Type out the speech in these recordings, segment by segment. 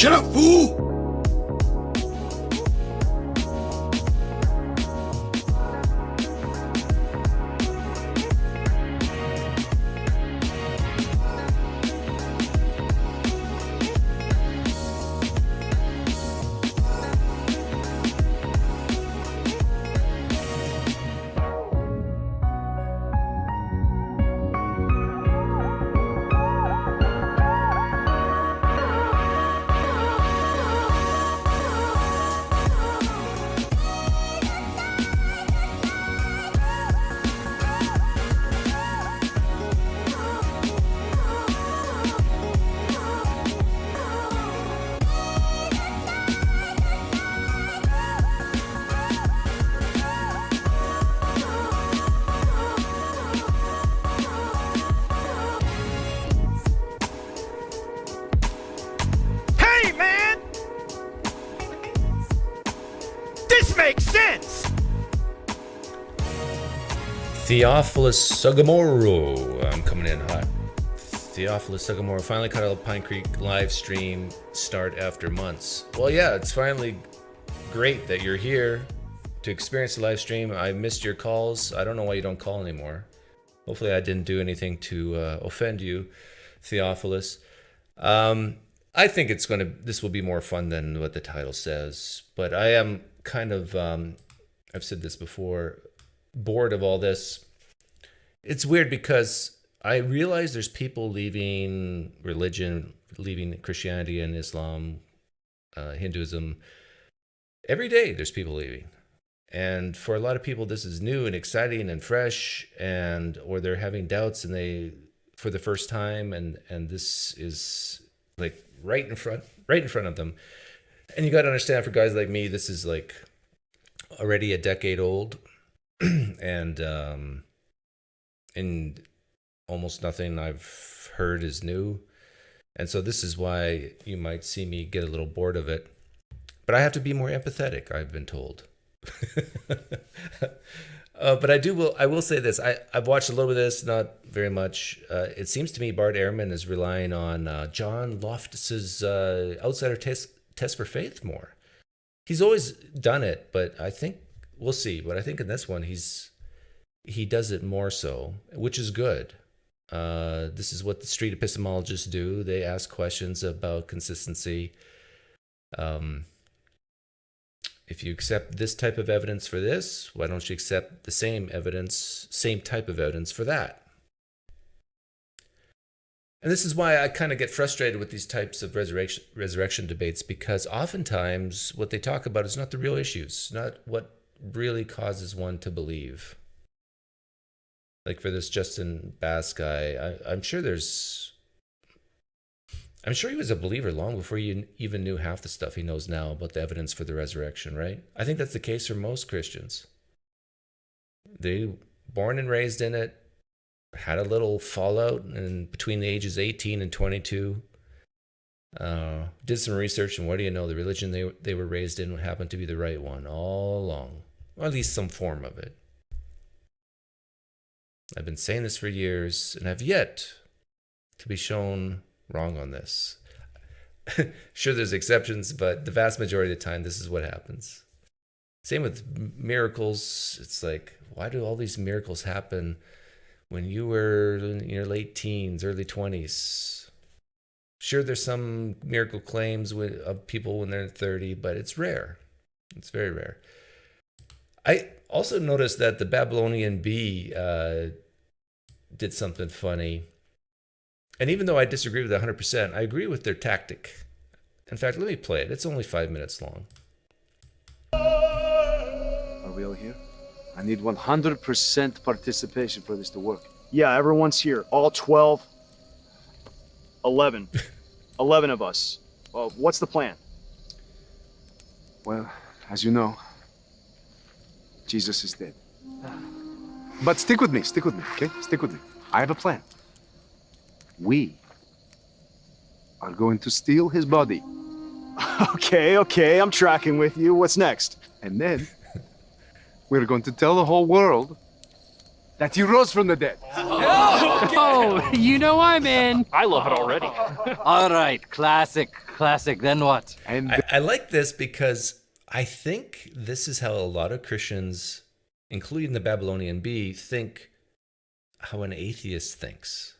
Shut up, fool! Makes sense. Theophilus Sugamoro. I'm coming in hot. Theophilus Sugamoro finally caught a PineCreek live stream start after months. Well, yeah, it's finally great that you're here to experience the live stream. I missed your calls. I don't know why you don't call anymore. Hopefully I didn't do anything to offend you, Theophilus. I think this will be more fun than what the title says, but I am kind of, I've said this before, bored of all this. It's weird because I realize there's people leaving religion, leaving Christianity and Islam, Hinduism. Every day there's people leaving. And for a lot of people, this is new and exciting and fresh, or they're having doubts for the first time, and this is like right in front of them. And you got to understand, for guys like me, this is like already a decade old, and almost nothing I've heard is new. And so this is why you might see me get a little bored of it. But I have to be more empathetic, I've been told. But I will say this. I've watched a little bit of this, not very much. It seems to me Bart Ehrman is relying on John Loftus's outsider test for faith more. He's always done it, but I think we'll see. But I think in this one he does it more so, which is good. This is what the street epistemologists do. They ask questions about consistency. If you accept this type of evidence for this, why don't you accept the same type of evidence for that? And this is why I kind of get frustrated with these types of resurrection debates, because oftentimes what they talk about is not the real issues, not what really causes one to believe. Like for this Justin Bass guy, I'm sure he was a believer long before he even knew half the stuff he knows now about the evidence for the resurrection, right? I think that's the case for most Christians. They born and raised in it, had a little fallout and between the ages 18 and 22. Did some research, and what do you know? The religion they were raised in happened to be the right one all along, or at least some form of it. I've been saying this for years, and I've yet to be shown wrong on this. Sure, there's exceptions, but the vast majority of the time, this is what happens. Same with miracles. It's like, why do all these miracles happen when you were in your late teens, early 20s? Sure, there's some miracle claims of people when they're 30, but it's rare. It's very rare. I also noticed that the Babylonian Bee did something funny. And even though I disagree with it 100%, I agree with their tactic. In fact, let me play it. It's only 5 minutes long. Are we all here? I need 100% participation for this to work. Yeah, everyone's here. All 12. 11. 11 of us. Well, what's the plan? Well, as you know, Jesus is dead. But stick with me, okay? Stick with me. I have a plan. We are going to steal his body. Okay, I'm tracking with you. What's next? And then we're going to tell the whole world that he rose from the dead. Oh, you know I'm in. I love it already. All right, classic. Then what? And I like this because I think this is how a lot of Christians, including the Babylonian Bee, think how an atheist thinks.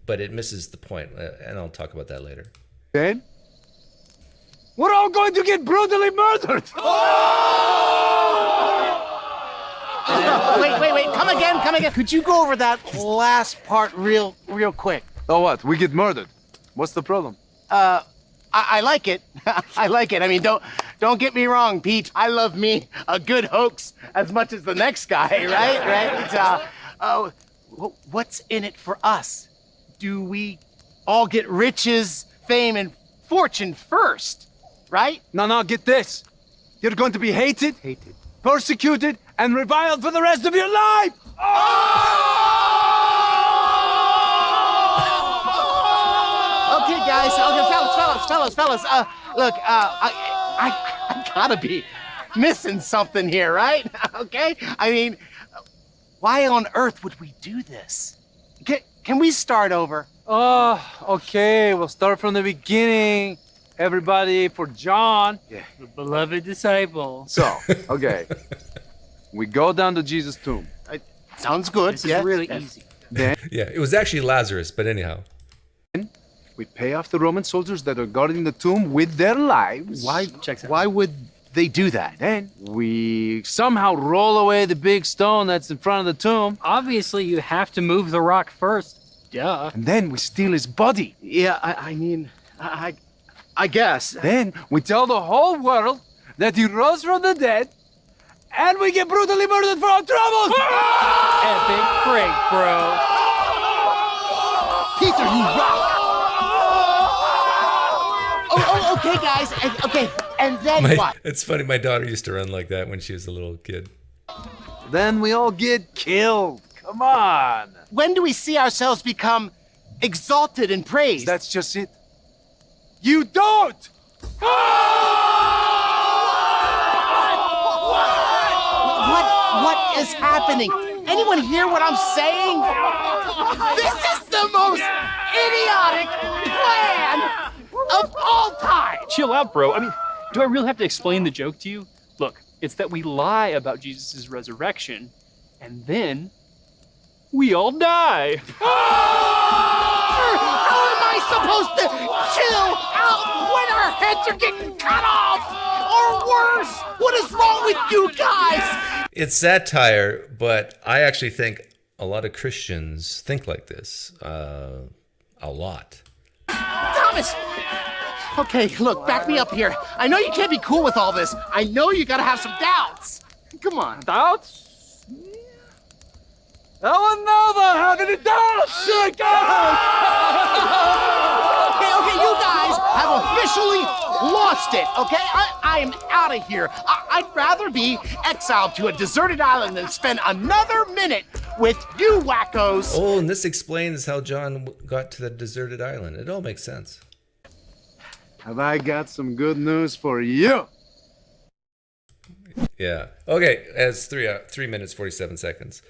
But it misses the point, and I'll talk about that later. then we're all going to get brutally murdered. Wait. Come again. Could you go over that last part real quick? Oh, what? We get murdered. What's the problem? I like it. I like it. I mean, don't get me wrong, Pete. I love me a good hoax as much as the next guy, right? What's in it for us? Do we all get riches, fame, and fortune first, right? No, get this. You're going to be hated, persecuted, and reviled for the rest of your life. Okay, guys. Okay, fellas. Look, I gotta be missing something here, right? Okay. I mean, why on earth would we do this? Can we start over? Oh, okay. We'll start from the beginning. Everybody for John. The beloved disciple. So, okay. We go down to Jesus' tomb. Sounds good. This is really easy. Then Yeah, it was actually Lazarus, but anyhow. we pay off the Roman soldiers that are guarding the tomb with their lives. Why would they do that? Then We somehow roll away the big stone that's in front of the tomb. Obviously, you have to move the rock first. Duh. and then we steal his body. Yeah, I mean, I guess. Then we tell the whole world that he rose from the dead, and we get brutally murdered for our troubles. Epic break, bro. Peter, you rock! Oh, okay, guys. Okay, and then what? It's funny, my daughter used to run like that when she was a little kid. Then we all get killed. Come on. When do we see ourselves become exalted and praised? That's just it. You don't. What is happening? Anyone hear what I'm saying? This is the most idiotic plan of all time! Chill out, bro. I mean, do I really have to explain the joke to you? Look, it's that we lie about Jesus' resurrection, and then we all die. How am I supposed to chill out when our heads are getting cut off? Or worse, what is wrong with you guys? It's satire, but I actually think a lot of Christians think like this. A lot. Thomas! Okay, look, back me up here. I know you can't be cool with all this. I know you gotta have some doubts. Come on. Doubts? I don't know about having a doubt. Okay, you guys have officially lost it, okay? I am out of here. I'd rather be exiled to a deserted island than spend another minute with you wackos. Oh, and this explains how John got to the deserted island. It all makes sense. Have I got some good news for you? Yeah. Okay, it's 3 minutes, 47 seconds.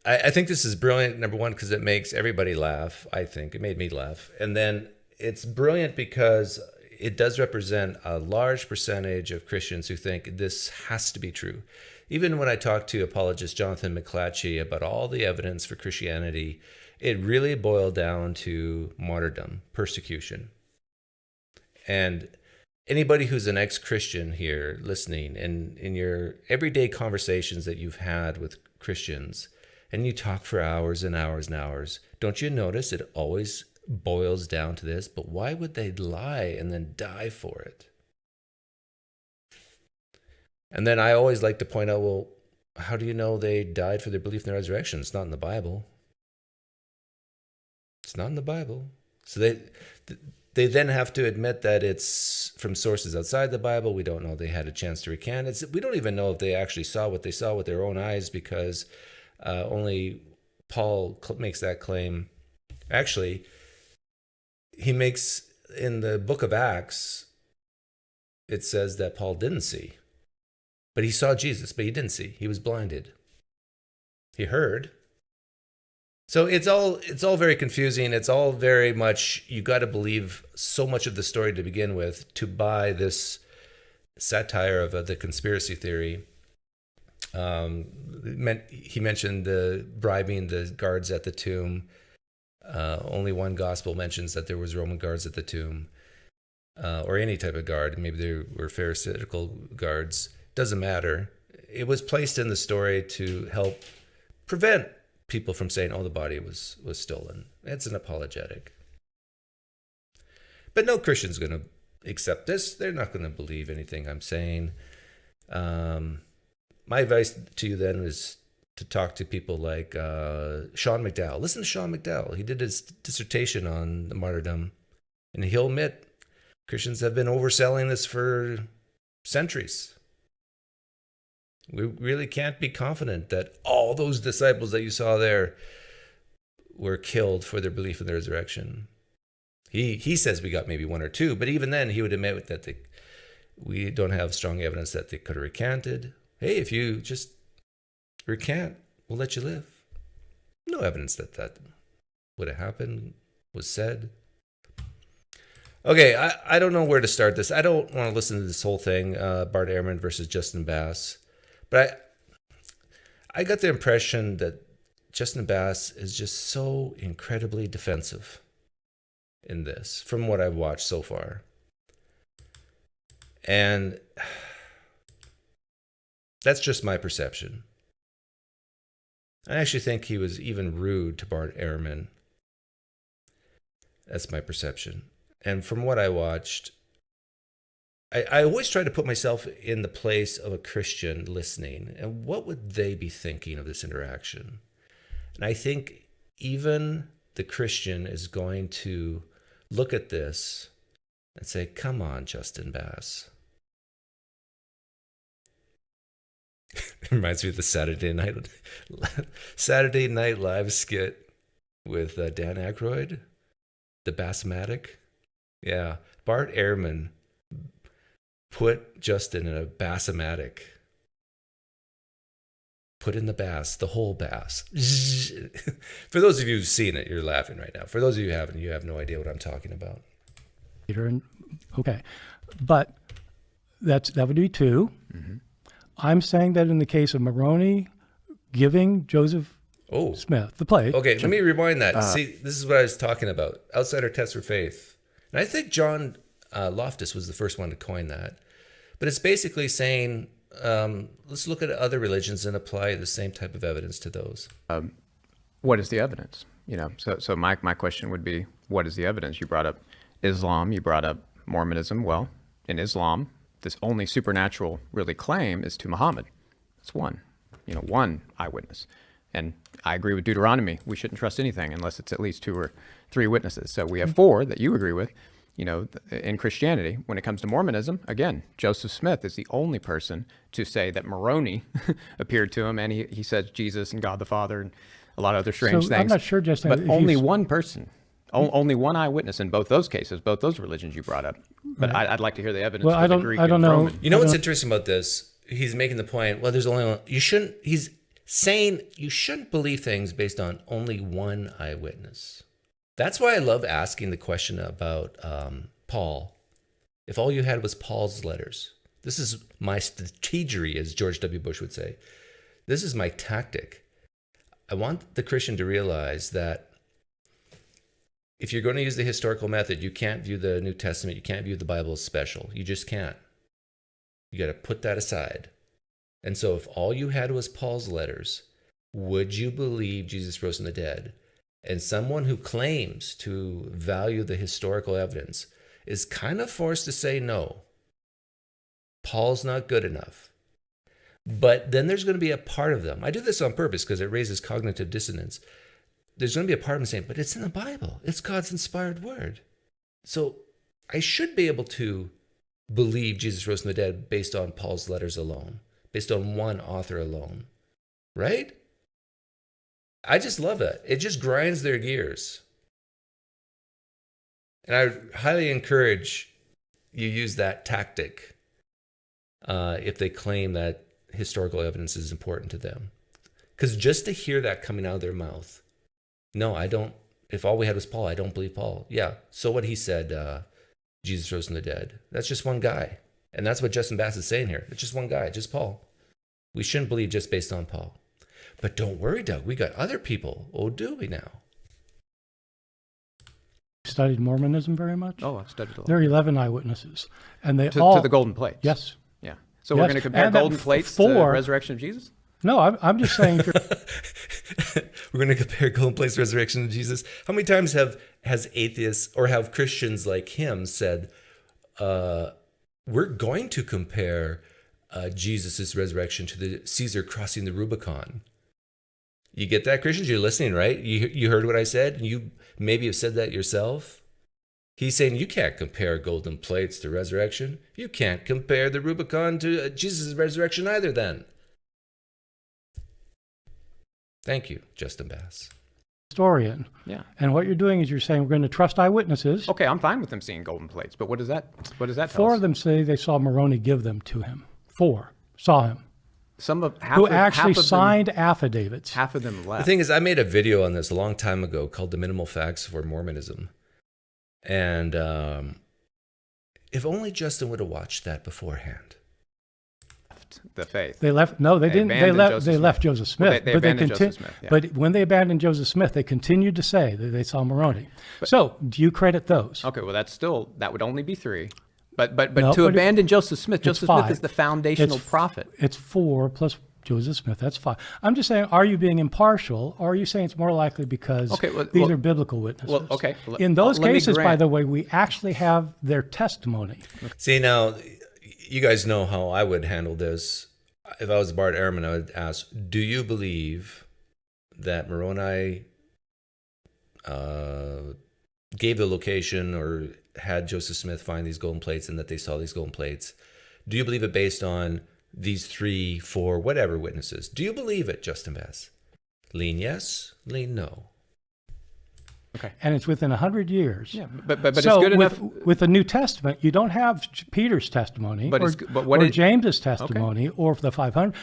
I think this is brilliant, number one, because it makes everybody laugh. I think it made me laugh. And then it's brilliant because it does represent a large percentage of Christians who think this has to be true. Even when I talk to apologist Jonathan McClatchy about all the evidence for Christianity, it really boiled down to martyrdom, persecution. And anybody who's an ex-Christian here listening, and in your everyday conversations that you've had with Christians, and you talk for hours and hours and hours, don't you notice it always boils down to this? But why would they lie and then die for it? And then I always like to point out, well, how do you know they died for their belief in the resurrection? It's not in the Bible. It's not in the Bible. So they then have to admit that it's from sources outside the Bible. We don't know they had a chance to recant it. We don't even know if they actually saw what they saw with their own eyes, because only Paul makes that claim. Actually, he makes, in the book of Acts, it says that Paul didn't see. But he saw Jesus, but he didn't see. He was blinded. He heard. So it's all very confusing. It's all very much, you got to believe so much of the story to begin with to buy this satire of the conspiracy theory. He mentioned the bribing the guards at the tomb. Only one gospel mentions that there was Roman guards at the tomb, or any type of guard. Maybe they were Pharisaical guards. Doesn't matter. It was placed in the story to help prevent people from saying, "Oh, the body was stolen." It's an apologetic. But no Christian's going to accept this. They're not going to believe anything I'm saying. My advice to you then is to talk to people like Sean McDowell. Listen to Sean McDowell. He did his dissertation on the martyrdom, and he'll admit Christians have been overselling this for centuries. We really can't be confident that all those disciples that you saw there were killed for their belief in the resurrection. He says we got maybe one or two, but even then he would admit that we don't have strong evidence that they could have recanted. Hey, if you just recant, we'll let you live. No evidence that would have happened, was said. Okay, I don't know where to start this. I don't want to listen to this whole thing, Bart Ehrman versus Justin Bass. But I got the impression that Justin Bass is just so incredibly defensive in this, from what I've watched so far. And that's just my perception. I actually think he was even rude to Bart Ehrman. That's my perception. And from what I watched, I always try to put myself in the place of a Christian listening, and what would they be thinking of this interaction? And I think even the Christian is going to look at this and say, "Come on, Justin Bass." It reminds me of the Saturday Night Live skit with Dan Aykroyd, the Bassmatic. Yeah, Bart Ehrman put Justin in a Bassmatic. Put in the bass, the whole bass. For those of you who've seen it, you're laughing right now. For those of you who haven't, you have no idea what I'm talking about. Okay, but that would be two. Mm-hmm. I'm saying that in the case of Moroni giving Joseph Smith the plate. Okay, let me rewind that. See, this is what I was talking about. Outsider test for faith. And I think John Loftus was the first one to coin that. But it's basically saying, let's look at other religions and apply the same type of evidence to those. What is the evidence? So my question would be, what is the evidence? You brought up Islam, you brought up Mormonism. Well, in Islam, this only supernatural really claim is to Muhammad. It's one eyewitness. And I agree with Deuteronomy. We shouldn't trust anything unless it's at least 2 or 3 witnesses. So we have 4 that you agree with. In Christianity, when it comes to Mormonism, again, Joseph Smith is the only person to say that Moroni appeared to him, and he says Jesus and God the Father and a lot of other strange things. I'm not sure, Justin. But only one person, only one eyewitness in both those cases, both those religions you brought up. But I'd like to hear the evidence for the Greek and Roman. You know what's interesting about this? He's making the point, well, there's only one. He's saying you shouldn't believe things based on only one eyewitness. That's why I love asking the question about Paul. If all you had was Paul's letters, this is my strategery, as George W. Bush would say. This is my tactic. I want the Christian to realize that if you're going to use the historical method, you can't view the New Testament, you can't view the Bible as special. You just can't. You got to put that aside. And so if all you had was Paul's letters, would you believe Jesus rose from the dead? And someone who claims to value the historical evidence is kind of forced to say no. Paul's not good enough. But then there's going to be a part of them. I do this on purpose because it raises cognitive dissonance. There's going to be a part of them saying, but it's in the Bible. It's God's inspired word. So I should be able to believe Jesus rose from the dead based on Paul's letters alone, based on one author alone, right? I just love that. It just grinds their gears. And I highly encourage you use that tactic if they claim that historical evidence is important to them. Because just to hear that coming out of their mouth, no, I don't. If all we had was Paul, I don't believe Paul. Yeah, so what he said, Jesus rose from the dead. That's just one guy. And that's what Justin Bass is saying here. It's just one guy, just Paul. We shouldn't believe just based on Paul. But don't worry, Doug. We got other people. Oh, do we now? Studied Mormonism very much? Oh, I've studied a lot. There are 11 eyewitnesses. And they To the golden plates? Yes. Yeah. So we're going to compare And that golden plates to the resurrection of Jesus? No, I'm just saying. We're going to compare golden plates to resurrection of Jesus. How many times has atheists or have Christians like him said, we're going to compare Jesus' resurrection to the Caesar crossing the Rubicon? You get that, Christians? You're listening, right? You heard what I said? You maybe have said that yourself. He's saying you can't compare golden plates to resurrection. You can't compare the Rubicon to Jesus' resurrection either then. Thank you, Justin Bass. Historian. Yeah. And what you're doing is you're saying we're going to trust eyewitnesses. Okay, I'm fine with them seeing golden plates, but what does that tell Four us? of them say they saw Moroni give them to him. 4 saw him. Half Who of actually them- signed affidavits. Half of them left. The thing is, I made a video on this a long time ago called The Minimal Facts for Mormonism. And if only Justin would have watched that beforehand. The faith. They left. No, they didn't. They abandoned left. Joseph They Smith. left Joseph Smith. Well, they but abandoned Joseph Smith, yeah. But when they abandoned Joseph Smith, they continued to say that they saw Moroni. So, do you credit those? Okay, well, that would only be 3. But No, to but abandon Joseph Smith, it's Joseph Smith 5. is the foundational prophet. It's 4 plus Joseph Smith. That's 5. I'm just saying, are you being impartial, or are you saying it's more likely because these are biblical witnesses? Well, okay. In those let me cases, by grant- the way, we actually have their testimony. See, now, you guys know how I would handle this. If I was Bart Ehrman, I would ask, do you believe that Moroni gave the location or had Joseph Smith find these golden plates and that they saw these golden plates? Do you believe it based on these 3, 4, whatever witnesses? Do you believe it, Justin Bass? Lean yes, lean no. Okay. And it's within 100 years. Yeah, but so it's good enough. With the New Testament, you don't have Peter's testimony or James's testimony or the 500,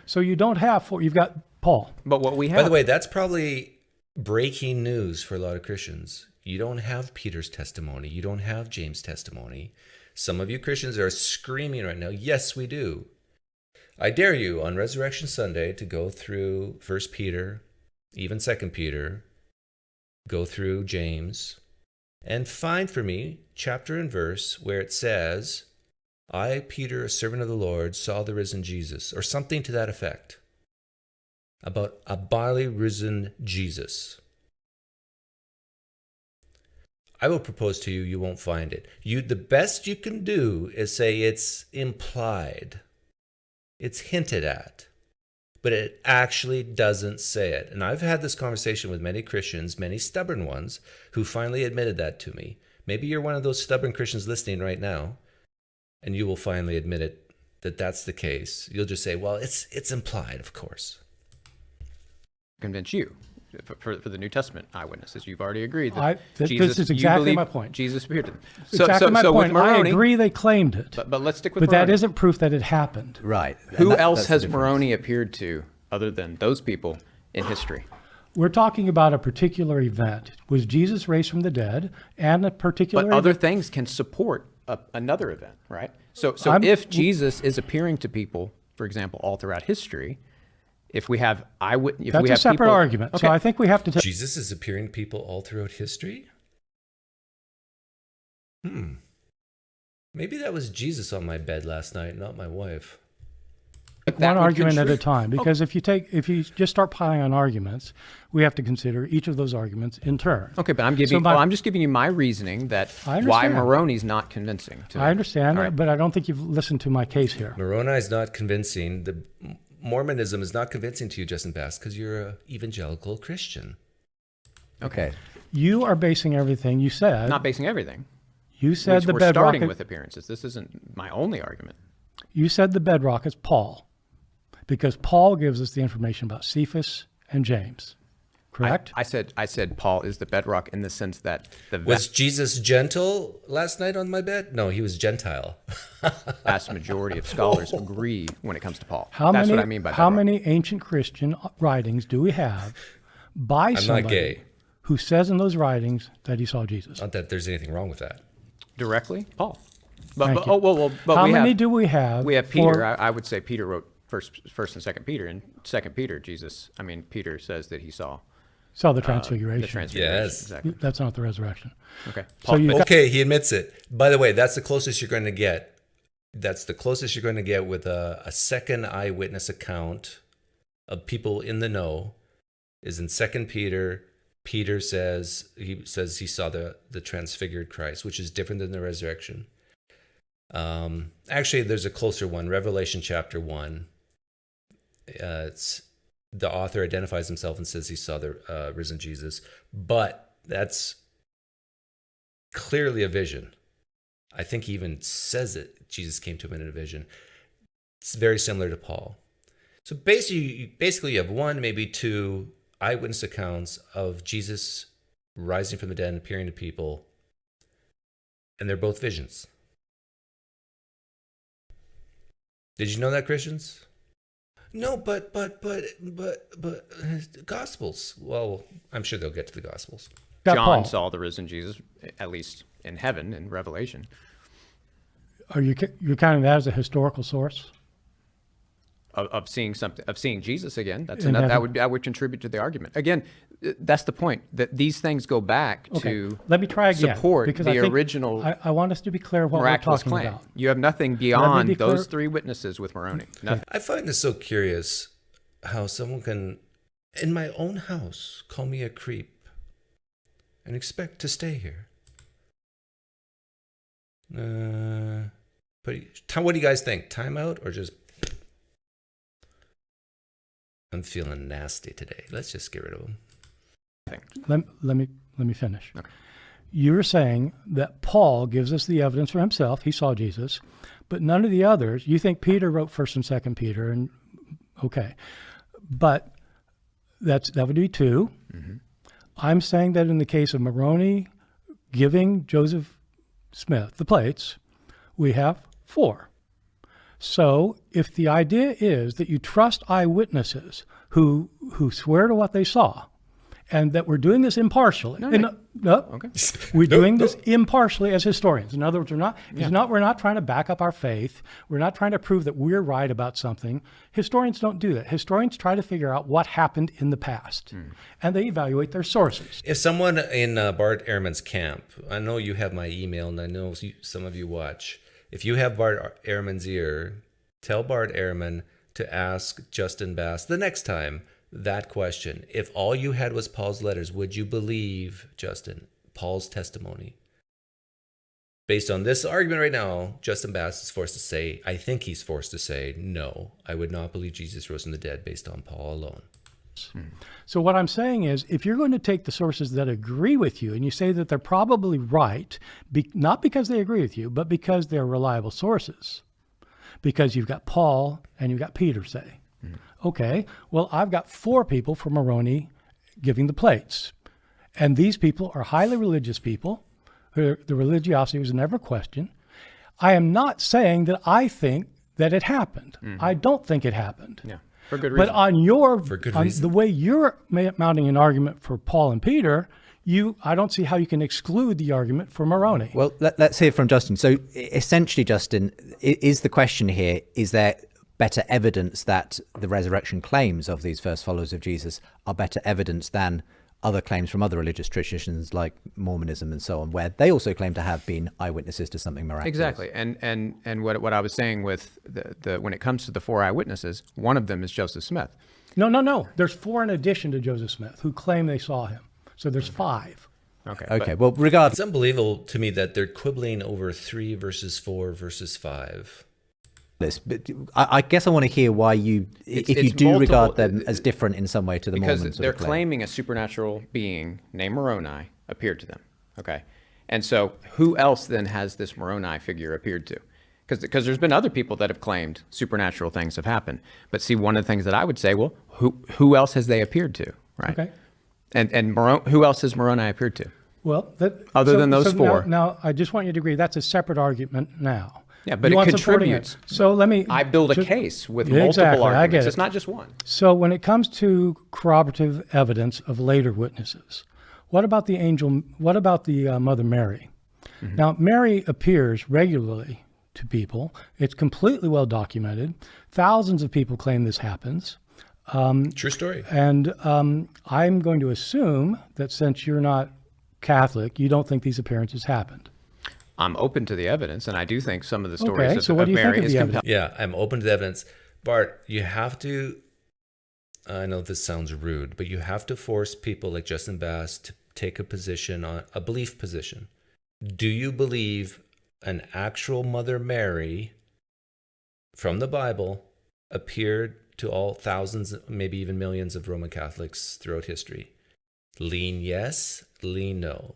so you don't have 4. You've got Paul. But what we have. By the way, that's probably breaking news for a lot of Christians. You don't have Peter's testimony. You don't have James' testimony. Some of you Christians are screaming right now, yes, we do. I dare you on Resurrection Sunday to go through 1 Peter, even 2 Peter, go through James, and find for me chapter and verse where it says, I, Peter, a servant of the Lord, saw the risen Jesus, or something to that effect, about a bodily risen Jesus. I will propose to you, you won't find it. The best you can do is say it's implied. It's hinted at. But it actually doesn't say it. And I've had this conversation with many Christians, many stubborn ones, who finally admitted that to me. Maybe you're one of those stubborn Christians listening right now, and you will finally admit it, that that's the case. You'll just say, well, it's implied, of course. Convince you. For the New Testament eyewitnesses, you've already agreed that this is exactly my point. Jesus appeared to them. Exactly my point. With Moroni, I agree they claimed it. But let's stick with But Moroni. that isn't proof that it happened. Right. Who else has Moroni appeared to other than those people in history? We're talking about a particular event. Was Jesus raised from the dead and a particular But other things can support another event, right? So if Jesus is appearing to people, for example, all throughout history, if we have eyewitness, that's a separate argument. Okay. So I think we have to. Jesus is appearing to people all throughout history. Maybe that was Jesus on my bed last night, not my wife. One argument at a time, because if you just start piling on arguments, we have to consider each of those arguments in turn. Okay, but I'm just giving you my reasoning that why Moroni's not convincing. I understand, but I don't think you've listened to my case here. Moroni is not convincing. The Mormonism is not convincing to you, Justin Bass, because you're an evangelical Christian. Okay. You are basing everything you said. Not basing everything. You said the we're bedrock. Starting with appearances. This isn't my only argument. You said the bedrock is Paul, because Paul gives us the information about Cephas and James. Correct? I said Paul is the bedrock in the sense that was Jesus gentle last night on my bed? No, he was Gentile. vast majority of scholars agree when it comes to Paul. How That's many, what I mean by that. how many ancient Christian writings do we have by I'm somebody not gay. who says in those writings that he saw Jesus? Not that there's anything wrong with that. Directly, Paul. Thank you. But How we many have, do we have? We have Peter. for- I would say Peter wrote first and second Peter. And second Peter, Peter says that he saw saw the transfiguration. the transfiguration. Yes. Exactly. That's not the resurrection. Okay. So you've got- Okay, he admits it. By the way, that's the closest you're going to get. That's the closest you're going to get with a second eyewitness account of people in the know. Is in Second Peter. Peter says he saw the transfigured Christ, which is different than the resurrection. Actually, there's a closer one. Revelation chapter 1. It's the author identifies himself and says he saw the risen Jesus, but that's clearly a vision. I think he even says it. Jesus came to him in a vision. It's very similar to Paul. So basically, you have one, maybe two eyewitness accounts of Jesus rising from the dead and appearing to people, and they're both visions. Did you know that, Christians? No, but Gospels. Well, I'm sure they'll get to the Gospels. got John Paul. saw the risen Jesus, at least in heaven, in Revelation. Are you're counting that as a historical source? Of seeing something, of seeing Jesus again. That's In another, heaven. that would contribute to the argument. Again, that's the point, that these things go back Okay. to Let me try again. support because the I think original I want us to be clear what we're miraculous talking claim. about. You have nothing beyond be those clear. three witnesses with Moroni. Nothing. I find this so curious how someone can, in my own house, call me a creep and expect to stay here. But what do you guys think? Time out or just... I'm feeling nasty today. Let's just get rid of them. Let me finish. Okay. You're saying that Paul gives us the evidence for himself. He saw Jesus, but none of the others. You think Peter wrote First and Second Peter, and okay, but that would be two. Mm-hmm. I'm saying that in the case of Moroni giving Joseph Smith the plates, we have four. So if the idea is that you trust eyewitnesses who swear to what they saw, and that we're doing this impartially, Okay. we're doing this impartially as historians. In other words, we're not trying to back up our faith. We're not trying to prove that we're right about something. Historians don't do that. Historians try to figure out what happened in the past, and they evaluate their sources. If someone in Bart Ehrman's camp, I know you have my email, and I know some of you watch. If you have Bart Ehrman's ear, tell Bart Ehrman to ask Justin Bass the next time that question. If all you had was Paul's letters, would you believe, Justin, Paul's testimony? Based on this argument right now, Justin Bass is forced to say, I think he's forced to say, no, I would not believe Jesus rose from the dead based on Paul alone. So what I'm saying is, if you're going to take the sources that agree with you and you say that they're probably right, not because they agree with you, but because they're reliable sources, because you've got Paul and you've got Peter say, okay, well, I've got four people from Moroni giving the plates. And these people are highly religious people. The religiosity was never questioned. I am not saying that I think that it happened. I don't think it happened. Yeah, for good reason. But on reason. the way you're mounting an argument for Paul and Peter, I don't see how you can exclude the argument for Moroni. Well, let's hear from Justin. So essentially, Justin, is the question here, is there better evidence that the resurrection claims of these first followers of Jesus are better evidence than other claims from other religious traditions like Mormonism and so on, where they also claim to have been eyewitnesses to something miraculous? Exactly. And what I was saying with the when it comes to the four eyewitnesses, one of them is Joseph Smith. No. There's four in addition to Joseph Smith who claim they saw him. So there's five. Okay. Well, regardless, It's unbelievable to me that they're quibbling over 3 versus 4 versus 5. but I guess I want to hear why if you do multiple, regard them as different in some way to the because Mormons. they're claiming a supernatural being named Moroni appeared to them. Okay. And so who else then has this Moroni figure appeared to? Because there's been other people that have claimed supernatural things have happened. But see, one of the things that I would say, well, who else has they appeared to? Right. Okay. And who else has Moroni appeared to? Well, Other than those four. Now, I just want you to agree that's a separate argument now. Yeah, but You it want supporting contributes. So let me. I build a just- case with Yeah, multiple exactly, I arguments. get it. It's not just one. So when it comes to corroborative evidence of later witnesses, what about the angel? What about the Mother Mary? Mm-hmm. Now, Mary appears regularly to people. It's completely well documented. Thousands of people claim this happens. True story. And I'm going to assume that since you're not Catholic, you don't think these appearances happened. I'm open to the evidence, and I do think some of the stories Okay, of, so what of do you think Mary of is the compelling. evidence? Yeah, I'm open to the evidence. Bart, you have to, I know this sounds rude, but you have to force people like Justin Bass to take a position, on a belief position. Do you believe an actual Mother Mary from the Bible appeared to all thousands, maybe even millions of Roman Catholics throughout history? Lean yes, lean no.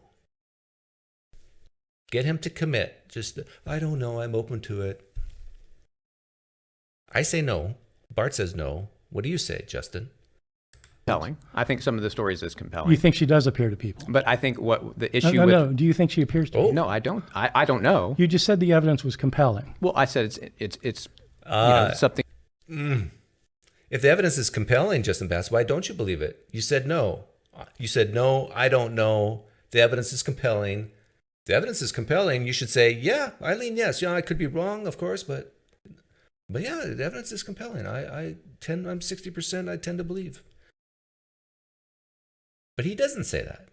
Get him to commit. Just, I don't know, I'm open to it. I say no. Bart says no. What do you say, Justin? Compelling. I think some of the stories is compelling. You think she does appear to people? But I think what the issue No, with... no. Do you think she appears to people? No, I don't. I don't know. You just said the evidence was compelling. Well, I said it's something... If the evidence is compelling, Justin Bass, why don't you believe it? You said no. You said no, I don't know. The evidence is compelling. The evidence is compelling. You should say, yeah, I lean yes. Yeah, I could be wrong, of course, but yeah, the evidence is compelling. I'm 60%, I tend to believe. But he doesn't say that.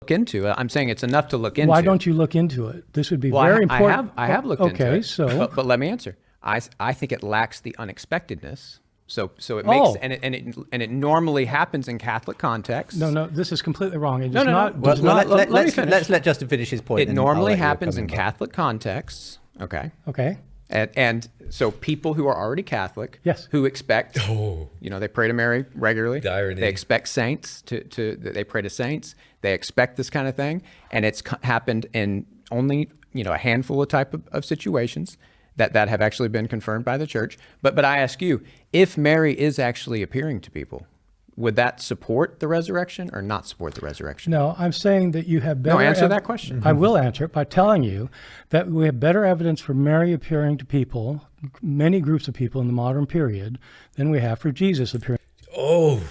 Look into it. I'm saying it's enough to look into. Why don't you look into it? This would be very important. I have looked into it. Okay, so... But let me answer. I think it lacks the unexpectedness. So it makes and it normally happens in Catholic contexts. No, this is completely wrong. It No, does no, not, no. does not- Let's let Justin finish his point. It and I'll normally let you happens come in back. Catholic contexts. Okay. Okay. And so people who are already Catholic, Yes. who expect, they pray to Mary regularly. The irony. They expect saints they pray to saints. They expect this kind of thing, and it's happened in only a handful of situations that have actually been confirmed by the church. But I ask you, if Mary is actually appearing to people, would that support the resurrection or not support the resurrection? No, I'm saying that you have better... No, answer that question. I will answer it by telling you that we have better evidence for Mary appearing to people, many groups of people in the modern period, than we have for Jesus appearing. Oh,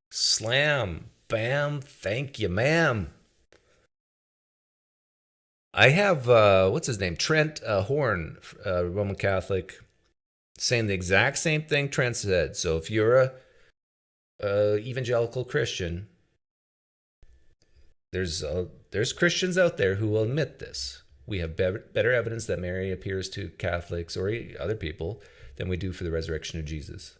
slam, bam, thank you, ma'am. I have, what's his name? Trent Horn, Roman Catholic, saying the exact same thing Trent said. So if you're a evangelical Christian, there's Christians out there who will admit this. We have better evidence that Mary appears to Catholics or other people than we do for the resurrection of Jesus.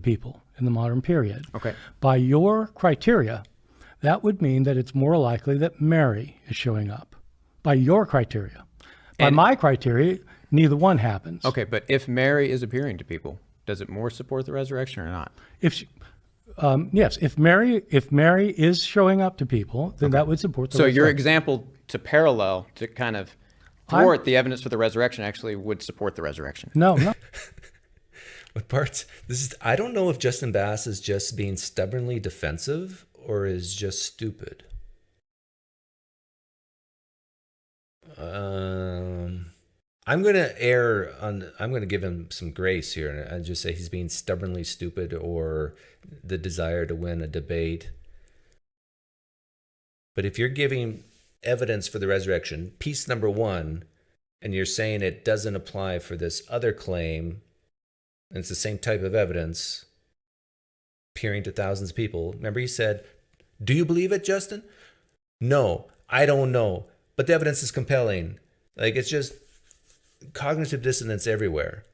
People in the modern period. Okay. By your criteria, that would mean that it's more likely that Mary is showing up. By your criteria. By my criteria, neither one happens. Okay, but if Mary is appearing to people, does it more support the resurrection or not? Yes, if Mary is showing up to people, then that would support the resurrection. So your example to parallel to kind of thwart the evidence for the resurrection actually would support the resurrection. No. What parts? I don't know if Justin Bass is just being stubbornly defensive or is just stupid. I'm going to give him some grace here and just say he's being stubbornly stupid or the desire to win a debate. But if you're giving evidence for the resurrection, piece number one, and you're saying it doesn't apply for this other claim, and it's the same type of evidence, appearing to thousands of people. Remember he said, do you believe it, Justin? No, I don't know. But the evidence is compelling. Like, it's just cognitive dissonance everywhere.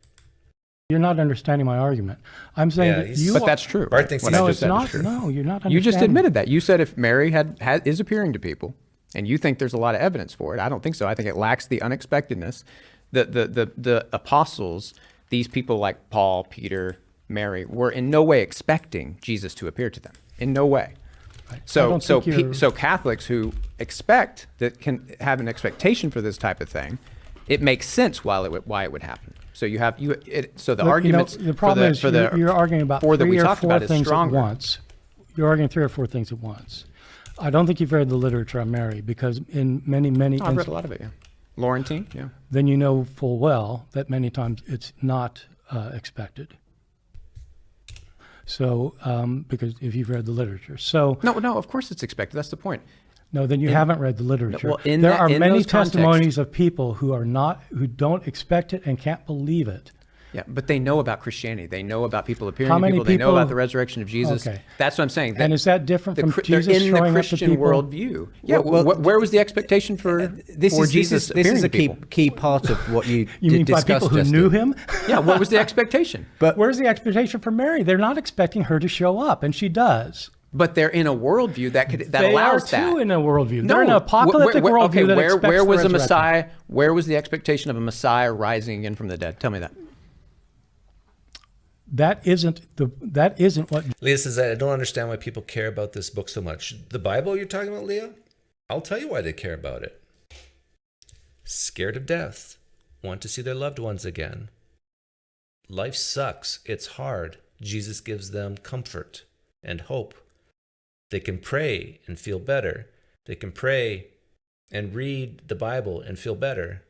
You're not understanding my argument. I'm saying but that's true. Bart thinks no, it's not. No, you're not understanding. You just admitted that. You said if Mary is appearing to people, and you think there's a lot of evidence for it. I don't think so. I think it lacks the unexpectedness. The apostles, these people like Paul, Peter, Mary, were in no way expecting Jesus to appear to them. In no way. Right. So Catholics who expect, that can have an expectation for this type of thing, it makes sense why it would happen. So the arguments. The problem is you're arguing about three or four things at once. You're arguing 3 or 4 things at once. I don't think you've read the literature on Mary, because in many I've read a lot of it, yeah. Laurentine, yeah. Then you know full well that many times it's not expected. So, because if you've read the literature. So No, of course it's expected. That's the point. no, then you haven't read the literature. well, in there that- are in many those contexts- testimonies of people who don't expect it and can't believe it. Yeah, but they know about Christianity. They know about people appearing How to many people. They know people- about the resurrection of Jesus. Okay. That's what I'm saying. And is that different from they're Jesus in the showing up to Christian people? worldview? Yeah. Well, where was the expectation for Jesus this appearing is to a key people? key part of what you You mean by discussed, people who Justin. knew him? Yeah. What was the expectation? But where's the expectation for Mary? They're not expecting her to show up, and she does. But they're in a worldview that They allows are too that. in a worldview. They're in an apocalyptic worldview that expects where was the a resurrection. Messiah? Where was the expectation of a Messiah rising again from the dead? Tell me that. That isn't what. Leah says, I don't understand why people care about this book so much. The Bible you're talking about, Leah? I'll tell you why they care about it. Scared of death. Want to see their loved ones again. Life sucks. It's hard. Jesus gives them comfort and hope. They can pray and feel better. They can pray and read the Bible and feel better.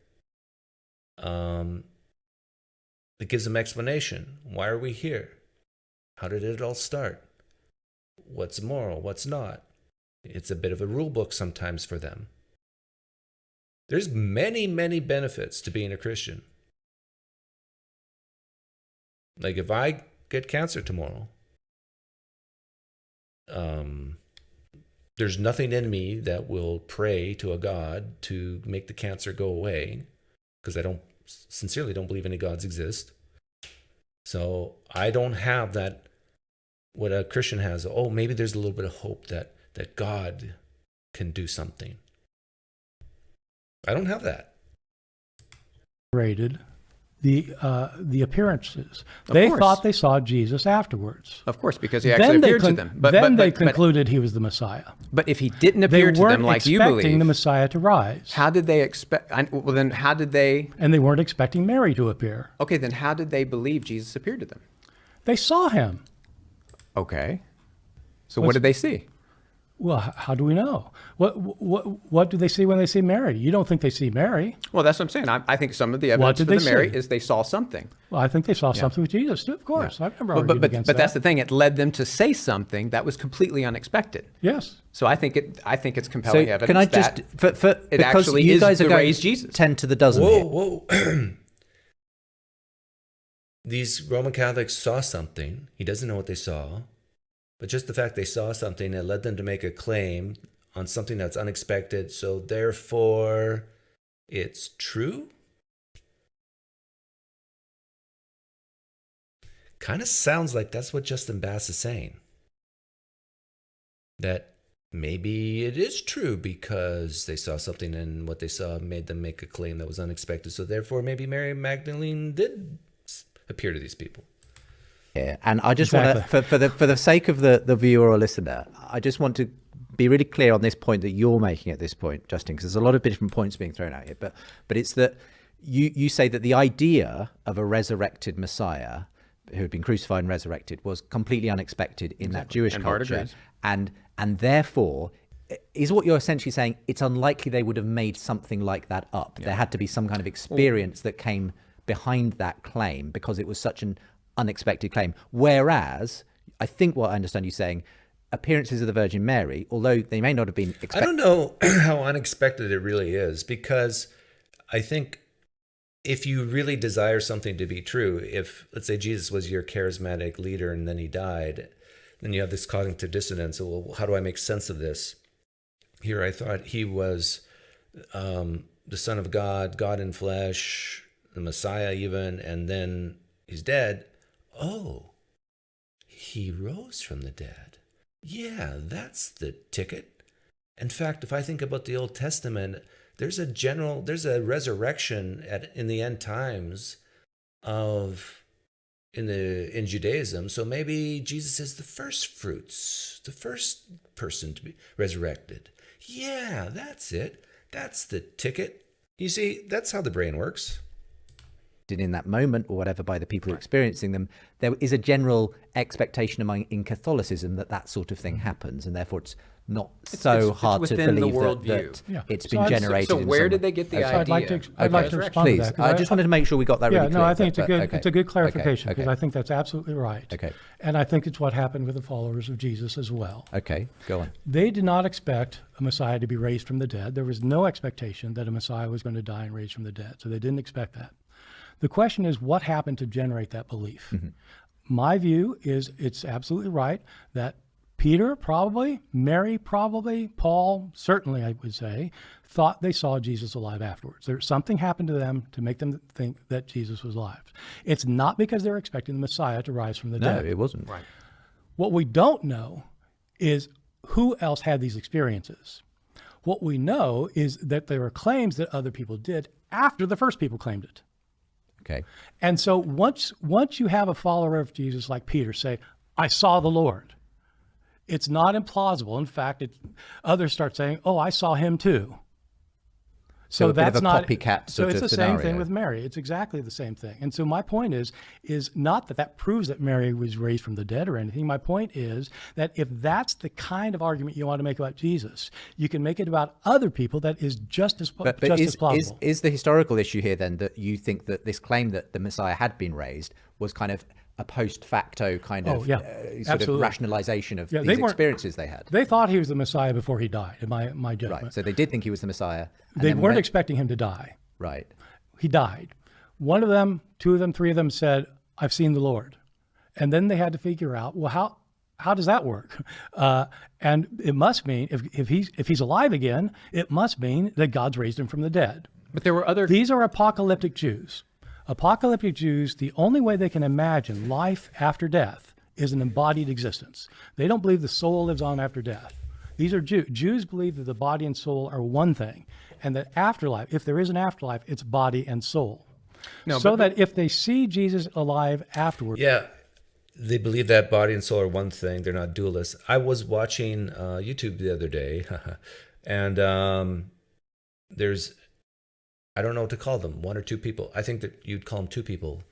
It gives them explanation. Why are we here? How did it all start? What's moral? What's not? It's a bit of a rule book sometimes for them. There's many, many benefits to being a Christian. Like if I get cancer tomorrow, there's nothing in me that will pray to a God to make the cancer go away, because I sincerely don't believe any gods exist. So I don't have that, what a Christian has. Oh, maybe there's a little bit of hope that God can do something. I don't have that. Rated the appearances. They thought they saw Jesus afterwards. Of course, because he actually appeared to them. Then they concluded he was the Messiah. But if he didn't appear to them like you They weren't believe, expecting the Messiah to rise. how did they expect? Well, then how did they? And they weren't expecting Mary to appear. Okay, then how did they believe Jesus appeared to them? They saw him. Okay. So what did they see? Well, how do we know? What do they see when they see Mary? You don't think they see Mary? Well, that's what I'm saying. I think some of the evidence for the Mary see? is they saw something. Well, I think they saw something with Jesus too. Of course, I've never argued against that. But that's the thing. It led them to say something that was completely unexpected. Yes. So I think it's compelling evidence. Can I just that it because actually you is guys the are going raised Jesus. 10 to the dozen here. Whoa. These Roman Catholics saw something. He doesn't know what they saw. But just the fact they saw something, it led them to make a claim on something that's unexpected. So therefore, it's true? Kind of sounds like that's what Justin Bass is saying. That maybe it is true because they saw something and what they saw made them make a claim that was unexpected. So therefore, maybe Mary Magdalene did appear to these people. Yeah, and I just want to, for the sake of the viewer or listener, I just want to be really clear on this point that you're making at this point, Justin, because there's a lot of different points being thrown out here. But it's that you say that the idea of a resurrected Messiah who had been crucified and resurrected was completely unexpected in that Jewish culture, and therefore, is what you're essentially saying, it's unlikely they would have made something like that up. There had to be some kind of experience that came behind that claim because it was such an unexpected claim. Whereas, I think what I understand you saying, appearances of the Virgin Mary, although they may not have been expected. I don't know how unexpected it really is, because I think if you really desire something to be true, if, let's say, Jesus was your charismatic leader and then he died, then you have this cognitive dissonance. So, well, how do I make sense of this? Here I thought he was the Son of God, God in flesh, the Messiah even, and then he's dead. Oh, he rose from the dead. Yeah, that's the ticket. In fact, if I think about the Old Testament, there's a resurrection in the end times in Judaism. So maybe Jesus is the first fruits, the first person to be resurrected. Yeah, that's it. That's the ticket. You see, that's how the brain works. acted in that moment or whatever by the people experiencing them, there is a general expectation in Catholicism that that sort of thing happens, and therefore it's not so hard to within the believe worldview. that it's been generated. So in where some did way. they get the So idea? I'd like to respond Please, to that. 'cause I just wanted to make sure we got that really clear. No, I think it's a but- good okay. it's a good clarification Okay, because I think that's absolutely right. Okay. And I think it's what happened with the followers of Jesus as well. Okay, go on. They did not expect a Messiah to be raised from the dead. There was no expectation that a Messiah was going to die and raised from the dead. So they didn't expect that. The question is, what happened to generate that belief? Mm-hmm. My view is it's absolutely right that Peter probably, Mary probably, Paul certainly, I would say, thought they saw Jesus alive afterwards. Something happened to them to make them think that Jesus was alive. It's not because they were expecting the Messiah to rise from the No, dead. it wasn't. Right. What we don't know is who else had these experiences. What we know is that there were claims that other people did after the first people claimed it. Okay. And so once you have a follower of Jesus like Peter say, I saw the Lord, it's not implausible. In fact, others start saying, oh, I saw him too. So a bit of that's a not copycat So sort it's of the same thing scenario. with Mary. It's exactly the same thing. And so my point is not that proves that Mary was raised from the dead or anything. My point is that if that's the kind of argument you want to make about Jesus, you can make it about other people that is just as as plausible. Is the historical issue here then that you think that this claim that the Messiah had been raised was kind of a post facto kind of sort absolutely. of rationalization of Yeah, these experiences they had? They thought he was the Messiah before he died, in my judgment. Right. So they did think he was the Messiah. and They then weren't when- expecting him to die. Right. He died. One of them, two of them, three of them said, I've seen the Lord. And then they had to figure out, well, how does that work? And it must mean, if he's alive again, it must mean that God's raised him from the dead. But there were other. These are apocalyptic Jews. Apocalyptic Jews, the only way they can imagine life after death is an embodied existence. They don't believe the soul lives on after death. These are Jews. Jews believe that the body and soul are one thing, and that afterlife, if there is an afterlife, it's body and soul. No, so but- that if they see Jesus alive afterwards, Yeah, they believe that body and soul are one thing. They're not dualists. I was watching YouTube the other day, and there's, I don't know what to call them, one or two people. I think that you'd call them two people.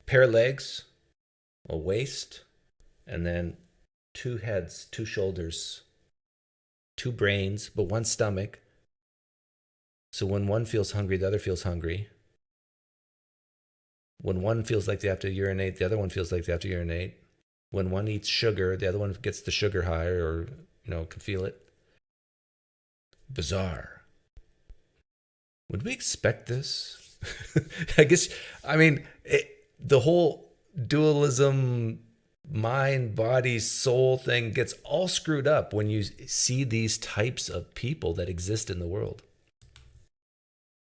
Pair of legs, a waist, and then two heads, two shoulders, two brains, but one stomach. So when one feels hungry, the other feels hungry. When one feels like they have to urinate, the other one feels like they have to urinate. When one eats sugar, the other one gets the sugar high or, can feel it. Bizarre. Would we expect this? The whole dualism, mind, body, soul thing gets all screwed up when you see these types of people that exist in the world.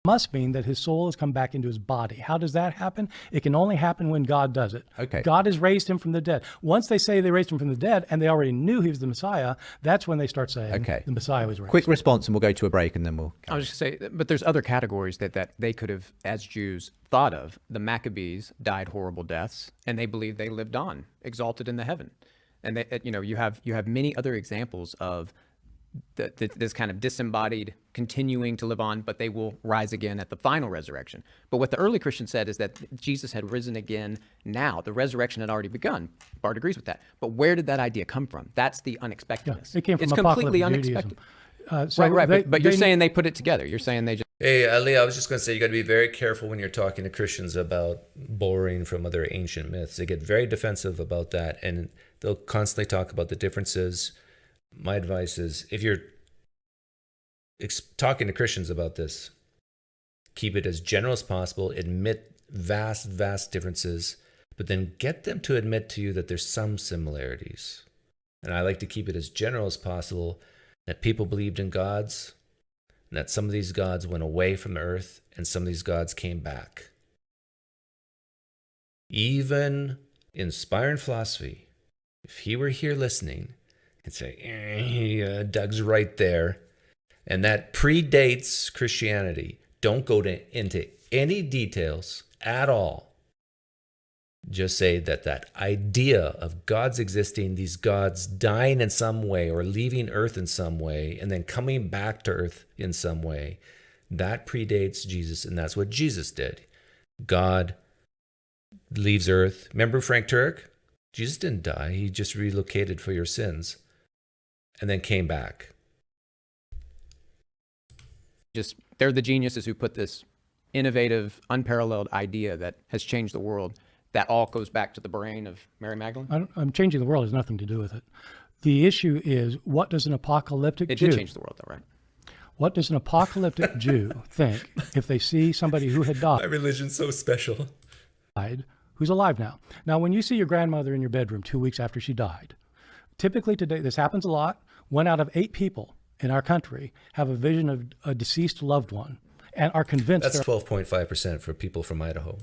must mean that his soul has come back into his body. How does that happen? It can only happen when God does it. Okay. God has raised him from the dead. Once they say they raised him from the dead and they already knew he was the Messiah, that's when they start saying the Messiah was raised. Quick response and we'll go to a break and then we'll... I was just going to say, but there's other categories that they could have, as Jews, thought of. The Maccabees died horrible deaths, and they believe they lived on, exalted in the heaven. And they, you have many other examples of this kind of disembodied continuing to live on, but they will rise again at the final resurrection. But what the early Christians said is that Jesus had risen again now. The resurrection had already begun. Bart agrees with that. But where did that idea come from? That's the unexpectedness. It came from it's completely apocalyptic unexpected. So right. But you're saying they put it together. You're saying they just... Hey, Ali, I was just going to say, you got to be very careful when you're talking to Christians about borrowing from other ancient myths. They get very defensive about that, and they'll constantly talk about the differences. My advice is, if you're talking to Christians about this, keep it as general as possible, admit vast, vast differences, but then get them to admit to you that there's some similarities. And I like to keep it as general as possible, that people believed in gods, and that some of these gods went away from the earth, and some of these gods came back. Even inspiring philosophy, if he were here listening, he'd say, Doug's right there. And that predates Christianity. Don't go into any details at all. Just say that idea of gods existing, these gods dying in some way or leaving earth in some way and then coming back to earth in some way, that predates Jesus, and that's what Jesus did. God leaves Earth. Remember Frank Turek? Jesus didn't die. He just relocated for your sins and then came back. Just they're the geniuses who put this innovative, unparalleled idea that has changed the world. That all goes back to the brain of Mary Magdalene. I'm changing the world has nothing to do with it. The issue is, what does an apocalyptic Jew... It did change the world, though, right? What does an apocalyptic Jew think if they see somebody who had My religion's so special. died, who's alive now? Now, when you see your grandmother in your bedroom 2 weeks after she died, typically today, this happens a lot. 1 out of 8 people in our country have a vision of a deceased loved one and are convinced That's 12.5% for people from Idaho.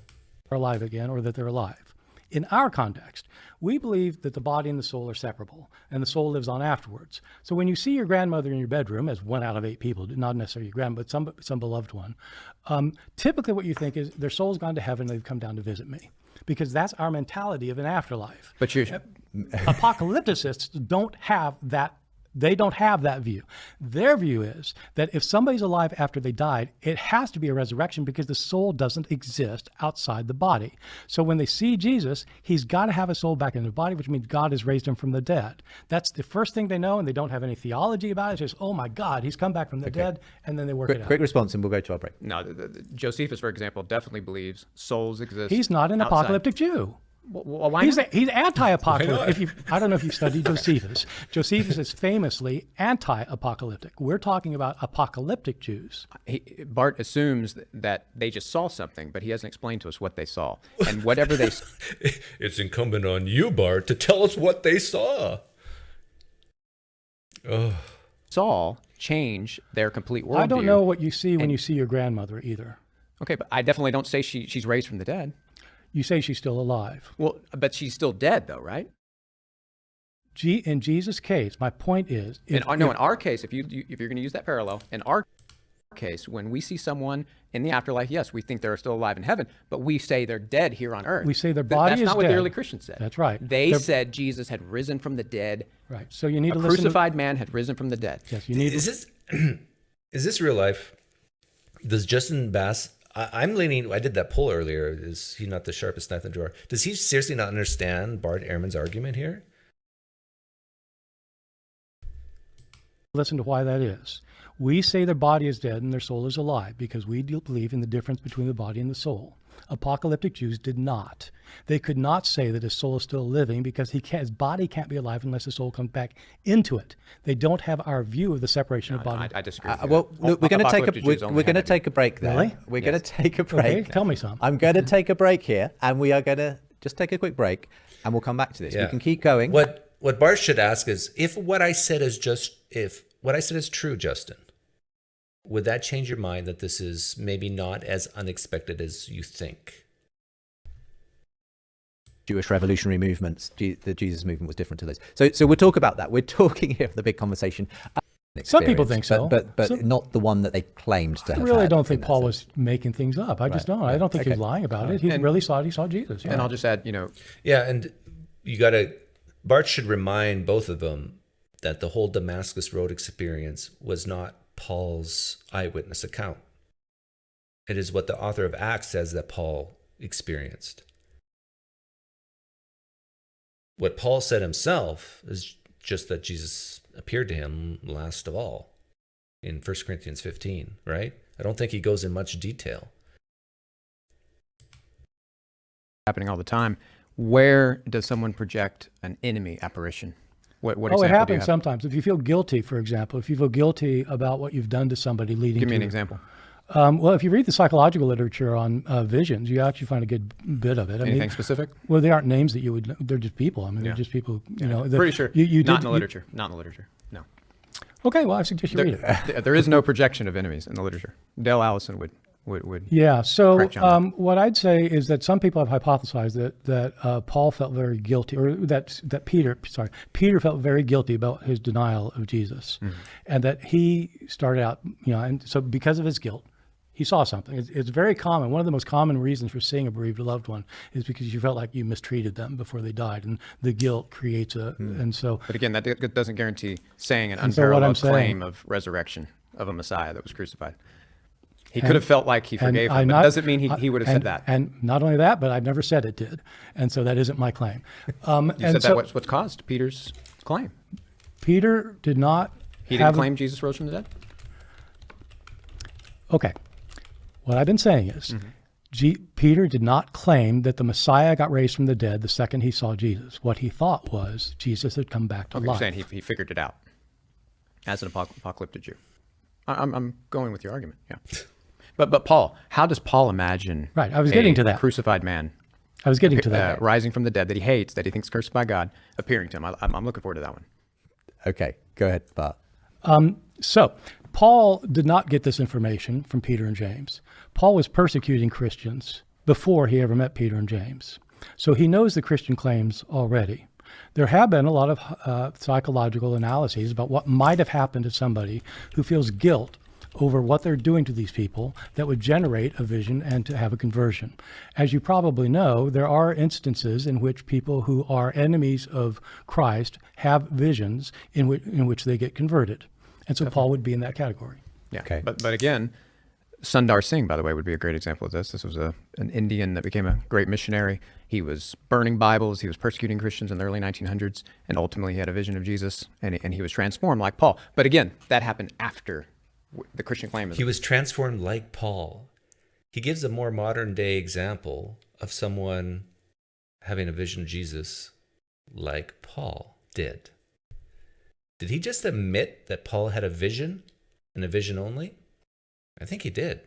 They're alive again, or that they're alive. In our context, we believe that the body and the soul are separable, and the soul lives on afterwards. So when you see your grandmother in your bedroom, as 1 out of 8 people, not necessarily your grandma, but some beloved one, typically what you think is their soul's gone to heaven, they've come down to visit me. Because that's our mentality of an afterlife. But you apocalypticists don't have that. They don't have that view. Their view is that if somebody's alive after they died, it has to be a resurrection because the soul doesn't exist outside the body. So when they see Jesus, he's got to have a soul back in the body, which means God has raised him from the dead. That's the first thing they know, and they don't have any theology about it. It's just, oh my God, he's come back from the dead, and then they work it out. Quick response, and we'll go to our break. No, Josephus, for example, definitely believes souls exist. He's not an outside. apocalyptic Jew. Well, why he's not? He's anti-apocalyptic. I don't know if you've studied Josephus. Josephus is famously anti-apocalyptic. We're talking about apocalyptic Jews. Bart assumes that they just saw something, but he hasn't explained to us what they saw. And whatever they... It's incumbent on you, Bart, to tell us what they saw. Saw change their complete worldview. I don't know what you see when you see your grandmother either. Okay, but I definitely don't say she's raised from the dead. You say she's still alive. Well, but she's still dead, though, right? In Jesus' case, my point is... In our case, if you're going to use that parallel, in our case, when we see someone in the afterlife, yes, we think they're still alive in heaven, but we say they're dead here on earth. We say their body is dead. That's not what the early Christians said. That's right. They said Jesus had risen from the dead. Right. So you need to listen. A crucified man had risen from the dead. Yes, you need... Is this real life? Does Justin Bass... I'm leaning, I did that poll earlier, is he not the sharpest knife in the drawer? Does he seriously not understand Bart Ehrman's argument here? Listen to why that is. We say their body is dead and their soul is alive because we believe in the difference between the body and the soul. Apocalyptic Jews did not. They could not say that his soul is still living because his body can't be alive unless his soul comes back into it. They don't have our view of the separation of body. I disagree. Well, look, we're going to take a break there. Really? We're going to take a break. Okay, tell me some. I'm going to take a break here, and we are going to just take a quick break, and we'll come back to this. Yeah. We can keep going. What Bart should ask is, if what I said is true, Justin, would that change your mind that this is maybe not as unexpected as you think? Jewish revolutionary movements, the Jesus movement was different to those. So we'll talk about that. We're talking here of the big conversation. Some people think so. But not the one that they claimed to have. I really had don't think Paul sense. was making things up. I just don't. I don't think he's lying about it. He saw Jesus. Yeah. And I'll just add, Yeah, and Bart should remind both of them that the whole Damascus Road experience was not Paul's eyewitness account. It is what the author of Acts says that Paul experienced. What Paul said himself is just that Jesus appeared to him last of all in 1 Corinthians 15, right? I don't think he goes in much detail. Happening all the time. Where does someone project an enemy apparition? What it happens sometimes. If you feel guilty, for example, if you feel guilty about what you've done to somebody leading to... Give me an example. Well, if you read the psychological literature on visions, you actually find a good bit of it. Anything specific? Well, they aren't names that you would know. They're just people. I mean, they're just people, Pretty sure. Not in the literature. Not in the literature. No. Okay, well, I suggest you read it. There is no projection of enemies in the literature. Dale Allison would Yeah, so correct you on that. what I'd say is that some people have hypothesized that Paul felt very guilty, or that Peter felt very guilty about his denial of Jesus, and that he started out, and so because of his guilt, he saw something. It's very common. One of the most common reasons for seeing a bereaved loved one is because you felt like you mistreated them before they died, and the guilt creates and so. But again, that doesn't guarantee saying an unparalleled claim of resurrection of a Messiah that was crucified. He could have felt like he forgave him, but it doesn't mean he would have said that. And not only that, but I've never said it did. And so that isn't my claim. You said that's what caused Peter's claim. Peter did not. He didn't claim Jesus rose from the dead? Okay. What I've been saying is Peter did not claim that the Messiah got raised from the dead the second he saw Jesus. What he thought was Jesus had come back to life. You're saying he figured it out as an apocalyptic Jew. I'm going with your argument, yeah. But Paul, how does Paul imagine I was getting to that. Crucified man I was getting to that. rising from the dead that he hates, that he thinks cursed by God, appearing to him? I'm looking forward to that one. Okay, go ahead, Bart. So Paul did not get this information from Peter and James. Paul was persecuting Christians before he ever met Peter and James. So he knows the Christian claims already. There have been a lot of psychological analyses about what might have happened to somebody who feels guilt over what they're doing to these people that would generate a vision and to have a conversion. As you probably know, there are instances in which people who are enemies of Christ have visions in which they get converted. And so Paul would be in that category. Yeah. Okay. But again, Sundar Singh, by the way, would be a great example of this. This was an Indian that became a great missionary. He was burning Bibles. He was persecuting Christians in the early 1900s. And ultimately, he had a vision of Jesus, and he was transformed like Paul. But again, that happened after the Christian claim. He was transformed like Paul. He gives a more modern day example of someone having a vision of Jesus like Paul did. Did he just admit that Paul had a vision and a vision only? I think he did.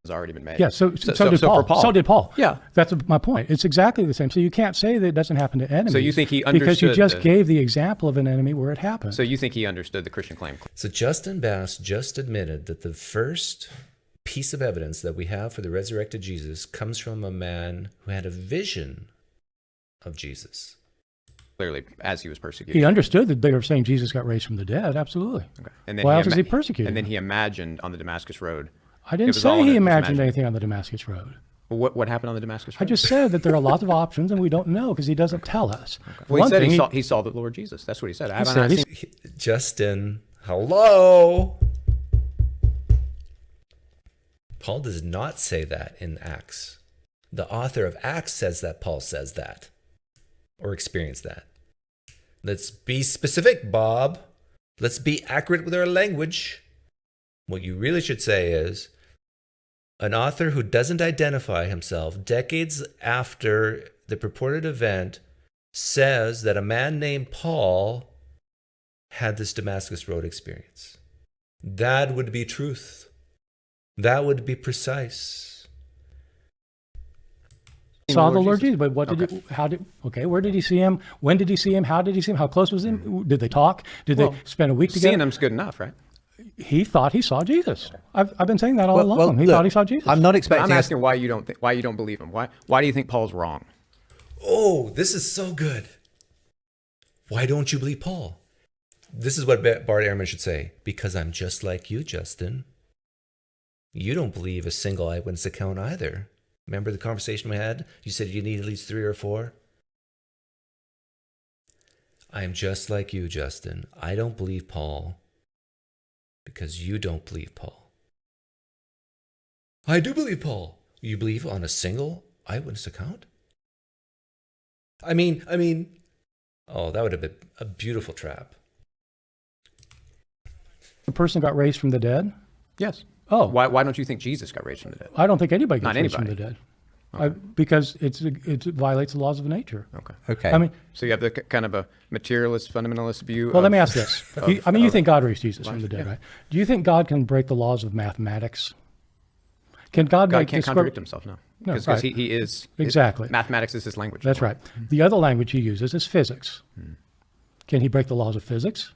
Has already been made. Yeah, so did Paul. So did Paul. Yeah. That's my point. It's exactly the same. So you can't say that it doesn't happen to enemies. So you think he understood because you just gave the example of an enemy where it happened. So you think he understood the Christian claim? So Justin Bass just admitted that the first piece of evidence that we have for the resurrected Jesus comes from a man who had a vision of Jesus. Clearly, as he was persecuted. He understood that they were saying Jesus got raised from the dead. Absolutely. Okay. And then why else is he persecuted? And then he imagined on the Damascus Road. I didn't say he imagined anything on the Damascus Road. Well, what happened on the Damascus Road? I just said that there are lots of options and we don't know because he doesn't tell us. Okay. Well, he said he saw the Lord Jesus. That's what he said. Justin, hello. Paul does not say that in Acts. The author of Acts says that Paul says that or experienced that. Let's be specific, Bob. Let's be accurate with our language. What you really should say is, an author who doesn't identify himself decades after the purported event says that a man named Paul had this Damascus Road experience. That would be truth. That would be precise. Saw the Lord Jesus, but where did he see him? When did he see him? How did he see him? How close was him? Did they talk? Did they spend a week together? Seeing him's good enough, right? He thought he saw Jesus. I've been saying that all along. He thought he saw Jesus. I'm not expecting. I'm asking why you don't believe him. Why do you think Paul's wrong? Oh, this is so good. Why don't you believe Paul? This is what Bart Ehrman should say. Because I'm just like you, Justin. You don't believe a single eyewitness account either. Remember the conversation we had? You said you need at least 3 or 4. I am just like you, Justin. I don't believe Paul because you don't believe Paul. I do believe Paul. You believe on a single eyewitness account? I mean, oh, that would have been a beautiful trap. The person got raised from the dead? Yes. Oh. Why don't you think Jesus got raised from the dead? I don't think anybody gets raised from the dead. Okay. Because it violates the laws of nature. Okay. I mean, so you have the kind of a materialist, fundamentalist view. Well, let me ask this. You think God raised Jesus from the dead, right? Do you think God can break the laws of mathematics? Can God can't contradict himself, no. Because he is. Exactly. Mathematics is his language. That's right. The other language he uses is physics. Can he break the laws of physics?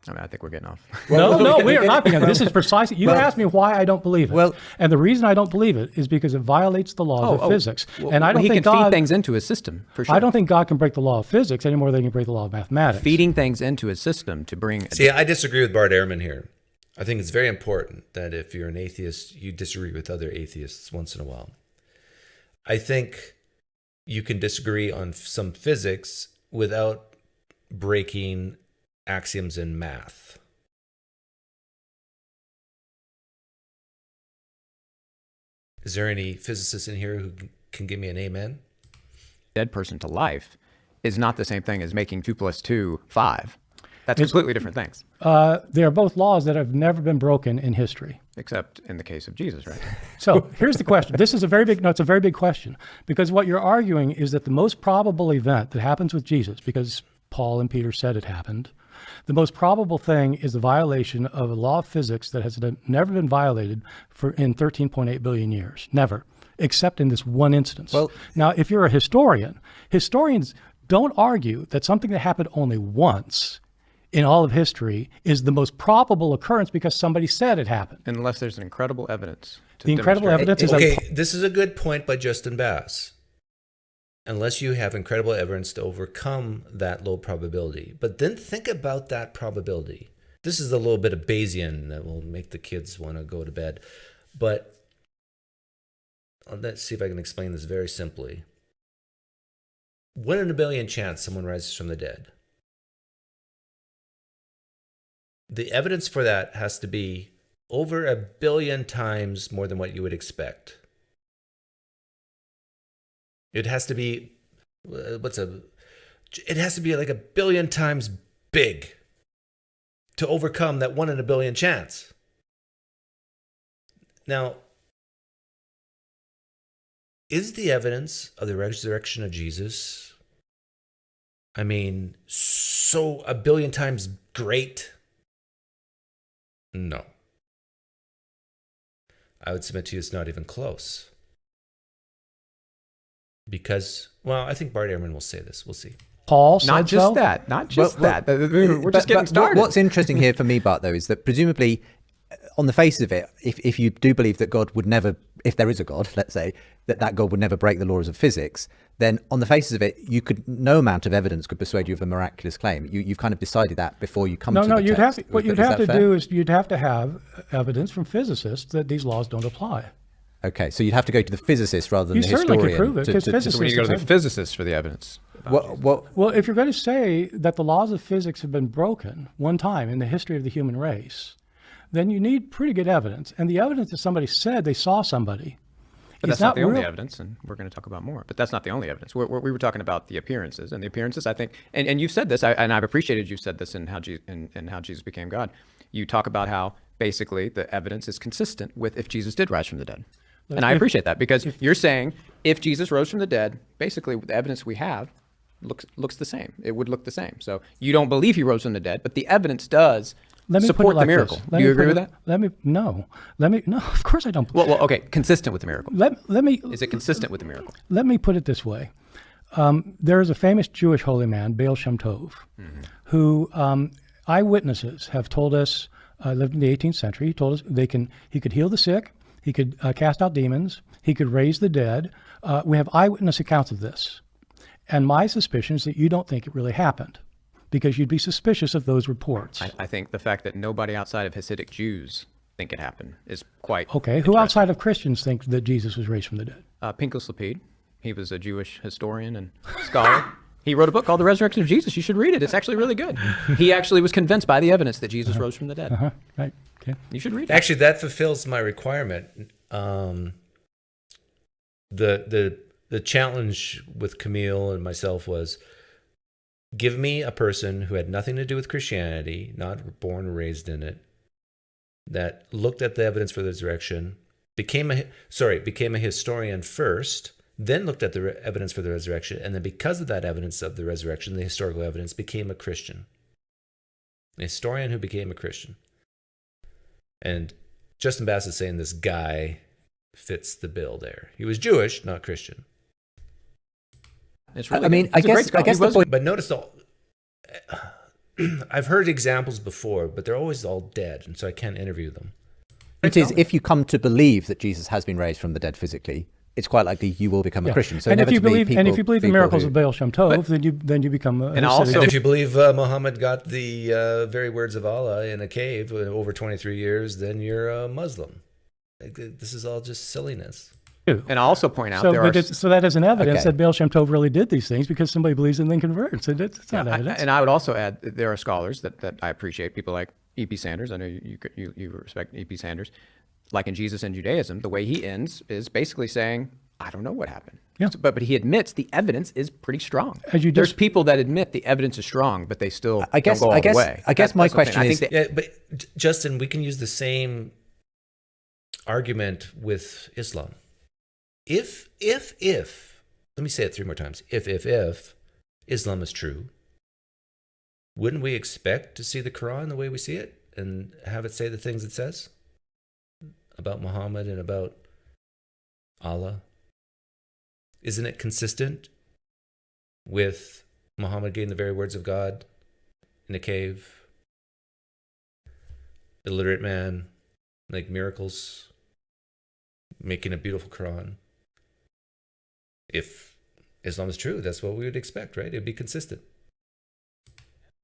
I think we're getting off. No, we are not. This is precisely. You asked me why I don't believe it. And the reason I don't believe it is because it violates the laws of physics. And I don't think God can feed things into his system. For sure. I don't think God can break the law of physics any more than he can break the law of mathematics. Feeding things into his system to bring. See, I disagree with Bart Ehrman here. I think it's very important that if you're an atheist, you disagree with other atheists once in a while. I think you can disagree on some physics without breaking axioms in math. Is there any physicists in here who can give me an amen? Dead person to life is not the same thing as making 2 + 2 5. That's completely different things. They are both laws that have never been broken in history. Except in the case of Jesus, right? So here's the question. This is a very big, no, it's a very big question, because what you're arguing is that the most probable event that happens with Jesus, because Paul and Peter said it happened, the most probable thing is the violation of a law of physics that has never been violated in 13.8 billion years. Never, except in this one instance. Well, now, if you're a historian, historians don't argue that something that happened only once in all of history is the most probable occurrence because somebody said it happened. Unless there's an incredible evidence. The incredible evidence is okay. This is a good point by Justin Bass. Unless you have incredible evidence to overcome that low probability. But then think about that probability. This is a little bit of Bayesian that will make the kids want to go to bed. But let's see if I can explain this very simply. 1 in a billion chance someone rises from the dead. The evidence for that has to be over 1 billion times more than what you would expect. It has to be, it has to be like 1 billion times big to overcome that 1 in a billion chance. Now, is the evidence of the resurrection of Jesus, I mean, so 1 billion times great? No. I would submit to you it's not even close. Because, well, I think Bart Ehrman will say this. We'll see. Paul said Not just so? that. Not just that. We're just getting started. What's interesting here for me, Bart, though, is that presumably, on the face of it, if you do believe that God would never, if there is a God, let's say, that God would never break the laws of physics, then on the faces of it, no amount of evidence could persuade you of a miraculous claim. You've kind of decided that before you come to the text. What you'd have to do is you'd have to have evidence from physicists that these laws don't apply. Okay, so you'd have to go to the physicist rather than the historian. You certainly could prove it, because physicists... So we need to go to the physicists for the evidence. Well, if you're going to say that the laws of physics have been broken one time in the history of the human race, then you need pretty good evidence. And the evidence that somebody said they saw somebody... But that's not the only evidence, and we're going to talk about more. But that's not the only evidence. We were talking about the appearances, and the appearances, I think, and you've said this, and I've appreciated you said this in how Jesus became God. You talk about how basically the evidence is consistent with if Jesus did rise from the dead. And I appreciate that, because you're saying if Jesus rose from the dead, basically the evidence we have looks the same. It would look the same. So you don't believe he rose from the dead, but the evidence does support the miracle. Do you agree with that? No, of course I don't. Well, okay, consistent with the miracle. Is it consistent with the miracle? Let me put it this way. There is a famous Jewish holy man, Baal Shem Tov, who eyewitnesses have told us, lived in the 18th century. He told us he could heal the sick, he could cast out demons, he could raise the dead. We have eyewitness accounts of this. And my suspicion is that you don't think it really happened, because you'd be suspicious of those reports. I think the fact that nobody outside of Hasidic Jews think it happened is quite okay. Who outside of Christians think that Jesus was raised from the dead? Pinchas Lapid. He was a Jewish historian and scholar. He wrote a book called The Resurrection of Jesus. You should read it. It's actually really good. He actually was convinced by the evidence that Jesus rose from the dead. Right. Okay. You should read it. Actually, that fulfills my requirement. The challenge with Camille and myself was, give me a person who had nothing to do with Christianity, not born or raised in it, that looked at the evidence for the resurrection, became a historian first, then looked at the evidence for the resurrection, and then because of that evidence of the resurrection, the historical evidence, became a Christian. A historian who became a Christian. And Justin Bass is saying this guy fits the bill there. He was Jewish, not Christian. It's really I guess the point... But notice I've heard examples before, but they're always all dead, and so I can't interview them. It is, if you come to believe that Jesus has been raised from the dead physically, it's quite likely you will become a Christian. So if you believe the miracles of Baal Shem Tov, then you become a and if you believe Muhammad got the very words of Allah in a cave over 23 years, then you're a Muslim. This is all just silliness. And I'll also point out so that is an evidence that Baal Shem Tov really did these things because somebody believes and then converts. It's not evidence. And I would also add that there are scholars that I appreciate, people like E.P. Sanders. I know you respect E.P. Sanders. like in Jesus and Judaism, the way he ends is basically saying, I don't know what happened. Yeah. So, but he admits the evidence is pretty strong. As you There's just- people that admit the evidence is strong, but they still I guess don't go all the way. I guess my question is, Yeah, but Justin, we can use the same argument with Islam. If, let me say it 3 more times. If Islam is true, wouldn't we expect to see the Quran the way we see it and have it say the things it says about Muhammad and about Allah? Isn't it consistent with Muhammad getting the very words of God in a cave? Illiterate man, like miracles, making a beautiful Quran. If Islam is true, that's what we would expect, right? It'd be consistent.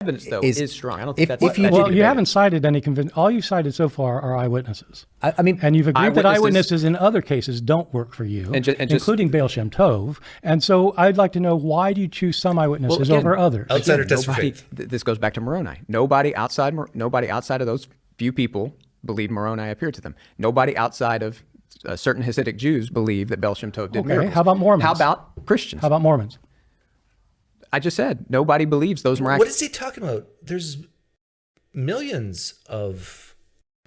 Evidence, though, Is- is strong. I don't think if that's you- that should Well, be you debated. haven't cited any all you've cited so far are eyewitnesses. I mean, And you've agreed that Eyewitnesses- eyewitnesses in other cases don't work for you, And just- including Baal Shem Tov. And so I'd like to know, why do you choose some eyewitnesses again, over others? Outsider test for Nobody, faith. this goes back to Moroni. Nobody outside of those few people believe Moroni appeared to them. Nobody outside of certain Hasidic Jews believe that Baal Shem Tov did Okay, miracles. how about Mormons? How about Christians? How about Mormons? I just said nobody believes those What miraculous. is he talking about? There's millions of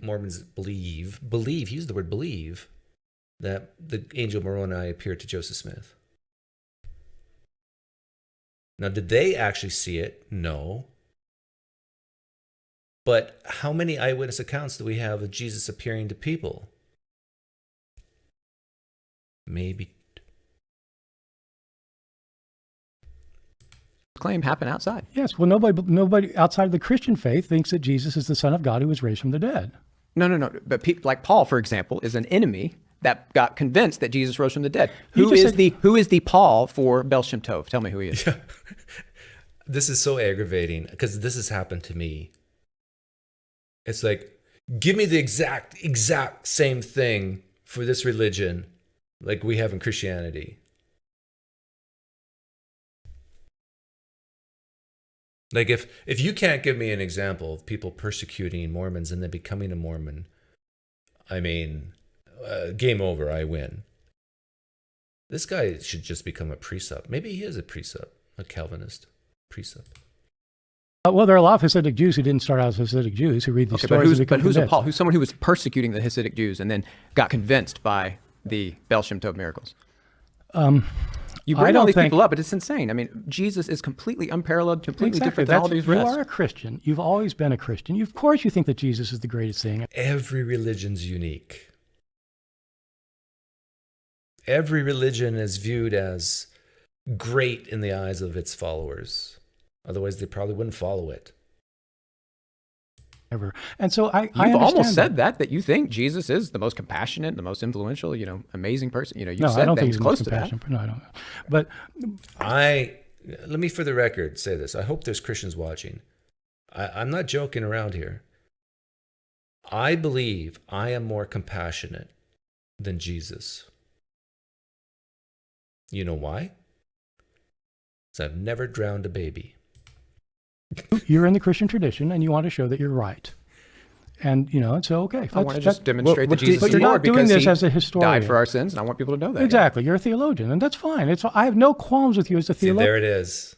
Mormons that believe, he used the word believe, that the angel Moroni appeared to Joseph Smith. Now, did they actually see it? No. But how many eyewitness accounts do we have of Jesus appearing to people? Maybe. Claim happen outside. Yes. Well, nobody outside of the Christian faith thinks that Jesus is the Son of God who was raised from the dead. No. But people like Paul, for example, is an enemy that got convinced that Jesus rose from the dead. You Who just is said- who is the Paul for Baal Shem Tov? Tell me who he is. This is so aggravating because this has happened to me. It's like, give me the exact same thing for this religion like we have in Christianity. Like if you can't give me an example of people persecuting Mormons and then becoming a Mormon, I mean, game over, I win. This guy should just become a precept. Maybe he is a precept, a Calvinist precept. Well, there are a lot of Hasidic Jews who didn't start out as Hasidic Jews who read these stories and become who's a convinced. Paul? Who's someone who was persecuting the Hasidic Jews and then got convinced by the Baal Shem Tov miracles? You I bring don't all these think- people up, but it's insane. I mean, Jesus is completely unparalleled, completely Exactly. different than all these You rest. are a Christian. You've always been a Christian. Of course you think that Jesus is the greatest thing. Every religion's unique. Every religion is viewed as great in the eyes of its followers. Otherwise, they probably wouldn't follow it. Ever. And so I You've understand almost said that you think Jesus is the most compassionate, the most influential, amazing person. You've No, said I don't that think he's he's close most to that. compassionate. No, I don't. But Let me, for the record, say this. I hope there's Christians watching. I'm not joking around here. I believe I am more compassionate than Jesus. You know why? Because I've never drowned a baby. you're in the Christian tradition and you want to show that you're right. And, it's okay. I want to just demonstrate that Jesus but is you're Lord not doing because this he as a historian. died for our sins, and I want people to know that. Exactly. You're a theologian, and that's fine. I have no qualms with you as a See, theologian. there it is.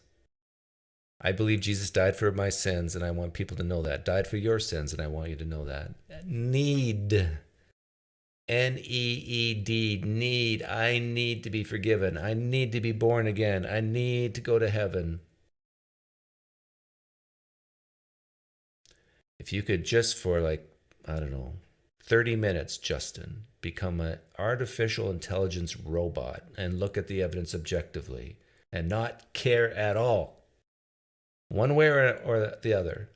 I believe Jesus died for my sins, and I want people to know that. Died for your sins, and I want you to know that. Need. N-E-E-D. Need. I need to be forgiven. I need to be born again. I need to go to heaven. If you could just for 30 minutes, Justin, become an artificial intelligence robot and look at the evidence objectively and not care at all, one way or the other,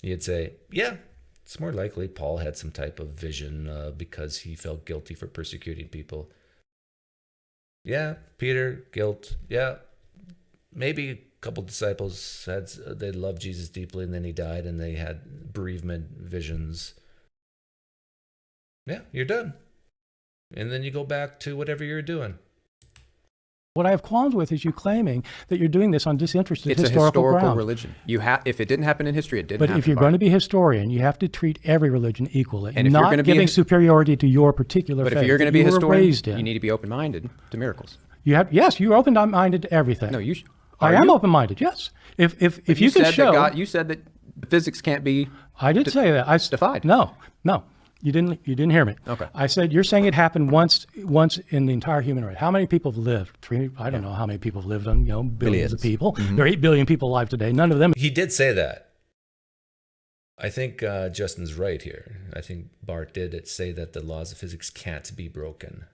you'd say, yeah, it's more likely Paul had some type of vision because he felt guilty for persecuting people. Yeah, Peter, guilt. Yeah, maybe a couple disciples they loved Jesus deeply and then he died and they had bereavement visions. Yeah, you're done. And then you go back to whatever you're doing. What I have qualms with is you claiming that you're doing this on disinterested It's a historical historical ground. religion. If it didn't happen in history, it didn't But happen. if you're going to be a historian, you have to treat every religion equally, And if you're not gonna be giving a- superiority to your particular But faith if you're going to that be a you were historian, raised in. you need to be open-minded to miracles. Yes, you're open-minded to everything. No, I am open-minded. Yes, if you can said show. you said that physics can't be. I did say that. Defied. No, you didn't. You didn't hear me. Okay. I said you're saying it happened once in the entire human race. How many people have lived? I don't know how many people have lived on billions of people. There are 8 billion people alive today. None of them. He did say that. I think Justin's right here. I think Bart did say that the laws of physics can't be broken.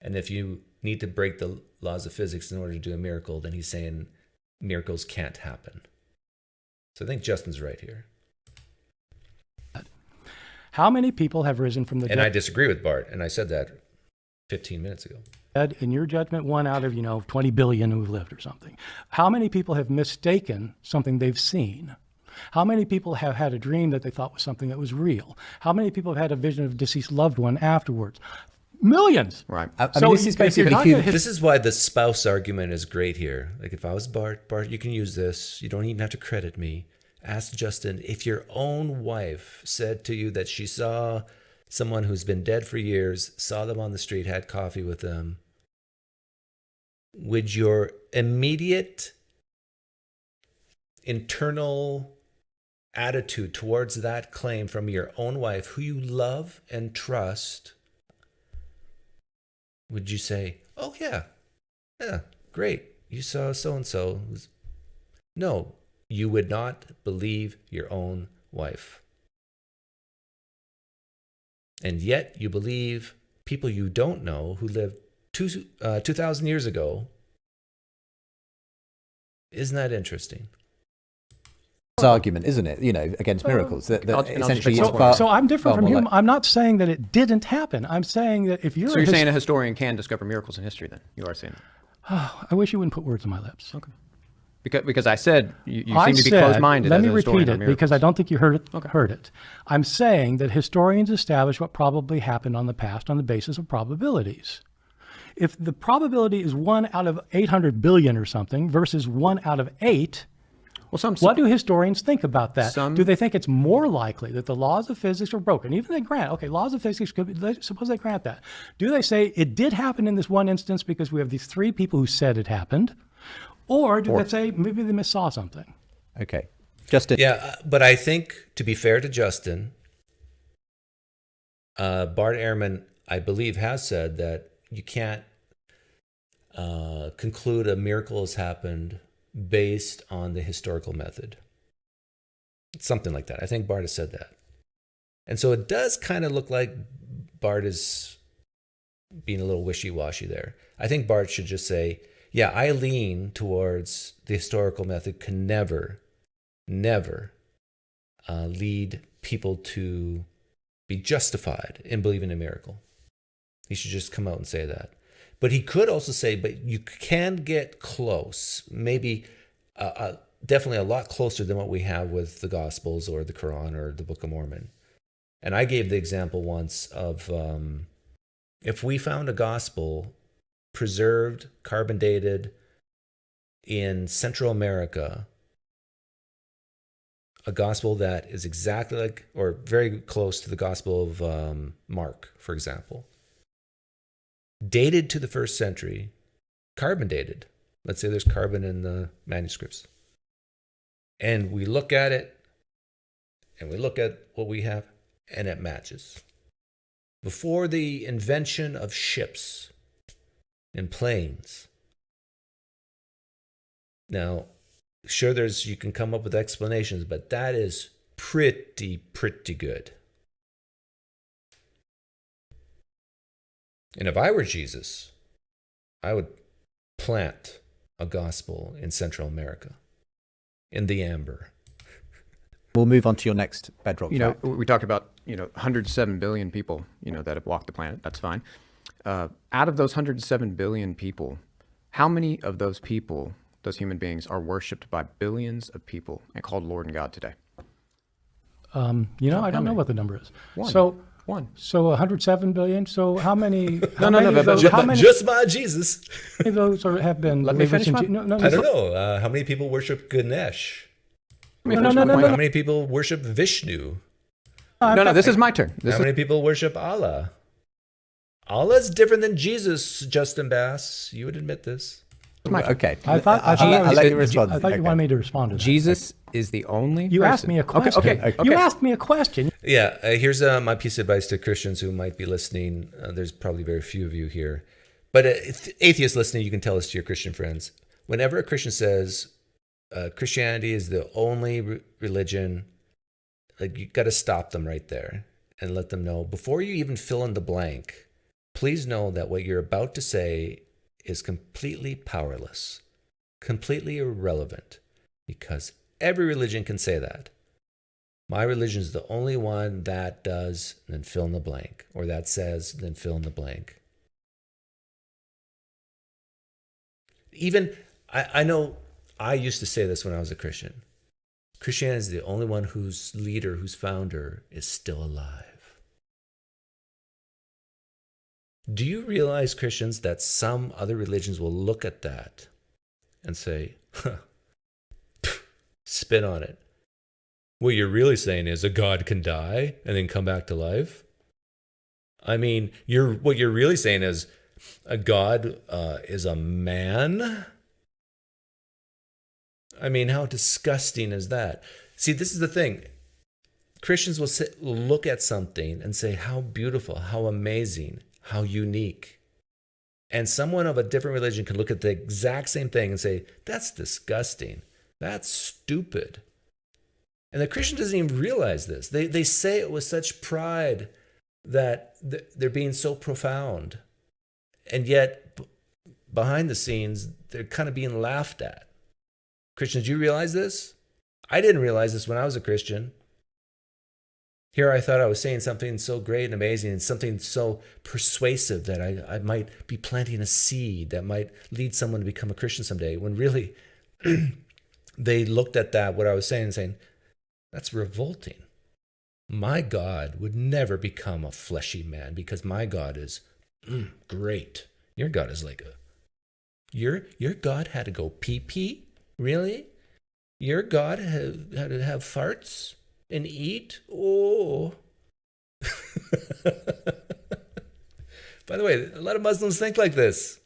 And if you need to break the laws of physics in order to do a miracle, then he's saying miracles can't happen. So I think Justin's right here. How many people have risen from the dead? And I disagree with Bart, and I said that 15 minutes ago. In your judgment, 1 out of 20 billion who've lived or something. How many people have mistaken something they've seen? How many people have had a dream that they thought was something that was real? How many people have had a vision of a deceased loved one afterwards? Millions. Right. I mean, this is basically This is why the spouse argument is great here. Like if I was Bart, you can use this. You don't even have to credit me. Ask Justin, if your own wife said to you that she saw someone who's been dead for years, saw them on the street, had coffee with them, would your immediate internal attitude towards that claim from your own wife, who you love and trust, would you say, oh yeah, great, you saw so-and-so? No, you would not believe your own wife. And yet you believe people you don't know who lived 2,000 years ago. Isn't that interesting? Argument, isn't it? Against miracles. That essentially it's so I'm different from him. I'm not saying that it didn't happen. I'm saying that if you're So you're saying a historian can discover miracles in history, then? You are saying that. I wish you wouldn't put words in my lips. Okay. Because I said you seem to be closed-minded. Let as me a historian repeat on it because I miracles. don't think you heard it. I'm saying that historians establish what probably happened on the past on the basis of probabilities. If the probability is 1 out of 800 billion or something versus 1 out of 8, what do historians think about that? Do they think it's more likely that the laws of physics are broken? Even they grant, okay, laws of physics could be, suppose they grant that. Do they say it did happen in this one instance because we have these 3 people who said it happened? Or do they say maybe they missaw something? Okay. Justin. Yeah, but I think, to be fair to Justin, Bart Ehrman, I believe, has said that you can't conclude a miracle has happened based on the historical method. Something like that. I think Bart has said that. And so it does kind of look like Bart is being a little wishy-washy there. I think Bart should just say, yeah, I lean towards the historical method can never lead people to be justified in believing in a miracle. He should just come out and say that. But he could also say, but you can get close, maybe definitely a lot closer than what we have with the Gospels or the Quran or the Book of Mormon. And I gave the example once of if we found a gospel preserved, carbon dated in Central America, a gospel that is exactly like or very close to the Gospel of Mark, for example, dated to the 1st century, carbon dated. Let's say there's carbon in the manuscripts. And we look at it, and we look at what we have, and it matches. Before the invention of ships and planes. Now, sure, you can come up with explanations, but that is pretty good. And if I were Jesus, I would plant a gospel in Central America, in the amber. We'll move on to your next bedrock fact. We talked about 107 billion people that have walked the planet. That's fine. Out of those 107 billion people, how many of those people, those human beings, are worshipped by billions of people and called Lord and God today? I don't know what the number is. One. So One. So 107 billion. So how many? No, How many Just my Jesus. of those have been? Let me believers finish in my- no, I don't know. How many people worship Ganesh? No. How many people worship Vishnu? No, this is my turn. How many people worship Allah? Allah's different than Jesus, Justin Bass. You would admit this. Okay. I thought I'll let you respond. I thought you wanted me to respond to that. Jesus is the only You person. asked me a question. Okay. You asked me a question. Yeah, here's my piece of advice to Christians who might be listening. There's probably very few of you here. But atheists listening, you can tell this to your Christian friends. Whenever a Christian says Christianity is the only religion, like, you got to stop them right there and let them know, before you even fill in the blank, please know that what you're about to say is completely powerless, completely irrelevant, because every religion can say that. My religion is the only one that does, then fill in the blank, or that says, then fill in the blank. Even, I know I used to say this when I was a Christian. Christianity is the only one whose leader, whose founder is still alive. Do you realize, Christians, that some other religions will look at that and say, spit on it. What you're really saying is a God can die and then come back to life? I mean, what you're really saying is a God is a man? I mean, how disgusting is that? See, this is the thing. Christians will look at something and say, how beautiful, how amazing, how unique. And someone of a different religion can look at the exact same thing and say, that's disgusting. That's stupid. And the Christian doesn't even realize this. They say it with such pride that they're being so profound. And yet, behind the scenes, they're kind of being laughed at. Christians, do you realize this? I didn't realize this when I was a Christian. Here I thought I was saying something so great and amazing and something so persuasive that I might be planting a seed that might lead someone to become a Christian someday, when really they looked at that, what I was saying, and saying, that's revolting. My God would never become a fleshy man because my God is great. Your God is like your God had to go pee-pee? Really? Your God had to have farts and eat? Oh. By the way, a lot of Muslims think like this.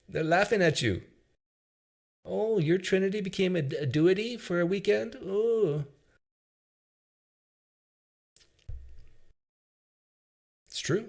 They're laughing at you. Oh, your Trinity became a deity for a weekend? Oh. It's true.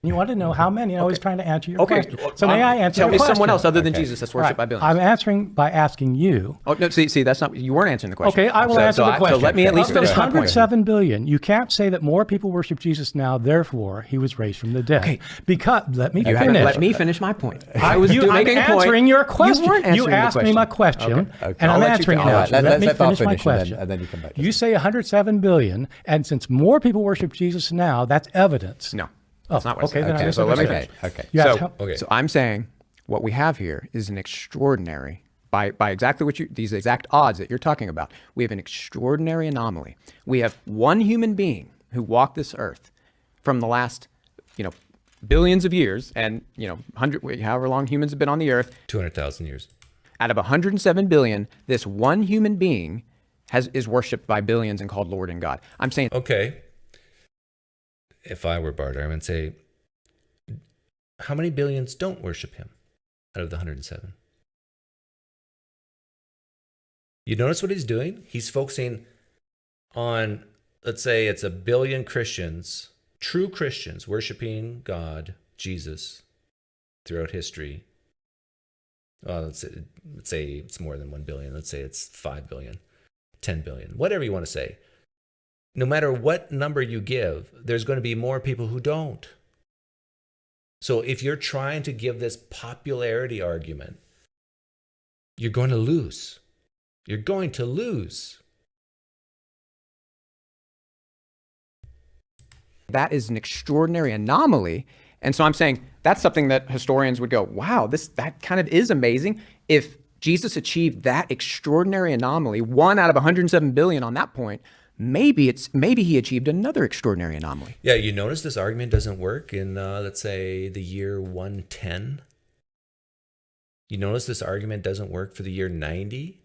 You want to know how many? I was trying to answer your question. So may I answer Tell your me question? someone else other than Jesus that's worshipped by billions. I'm answering by asking you. Oh, no, see, that's not, you weren't answering the question. Okay, I will answer the question. So let me at least Of those finish my point. 107 billion, you can't say that more people worship Jesus now, therefore he was raised from the dead. Okay. Because, let me finish. Let me finish my point. I was I'm making a point. answering your question. You weren't answering You asked the me my question. question, and I'm I'll let you answering it finish. now. All right, Let me let Bob finish my finish, and question. then you come back to You say 107 billion, and since more people worship Jesus now, that's evidence. No. That's not what okay, I said. then I So let me misunderstood. finish. Okay. You asked how- Okay. So I'm saying what we have here is an extraordinary, by exactly what these exact odds that you're talking about, we have an extraordinary anomaly. We have one human being who walked this earth from the last, billions of years, and however long humans have been on the earth. 200,000 years. Out of 107 billion, this one human being is worshipped by billions and called Lord and God. I'm saying, Okay. If I were Bart Ehrman, say, how many billions don't worship him out of the 107? You notice what he's doing? He's focusing on, let's say it's 1 billion Christians, true Christians, worshiping God, Jesus, throughout history. Let's say it's more than 1 billion. Let's say it's 5 billion, 10 billion, whatever you want to say. No matter what number you give, there's going to be more people who don't. So if you're trying to give this popularity argument, you're going to lose. You're going to lose. that is an extraordinary anomaly. And so I'm saying that's something that historians would go, wow, that kind of is amazing. If Jesus achieved that extraordinary anomaly, 1 out of 107 billion on that point, maybe he achieved another extraordinary anomaly. Yeah, you notice this argument doesn't work in, let's say, the year 110? You notice this argument doesn't work for the year 90?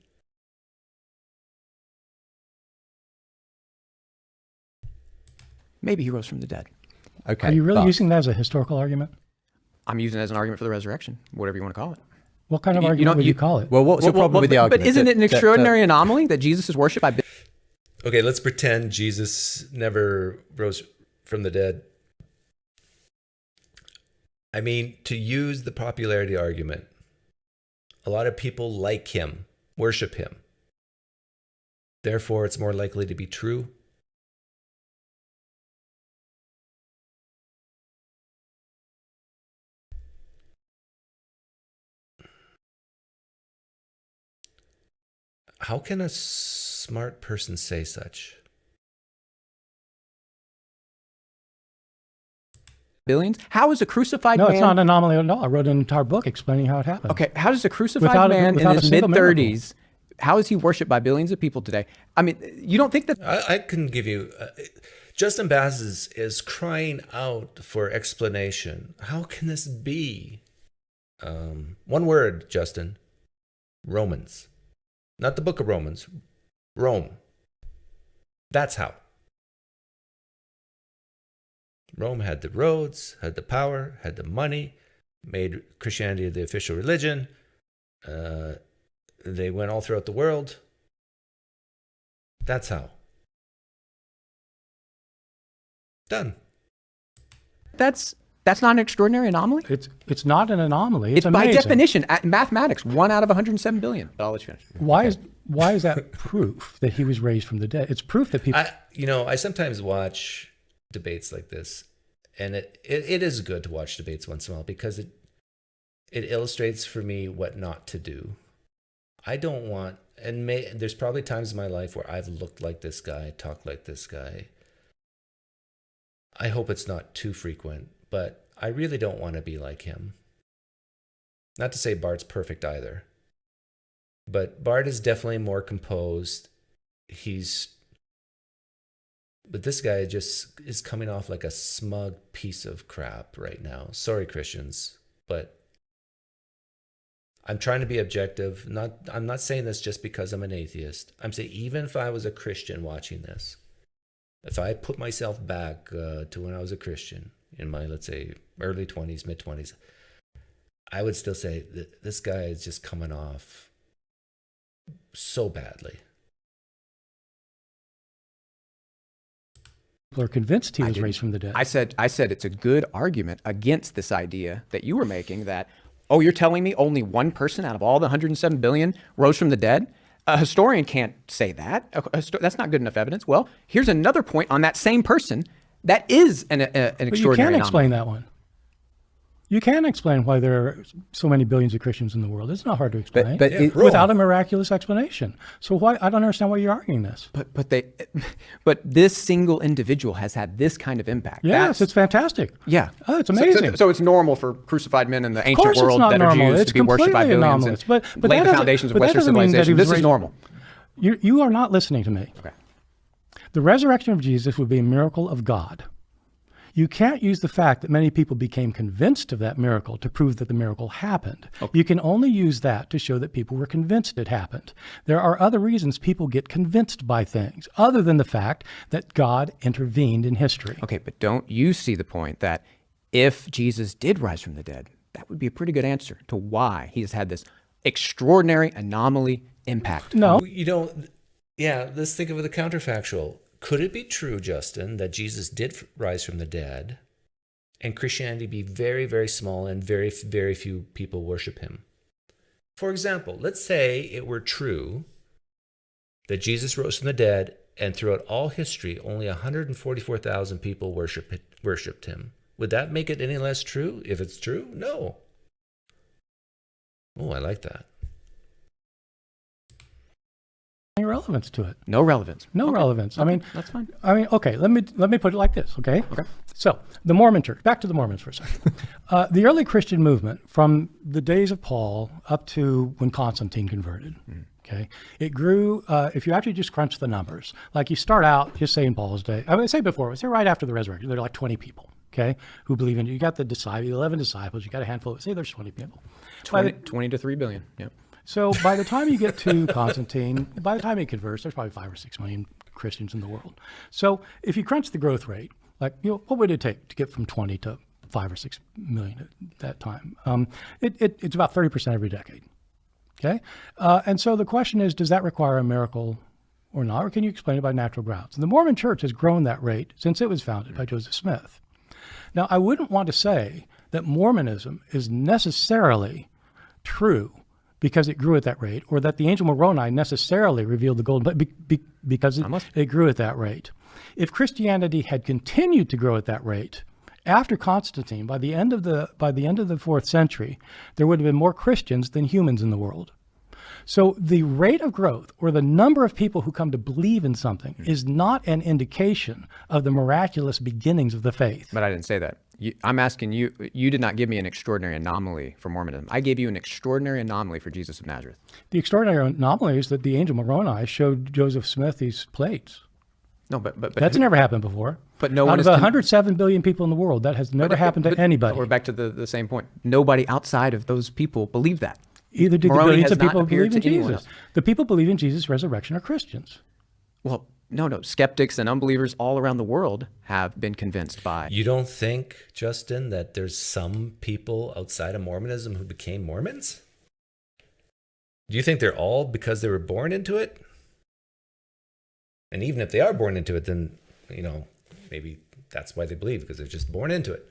Maybe he rose from the dead. Okay. Are you really using that as a historical argument? I'm using it as an argument for the resurrection, whatever you want to call it. What kind of argument would you call it? Well, what's the problem with the argument? But isn't it an extraordinary anomaly that Jesus is worshipped by... Okay, let's pretend Jesus never rose from the dead. I mean, to use the popularity argument, a lot of people like him, worship him. Therefore, it's more likely to be true. How can a smart person say such? Billions? How is a crucified man... No, it's not an anomaly at all. I wrote an entire book explaining how it happened. Okay, how does a crucified man in his mid-30s, how is he worshipped by billions of people today? I mean, you don't think that... I can give you... Justin Bass is crying out for explanation. How can this be? One word, Justin. Romans. Not the book of Romans. Rome. That's how. Rome had the roads, had the power, had the money, made Christianity the official religion. They went all throughout the world. That's how. Done. That's not an extraordinary anomaly? It's not an anomaly. It's by amazing. definition, mathematics, 1 out of 107 billion. But I'll let you finish. Why is that proof that he was raised from the dead? It's proof that people... I sometimes watch debates like this, and it is good to watch debates once in a while because it illustrates for me what not to do. I don't want... there's probably times in my life where I've looked like this guy, talked like this guy. I hope it's not too frequent, but I really don't want to be like him. Not to say Bart's perfect either, but Bart is definitely more composed. But this guy just is coming off like a smug piece of crap right now. Sorry, Christians, but I'm trying to be objective. I'm not saying this just because I'm an atheist. I'm saying even if I was a Christian watching this, if I put myself back to when I was a Christian in my, let's say, early 20s, mid 20s, I would still say that this guy is just coming off so badly. People are convinced he was raised from the dead. I said it's a good argument against this idea that you were making that, oh, you're telling me only one person out of all the 107 billion rose from the dead? A historian can't say that. That's not good enough evidence. Well, here's another point on that same person that is an extraordinary anomaly. You can explain that one. You can explain why there are so many billions of Christians in the world. It's not hard to explain, without a miraculous explanation. So why? I don't understand why you're arguing this. But this single individual has had this kind of impact. Yes, it's fantastic. Yeah, oh, it's amazing. So it's normal for crucified men in the ancient world that are Jews to be worshipped by billions and lay the foundations of Western civilization. This is normal. You are not listening to me. Okay. The resurrection of Jesus would be a miracle of God. You can't use the fact that many people became convinced of that miracle to prove that the miracle happened. Okay. You can only use that to show that people were convinced it happened. There are other reasons people get convinced by things other than the fact that God intervened in history. Okay, but don't you see the point that if Jesus did rise from the dead, that would be a pretty good answer to why he has had this extraordinary anomaly impact? No. Let's think of the counterfactual. Could it be true, Justin, that Jesus did rise from the dead and Christianity be very, very small and very, very few people worship him? For example, let's say it were true that Jesus rose from the dead and throughout all history, only 144,000 people worshipped him. Would that make it any less true if it's true? No. Oh, I like that. Any relevance to it? No relevance. No relevance. Okay. That's fine. Okay. Let me put it like this. Okay. So the Mormon Church. Back to the Mormons for a second. The early Christian movement, from the days of Paul up to when Constantine converted. Okay, it grew. If you actually just crunch the numbers, like you start out just saying Paul's day. I mean, say before, say right after the resurrection, there are like 20 people. Okay, who believe in you? You got the 11 disciples. You got a handful. Say there's 20 people. 20 to 3 billion. Yeah. So by the time you get to Constantine, by the time he converts, there's probably 5 or 6 million Christians in the world. So if you crunch the growth rate, like what would it take to get from 20 to 5 or 6 million at that time? It's about 30% every decade. Okay, and so the question is, does that require a miracle or not, or can you explain it by natural grounds? And the Mormon Church has grown that rate since it was founded by Joseph Smith. Now, I wouldn't want to say that Mormonism is necessarily true because it grew at that rate, or that the angel Moroni necessarily revealed the golden, but because it grew at that rate. If Christianity had continued to grow at that rate, after Constantine, by the end of the 4th century, there would have been more Christians than humans in the world. So the rate of growth, or the number of people who come to believe in something, is not an indication of the miraculous beginnings of the faith. But I didn't say that. I'm asking you, you did not give me an extraordinary anomaly for Mormonism. I gave you an extraordinary anomaly for Jesus of Nazareth. The extraordinary anomaly is that the angel Moroni showed Joseph Smith these plates. No, but that's never happened before. But no out one of is 107 billion people in the world, that has never happened to anybody. We're back to the same point. Nobody outside of those people believed that. Either did Moroni the billions has of people not who believe in appeared to anyone Jesus. else. The people believe in Jesus' resurrection are Christians. Well, no. Skeptics and unbelievers all around the world have been convinced by. You don't think, Justin, that there's some people outside of Mormonism who became Mormons? Do you think they're all because they were born into it? And even if they are born into it, then, maybe that's why they believe, because they're just born into it.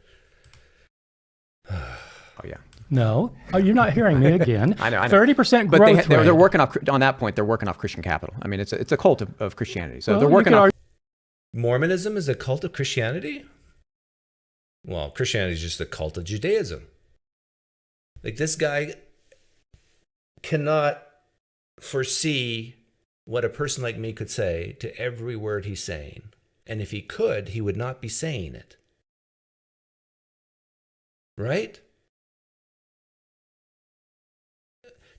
Oh, yeah. No. Oh, you're not hearing me again. I know. 30% but growth rate. they're working off, on that point, they're working off Christian capital. I mean, it's a cult of Christianity. So Well, they're you working could off. Mormonism is a cult of Christianity? Well, Christianity is just a cult of Judaism. Like, this guy cannot foresee what a person like me could say to every word he's saying. And if he could, he would not be saying it. Right?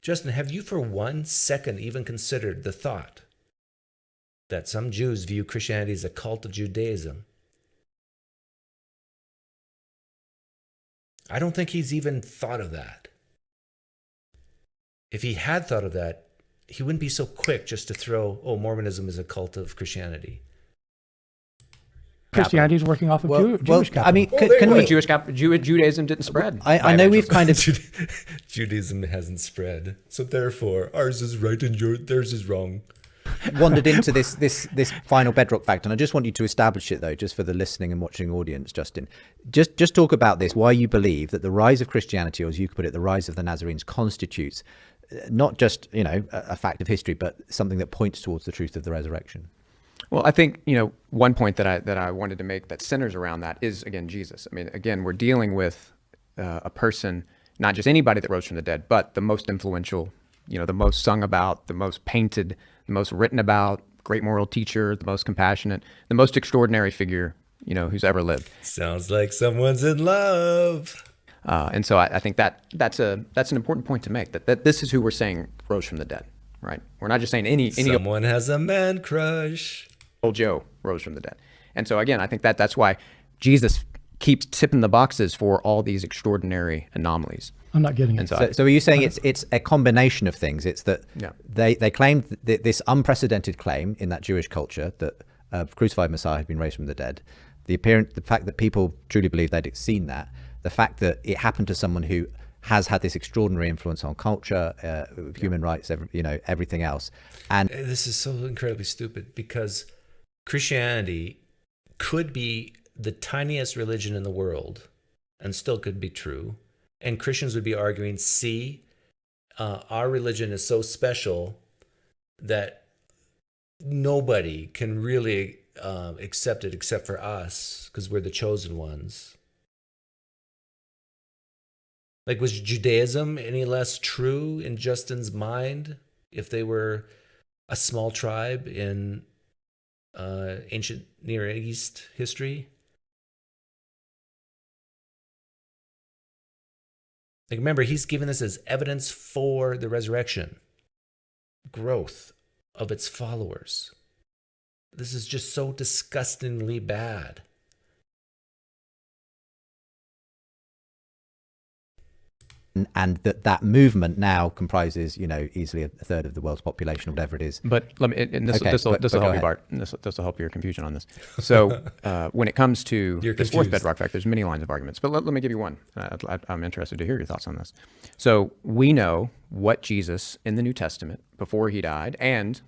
Justin, have you for 1 second even considered the thought that some Jews view Christianity as a cult of Judaism? I don't think he's even thought of that. If he had thought of that, he wouldn't be so quick just to throw, Mormonism is a cult of Christianity. Christianity is working off of Jewish capital. I mean, can we? Judaism didn't spread. I know we've kind of. Judaism hasn't spread, so therefore ours is right and theirs is wrong. Wandered into this final bedrock fact, and I just want you to establish it though, just for the listening and watching audience, Justin. Just talk about this, why you believe that the rise of Christianity, or as you could put it, the rise of the Nazarenes, constitutes not just a fact of history, but something that points towards the truth of the resurrection. Well, I think, one point that I wanted to make that centers around that is, again, Jesus. I mean, again, we're dealing with a person, not just anybody that rose from the dead, but the most influential, the most sung about, the most painted, the most written about, great moral teacher, the most compassionate, the most extraordinary figure, who's ever lived. Sounds like someone's in love. And so I think that's an important point to make, that this is who we're saying rose from the dead, right? We're not just saying any Someone has a man crush. Old Joe rose from the dead. And so again, I think that's why Jesus keeps tipping the boxes for all these extraordinary anomalies. I'm not getting it. So are you saying it's a combination of things? It's that they claimed this unprecedented claim in that Jewish culture that a crucified Messiah had been raised from the dead. The fact that people truly believed they'd seen that, the fact that it happened to someone who has had this extraordinary influence on culture, human rights, everything else. And this is so incredibly stupid, because Christianity could be the tiniest religion in the world and still could be true. And Christians would be arguing, see, our religion is so special that nobody can really accept it except for us, because we're the chosen ones. Like, was Judaism any less true in Justin's mind if they were a small tribe in ancient Near East history? Like, remember, he's given this as evidence for the resurrection. growth of its followers. This is just so disgustingly bad. And that movement now comprises, easily a third of the world's population, or whatever it is. But let me, and this will help you, Bart. This will help your confusion on this. So when it comes to this fourth bedrock fact, there's many lines of arguments. But let me give you one. I'm interested to hear your thoughts on this. So we know what Jesus in the New Testament, before he died, and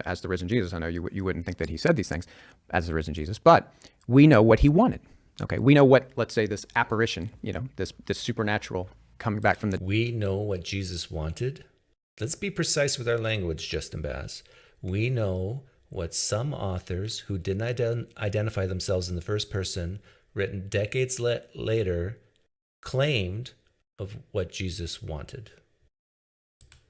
as the risen Jesus, I know you wouldn't think that he said these things as the risen Jesus, but we know what he wanted. Okay, we know what, let's say, this apparition, this supernatural coming back from the... We know what Jesus wanted. Let's be precise with our language, Justin Bass. We know what some authors who didn't identify themselves in the first person, written decades later, claimed of what Jesus wanted.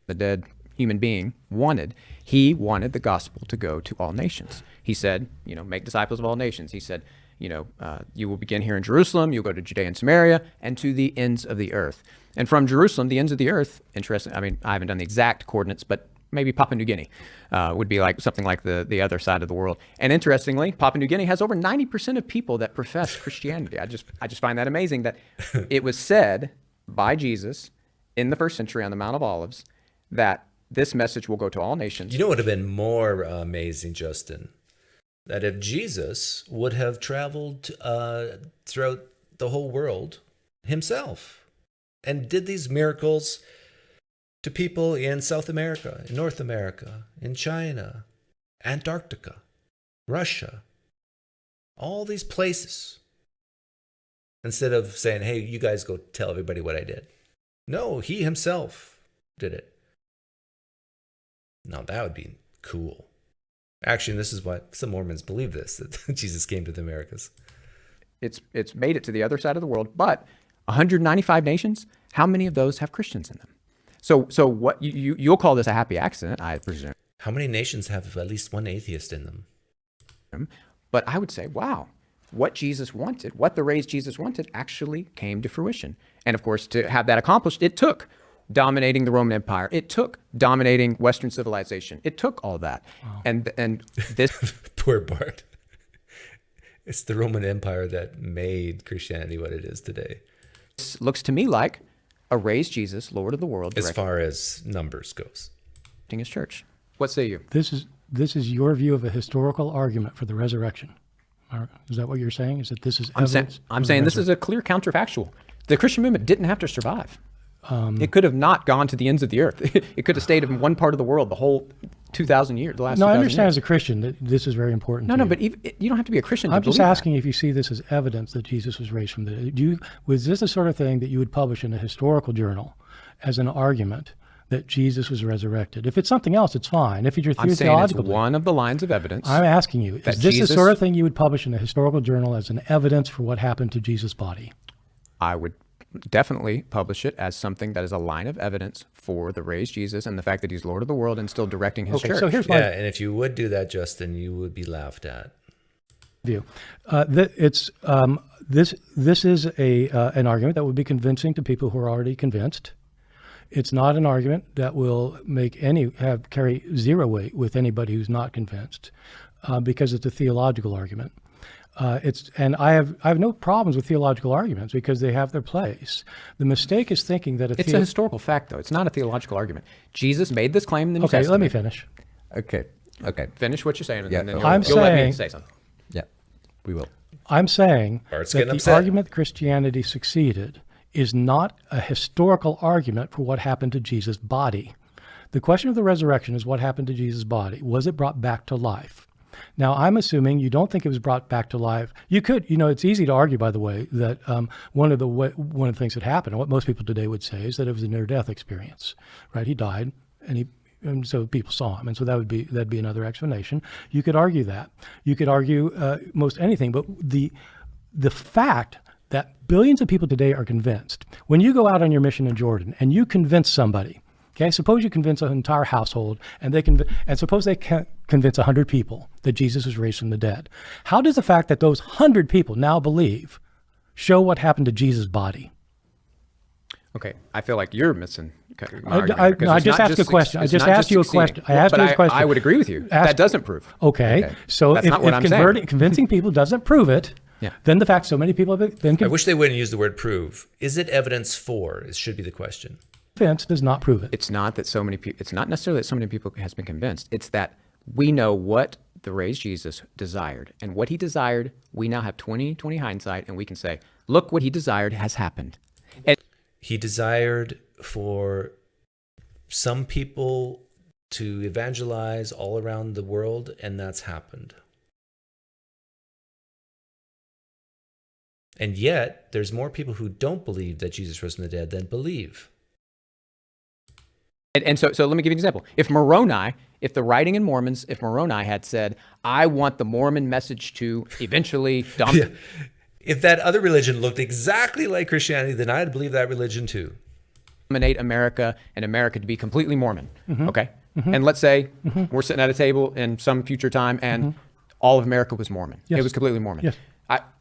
The dead human being wanted. He wanted the gospel to go to all nations. He said, make disciples of all nations. He said, you will begin here in Jerusalem, you'll go to Judea and Samaria, and to the ends of the earth. And from Jerusalem, the ends of the earth, interesting, I haven't done the exact coordinates, but maybe Papua New Guinea would be like something like the other side of the world. And interestingly, Papua New Guinea has over 90% of people that profess Christianity. I just find that amazing that it was said by Jesus in the first century on the Mount of Olives that this message will go to all nations. You know what would have been more amazing, Justin? That if Jesus would have traveled throughout the whole world himself and did these miracles to people in South America, in North America, in China, Antarctica, Russia, all these places, instead of saying, hey, you guys go tell everybody what I did. No, he himself did it. Now that would be cool. Actually, this is why some Mormons believe this, that Jesus came to the Americas. It's made it to the other side of the world, but 195 nations, how many of those have Christians in them? So what you'll call this a happy accident, I presume. How many nations have at least one atheist in them? But I would say, wow, what Jesus wanted, what the raised Jesus wanted actually came to fruition. And of course, to have that accomplished, it took dominating the Roman Empire. It took dominating Western civilization. It took all that. Wow. And this... Poor Bart. It's the Roman Empire that made Christianity what it is today. This looks to me like a raised Jesus, Lord of the world. As far as numbers goes. His church. What say you? This is your view of a historical argument for the resurrection. Is that what you're saying? Is that this is evidence? I'm saying this is a clear counterfactual. The Christian movement didn't have to survive. It could have not gone to the ends of the earth. It could have stayed in one part of the world the whole 2,000 years, the last 2,000 years. No, I understand as a Christian that this is very important to you. But you don't have to be a Christian to I'm believe just asking that. if you see this as evidence that Jesus was raised from the dead. Was this the sort of thing that you would publish in a historical journal as an argument that Jesus was resurrected? If it's something else, it's fine. If it's your I'm saying theological... it's one of the lines of evidence. I'm asking you, is this the sort of thing you would publish in a historical journal as an evidence for what happened to Jesus' body? I would definitely publish it as something that is a line of evidence for the raised Jesus and the fact that he's Lord of the world and still directing his church. So here's my and if you would do that, Justin, you would be laughed at. view. This is an argument that would be convincing to people who are already convinced. It's not an argument that will carry zero weight with anybody who's not convinced, because it's a theological argument. And I have no problems with theological arguments because they have their place. The mistake is thinking that it's a historical fact, though. It's not a theological argument. Jesus made this claim in the New Testament. Okay, let me finish. Okay. Finish what you're saying, and then you'll let me say something. Yeah, we will. I'm saying Bart's that the upset. argument that Christianity succeeded is not a historical argument for what happened to Jesus' body. The question of the resurrection is what happened to Jesus' body. Was it brought back to life? Now, I'm assuming you don't think it was brought back to life. You could, it's easy to argue, by the way, that one of the things that happened, and what most people today would say, is that it was a near-death experience, right? He died, and so people saw him, and so that'd be another explanation. You could argue that. You could argue most anything, but the fact that billions of people today are convinced, when you go out on your mission in Jordan and you convince somebody, okay, suppose you convince an entire household, and suppose they can convince 100 people that Jesus was raised from the dead. How does the fact that those 100 people now believe show what happened to Jesus' body? Okay, I feel like you're missing Okay, I just asked a question. I just asked you a question. I asked you a question. I would agree with you. That doesn't prove. Okay. So That's if, not what I'm saying. convincing people doesn't prove it, then the fact so many people have been I wish they wouldn't use the word prove. Is it evidence for? It should be the question. convinced does not prove it. It's not that so many people. It's not necessarily that so many people has been convinced. It's that we know what the raised Jesus desired, and what he desired, we now have 20/20 hindsight, and we can say, look, what he desired has happened. And he desired for some people to evangelize all around the world, and that's happened. And yet, there's more people who don't believe that Jesus rose from the dead than believe. And so let me give you an example. If the writing in Mormons, if Moroni had said, I want the Mormon message to eventually dominate. Yeah. If that other religion looked exactly like Christianity, then I'd believe that religion too. Dominate America and America to be completely Mormon. Okay? And let's say we're sitting at a table in some future time and all of America was Mormon. Yes. It was completely Mormon. Yes.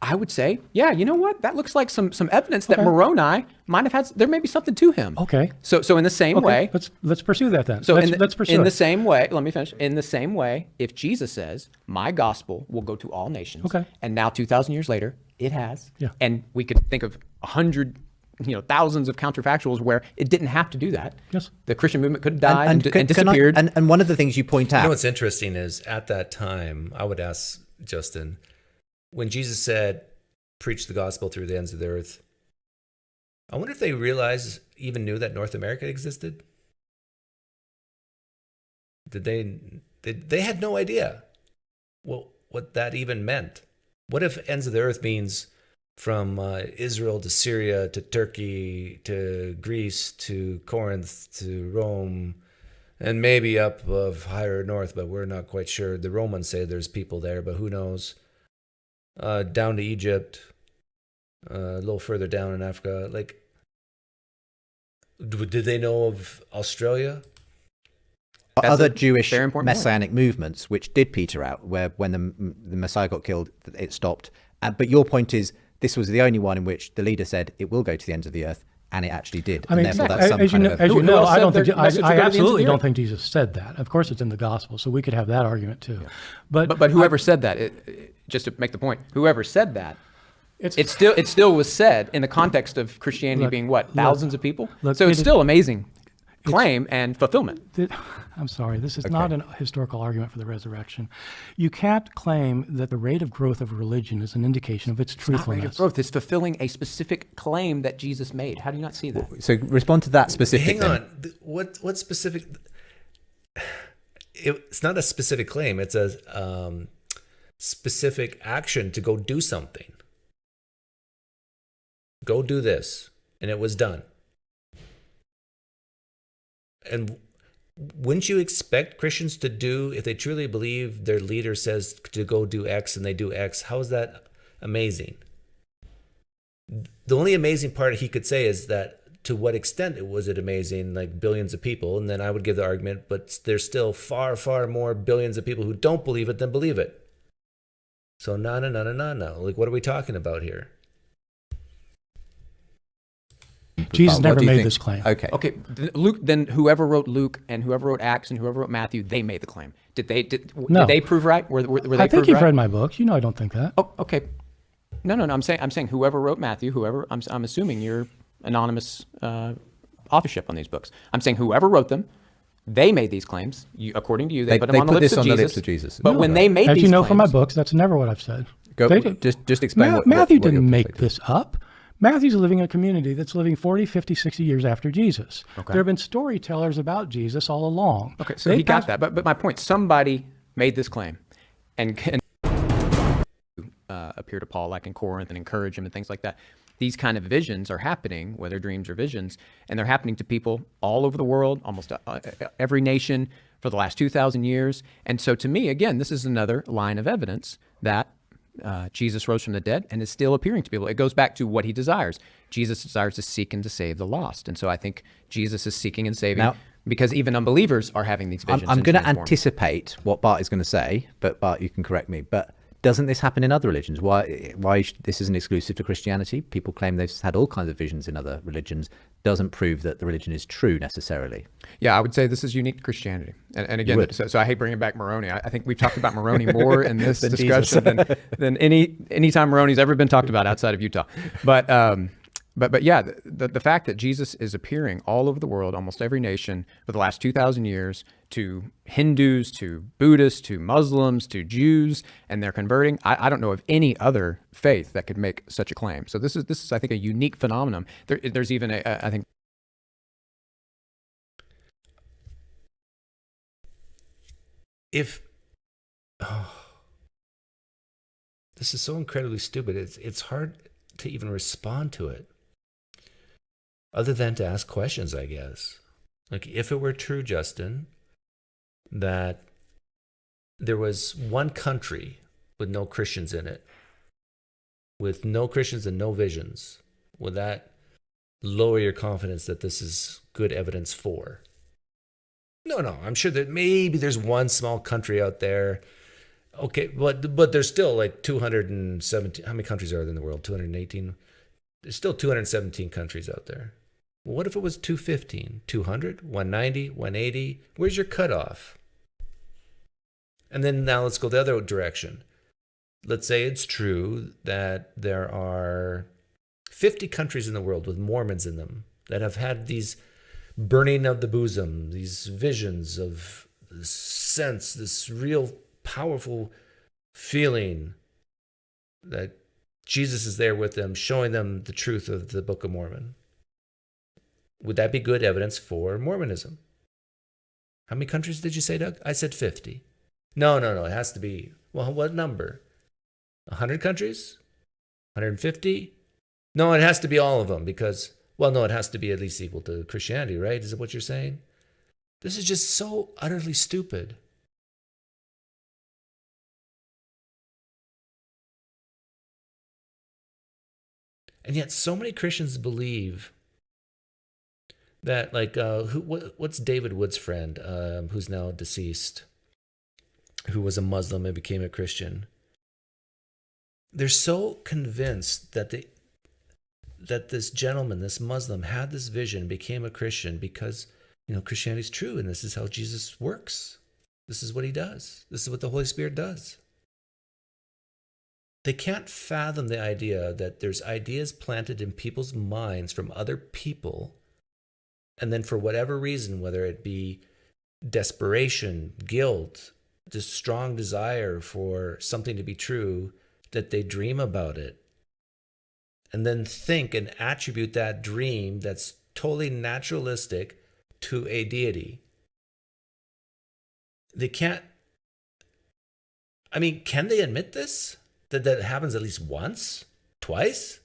I would say, yeah, you know what? That looks like some evidence that Moroni might have had. There may be something to him. Okay. So in the same way, let's pursue that then. So let's pursue in the it. same way. Let me finish. In the same way, if Jesus says, "My gospel will go to all nations," and now 2,000 years later, it has. Yeah. And we could think of 100, thousands of counterfactuals where it didn't have to do that. Yes. The Christian movement could have died and disappeared. And one of the things you point out. What's interesting is at that time, I would ask Justin, when Jesus said, preach the gospel through the ends of the earth, I wonder if they even knew that North America existed. They had no idea what that even meant. What if ends of the earth means from Israel to Syria to Turkey to Greece to Corinth to Rome, and maybe up of higher north, but we're not quite sure. The Romans say there's people there, but who knows? Down to Egypt, a little further down in Africa. Like, did they know of Australia? Other Jewish messianic movements, which did peter out, where when the Messiah got killed, it stopped. But your point is, this was the only one in which the leader said it will go to the ends of the earth, and it actually did. I mean, and therefore that's some as you kind know, of I don't think I absolutely don't think Jesus said that. Of course, it's in the gospel, so we could have that argument too. Yeah. But whoever said that, just to make the point, whoever said that, it still was said in the context of Christianity being thousands of people. So it's still amazing claim and fulfillment. I'm sorry, this is not a historical argument for the resurrection. You can't claim that the rate of growth of religion is an indication of its truthfulness. It's not rate of growth. It's fulfilling a specific claim that Jesus made. How do you not see that? So respond to that specifically. Hang on. What specific? It's not a specific claim. It's a specific action to go do something. Go do this, and it was done. And wouldn't you expect Christians to do, if they truly believe their leader says to go do X and they do X, how is that amazing? The only amazing part he could say is that to what extent was it amazing, like billions of people, and then I would give the argument, but there's still far, far more billions of people who don't believe it than believe it. So no. Like, what are we talking about here? Jesus never made this claim. Okay. Luke. Then whoever wrote Luke and whoever wrote Acts and whoever wrote Matthew, they made the claim. Did they prove right? Were they? I think you've read my books. You know, I don't think that. Oh, okay. No. I'm saying whoever wrote Matthew, I'm assuming you're anonymous authorship on these books. I'm saying whoever wrote them, they made these claims. According to you, they put them on the lips of Jesus. But when they made these claims, as you know from my books, that's never what I've said. Just explain. Matthew didn't make this up. Matthew's living in a community that's living 40, 50, 60 years after Jesus. Okay. There have been storytellers about Jesus all along. Okay, so he got that. But my point, somebody made this claim and appear to Paul, like in Corinth, and encourage him and things like that. These kind of visions are happening, whether dreams or visions, and they're happening to people all over the world, almost every nation for the last 2,000 years. And so to me, again, this is another line of evidence that Jesus rose from the dead and is still appearing to people. It goes back to what he desires. Jesus desires to seek and to save the lost. And so I think Jesus is seeking and saving because even unbelievers are having these visions. I'm going to anticipate what Bart is going to say, but Bart, you can correct me. But Doesn't this happen in other religions? Why this isn't exclusive to Christianity? People claim they've had all kinds of visions in other religions. Doesn't prove that the religion is true necessarily. Yeah, I would say this is unique to Christianity. And again, so I hate bringing back Moroni. I think we've talked about Moroni more in this discussion than any time Moroni's ever been talked about outside of Utah. But yeah, the fact that Jesus is appearing all over the world, almost every nation for the last 2,000 years, to Hindus, to Buddhists, to Muslims, to Jews, and they're converting. I don't know of any other faith that could make such a claim. So this is I think, a unique phenomenon. There's even I think. This is so incredibly stupid. It's hard to even respond to it, other than to ask questions, I guess. Like, if it were true, Justin, that there was one country with no Christians in it, with no Christians and no visions, would that lower your confidence that this is good evidence for? No, I'm sure that maybe there's one small country out there. Okay, but there's still like 217. How many countries are there in the world? 218? There's still 217 countries out there. Well, what if it was 215, 200, 190, 180? Where's your cutoff? And then now let's go the other direction. Let's say it's true that there are 50 countries in the world with Mormons in them that have had these burning of the bosom, these visions of this sense, this real powerful feeling that Jesus is there with them, showing them the truth of the Book of Mormon. Would that be good evidence for Mormonism? How many countries did you say, Doug? I said 50. No. It has to be, well, what number? 100 countries? 150? No, it has to be all of them because, well, no, it has to be at least equal to Christianity, right? Is it what you're saying? This is just so utterly stupid. And yet so many Christians believe that, like, what's David Wood's friend, who's now deceased, who was a Muslim and became a Christian? They're so convinced that this gentleman, this Muslim, had this vision, became a Christian because, Christianity is true and this is how Jesus works. This is what he does. This is what the Holy Spirit does. They can't fathom the idea that there's ideas planted in people's minds from other people, and then for whatever reason, whether it be desperation, guilt, this strong desire for something to be true, that they dream about it and then think and attribute that dream that's totally naturalistic to a deity. They can't, can they admit this? That happens at least once? Twice?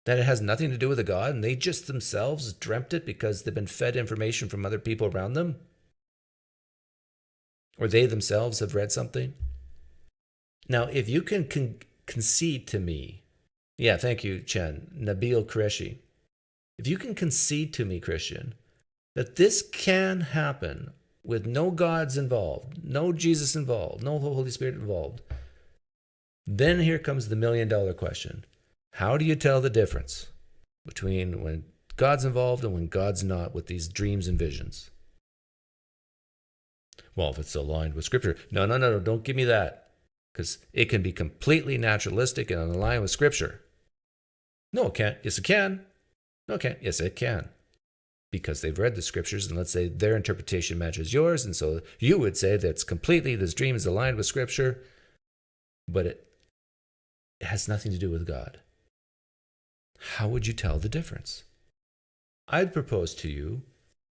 That it has nothing to do with a God and they just themselves dreamt it because they've been fed information from other people around them? Or they themselves have read something? Now, if you can concede to me, yeah, thank you, Chen, Nabil Qureshi. If you can concede to me, Christian, that this can happen with no gods involved, no Jesus involved, no Holy Spirit involved, then here comes the $1 million question. How do you tell the difference between when God's involved and when God's not with these dreams and visions? Well, if it's aligned with Scripture. No, don't give me that. Because it can be completely naturalistic and aligned with Scripture. No, it can't. Yes, it can. No, it can't. Yes, it can. Because they've read the Scriptures, and let's say their interpretation matches yours, and so you would say that this dream is aligned with Scripture, but it has nothing to do with God. How would you tell the difference? I'd propose to you,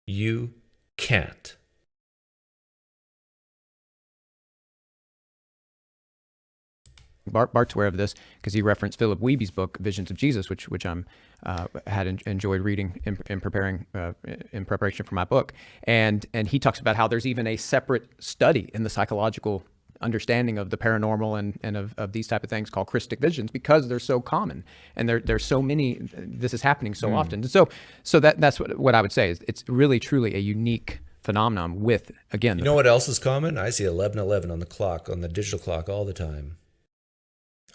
you can't. Bart's aware of this because he referenced Philip Weeby's book Visions of Jesus, which I'm had enjoyed reading in preparation for my book, and he talks about how there's even a separate study in the psychological understanding of the paranormal and of these type of things called Christic visions because they're so common and there's so many. This is happening so often. So that's what I would say is it's really truly a unique phenomenon with, again, you know what else is common? I see 11:11 on the clock, on the digital clock all the time.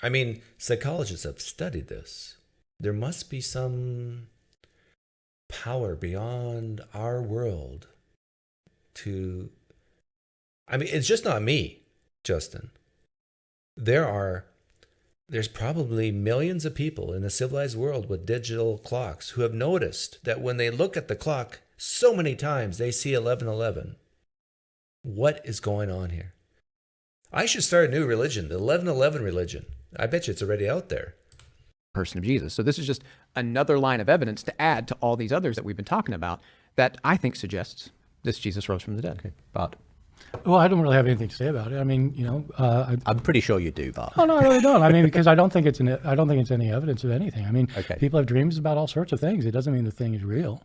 I mean, psychologists have studied this. There must be some power beyond our world to... I mean, it's just not me, Justin. There's probably millions of people in a civilized world with digital clocks who have noticed that when they look at the clock so many times, they see 11:11. What is going on here? I should start a new religion, the 11:11 religion. I bet you it's already out there. Person of Jesus. So this is just another line of evidence to add to all these others that we've been talking about that I think suggests this Jesus rose from the dead. Okay, but Well, I don't really have anything to say about it. I mean, I'm pretty sure you do, but oh no, I really don't. I mean, because I don't think it's any evidence of anything. I mean, Okay. people have dreams about all sorts of things. It doesn't mean the thing is real.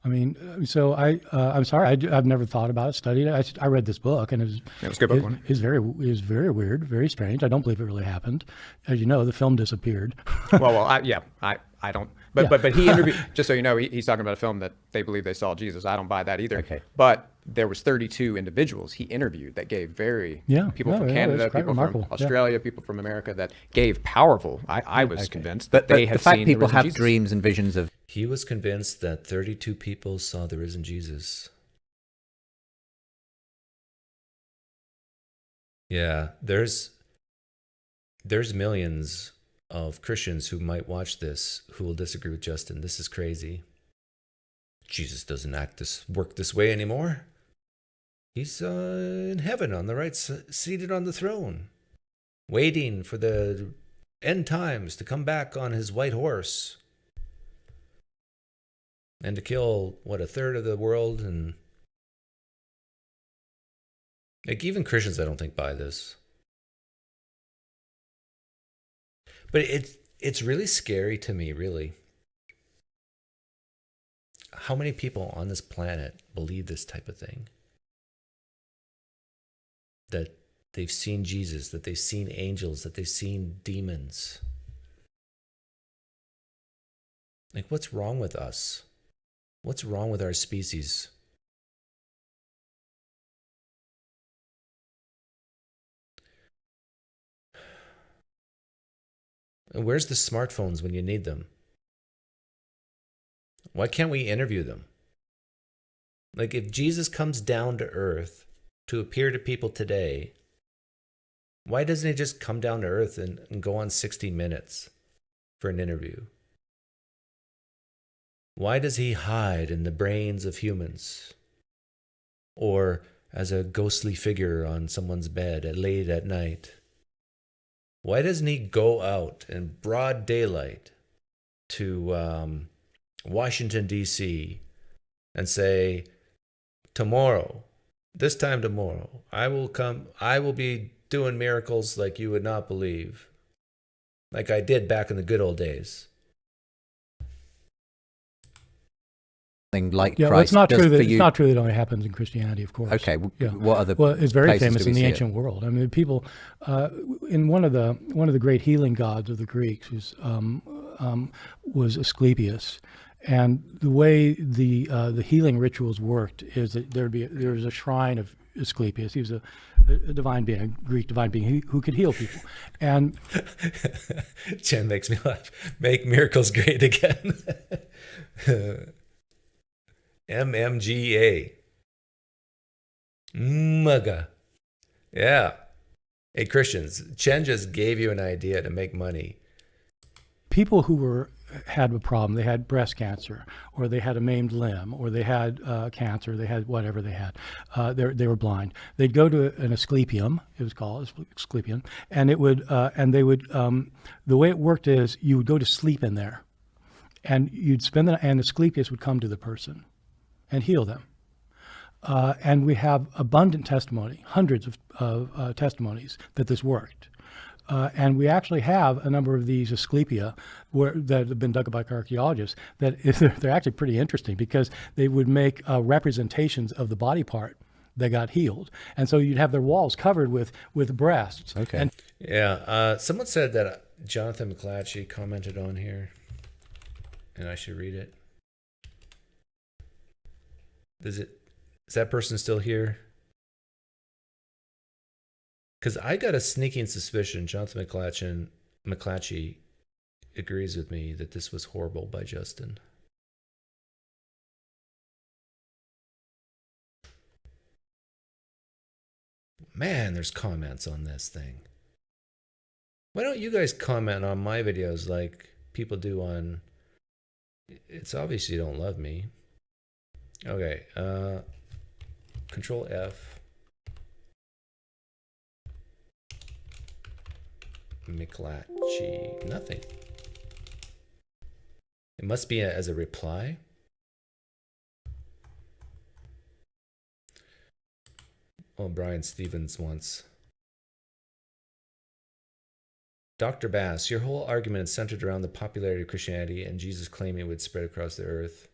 I mean, so I'm sorry, I've never thought about it, studied it. I read this book, and it was a good book, wasn't It's very weird, very strange. I don't believe it really happened. As you know, the film disappeared. I don't. But he interviewed. Just so you know, he's talking about a film that they believe they saw Jesus. I don't buy that either. Okay. But there was 32 individuals he interviewed that gave people from Canada, quite people remarkable. from Australia, people from America that gave powerful. I was convinced but that they have the fact seen people the risen have Jesus. dreams and visions of He was convinced that 32 people saw the risen Jesus. Yeah, there's millions of Christians who might watch this who will disagree with Justin. This is crazy. Jesus doesn't work this way anymore. He's in heaven on the right, seated on the throne, waiting for the end times to come back on his white horse and to kill, a third of the world. And like, even Christians, I don't think, buy this. But it's really scary to me, really, how many people on this planet believe this type of thing. That they've seen Jesus, that they've seen angels, that they've seen demons. Like, what's wrong with us? What's wrong with our species? And where's the smartphones when you need them? Why can't we interview them? Like, if Jesus comes down to earth to appear to people today, why doesn't he just come down to earth and go on 60 Minutes for an interview? Why does he hide in the brains of humans? Or as a ghostly figure on someone's bed late at night? Why doesn't he go out in broad daylight to Washington, D.C. and say, this time tomorrow, I will be doing miracles like you would not believe, like I did back in the good old days? like Yeah, Christ. well, it's not does true for that you. it's not true that it only happens in Christianity, of course. Okay, Yeah. what other Well, it's very places famous do in we the see ancient world. I mean, people in one of the great healing gods of the Greeks was Asclepius, and the way the healing rituals worked is that there was a shrine of Asclepius. He was a divine being, a Greek divine being who could heal people, and Jen makes me laugh. Make miracles great again. MMGA. Mugga. Yeah. Hey, Christians, Chen just gave you an idea to make money. people who had a problem, they had breast cancer, or they had a maimed limb, or they had cancer, they had whatever they had, they were blind. They'd go to an Asclepium, it was called Asclepium, and it would, the way it worked is you would go to sleep in there, and you'd spend the, and Asclepius would come to the person and heal them. And we have abundant testimony, hundreds of testimonies that this worked. And we actually have a number of these Asclepia that have been dug up by archaeologists that they're actually pretty interesting because they would make representations of the body part that got healed. And so you'd have their walls covered with breasts. Okay. And yeah. Someone said that Jonathan McClatchy commented on here, and I should read it. Is that person still here? Because I got a sneaking suspicion Jonathan McClatchy McClatchy agrees with me that this was horrible by Justin. Man, there's comments on this thing. Why don't you guys comment on my videos like people do on... It's obvious you don't love me. Okay, Control F. McClatchy, nothing. It must be as a reply. Oh, Brian Stevens wants. Dr. Bass, your whole argument is centered around the popularity of Christianity and Jesus claiming it would spread across the earth.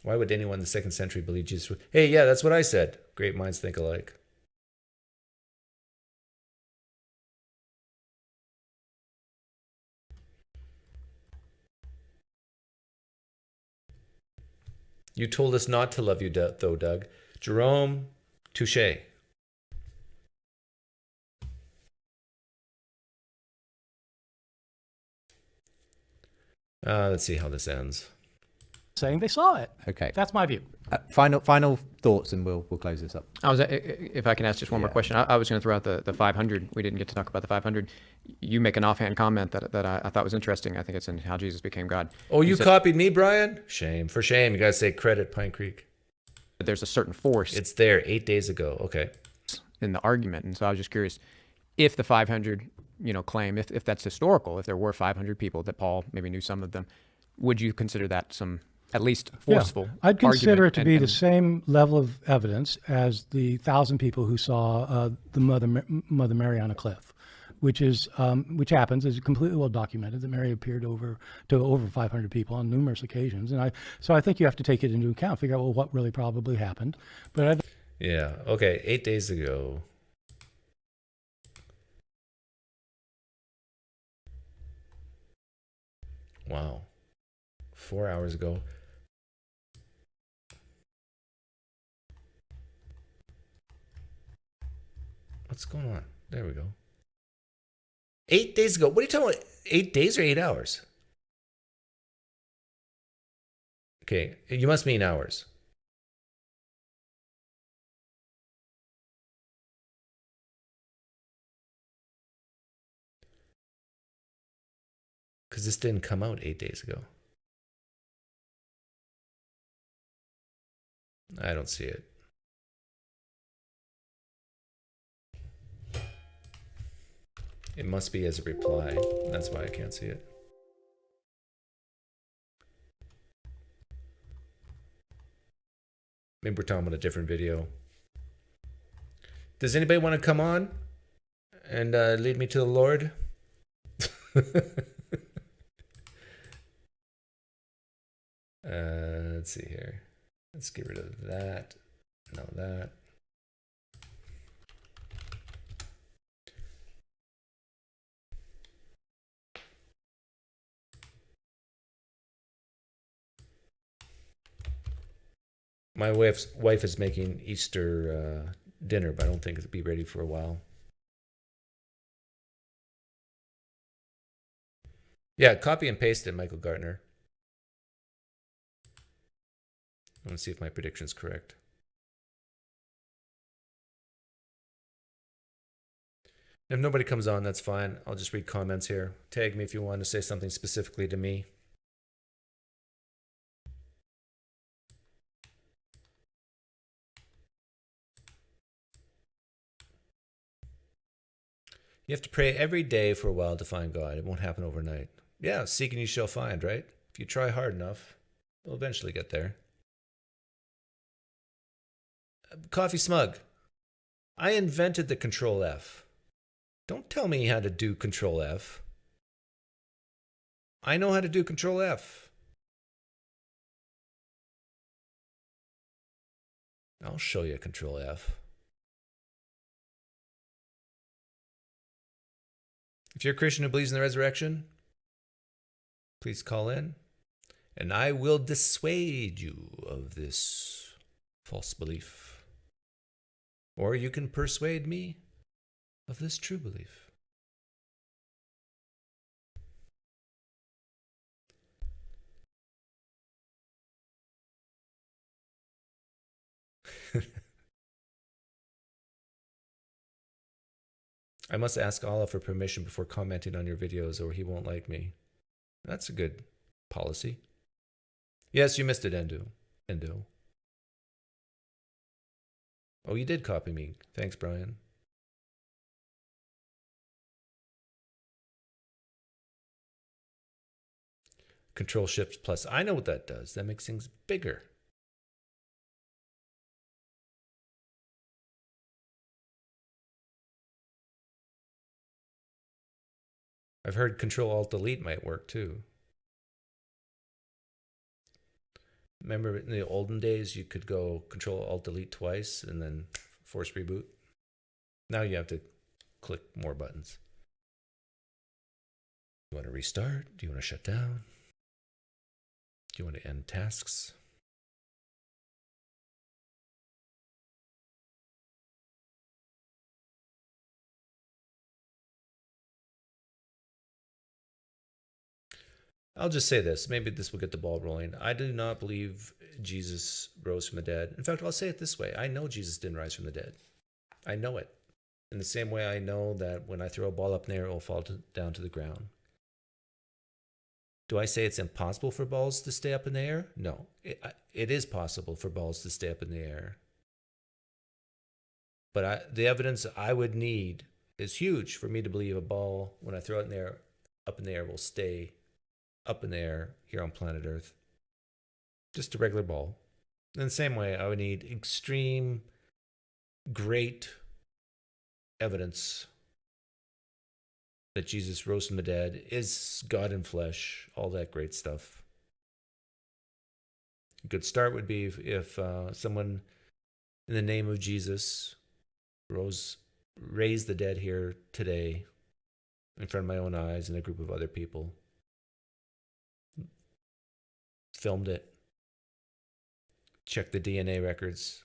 Why would anyone in the 2nd century believe Jesus would... Hey, yeah, that's what I said. Great minds think alike. You told us not to love you, though, Doug. Jerome, touche. Let's see how this ends. Saying they saw it. Okay. That's my view. Final thoughts, and we'll close this up. If I can ask just one more question, I was going to throw out the 500. We didn't get to talk about the 500. You make an offhand comment that I thought was interesting. I think it's in How Jesus Became God. Oh, you copied me, Brian? Shame. For shame. You got to say credit PineCreek. There's a certain force. It's there 8 days ago. Okay. In the argument. And so I was just curious if the 500, claim, if that's historical, if there were 500 people that Paul maybe knew some of them, would you consider that some at least forceful? Yeah, I'd consider it to be and the same level of evidence as the 1,000 people who saw the Mother Mary on a cliff, which happens, is completely well documented that Mary appeared to over 500 people on numerous occasions, and so I think you have to take it into account, figure out what really probably happened. But yeah, okay, 8 days ago. Wow, 4 hours ago. What's going on? There we go. 8 days ago. What are you talking about? 8 days or 8 hours? Okay, you must mean hours. Because this didn't come out 8 days ago. I don't see it. It must be as a reply. That's why I can't see it. Maybe we're talking about a different video. Does anybody want to come on and lead me to the Lord? Let's see here. Let's get rid of that. No, that. My wife is making Easter dinner, but I don't think it'll be ready for a while. Yeah, copy and paste it, Michael Gartner. I want to see if my prediction's correct. If nobody comes on, that's fine. I'll just read comments here. Tag me if you want to say something specifically to me. You have to pray every day for a while to find God. It won't happen overnight. Yeah, seek and you shall find, right? If you try hard enough, you'll eventually get there. Coffee Smug. I invented the Control F. Don't tell me how to do Control F. I know how to do Control F. I'll show you Control F. If you're a Christian who believes in the resurrection, please call in, and I will dissuade you of this false belief. Or you can persuade me of this true belief. I must ask Allah for permission before commenting on your videos or he won't like me. That's a good policy. Yes, you missed it, Endo. Oh, you did copy me. Thanks, Brian. Control Shift Plus. I know what that does. That makes things bigger. I've heard Control Alt Delete might work too. Remember in the olden days, you could go Control Alt Delete twice and then force reboot. Now you have to click more buttons. Do you want to restart? Do you want to shut down? Do you want to end tasks? I'll just say this. Maybe this will get the ball rolling. I do not believe Jesus rose from the dead. In fact, I'll say it this way. I know Jesus didn't rise from the dead. I know it. In the same way I know that when I throw a ball up in the air, it will fall down to the ground. Do I say it's impossible for balls to stay up in the air? No. It is possible for balls to stay up in the air. But the evidence I would need is huge for me to believe a ball, when I throw it in the air, up in the air, will stay up in the air here on planet Earth. Just a regular ball. In the same way, I would need extreme, great evidence that Jesus rose from the dead, is God in flesh, all that great stuff. A good start would be if someone in the name of Jesus raised the dead here today in front of my own eyes and a group of other people. Filmed it. Check the DNA records,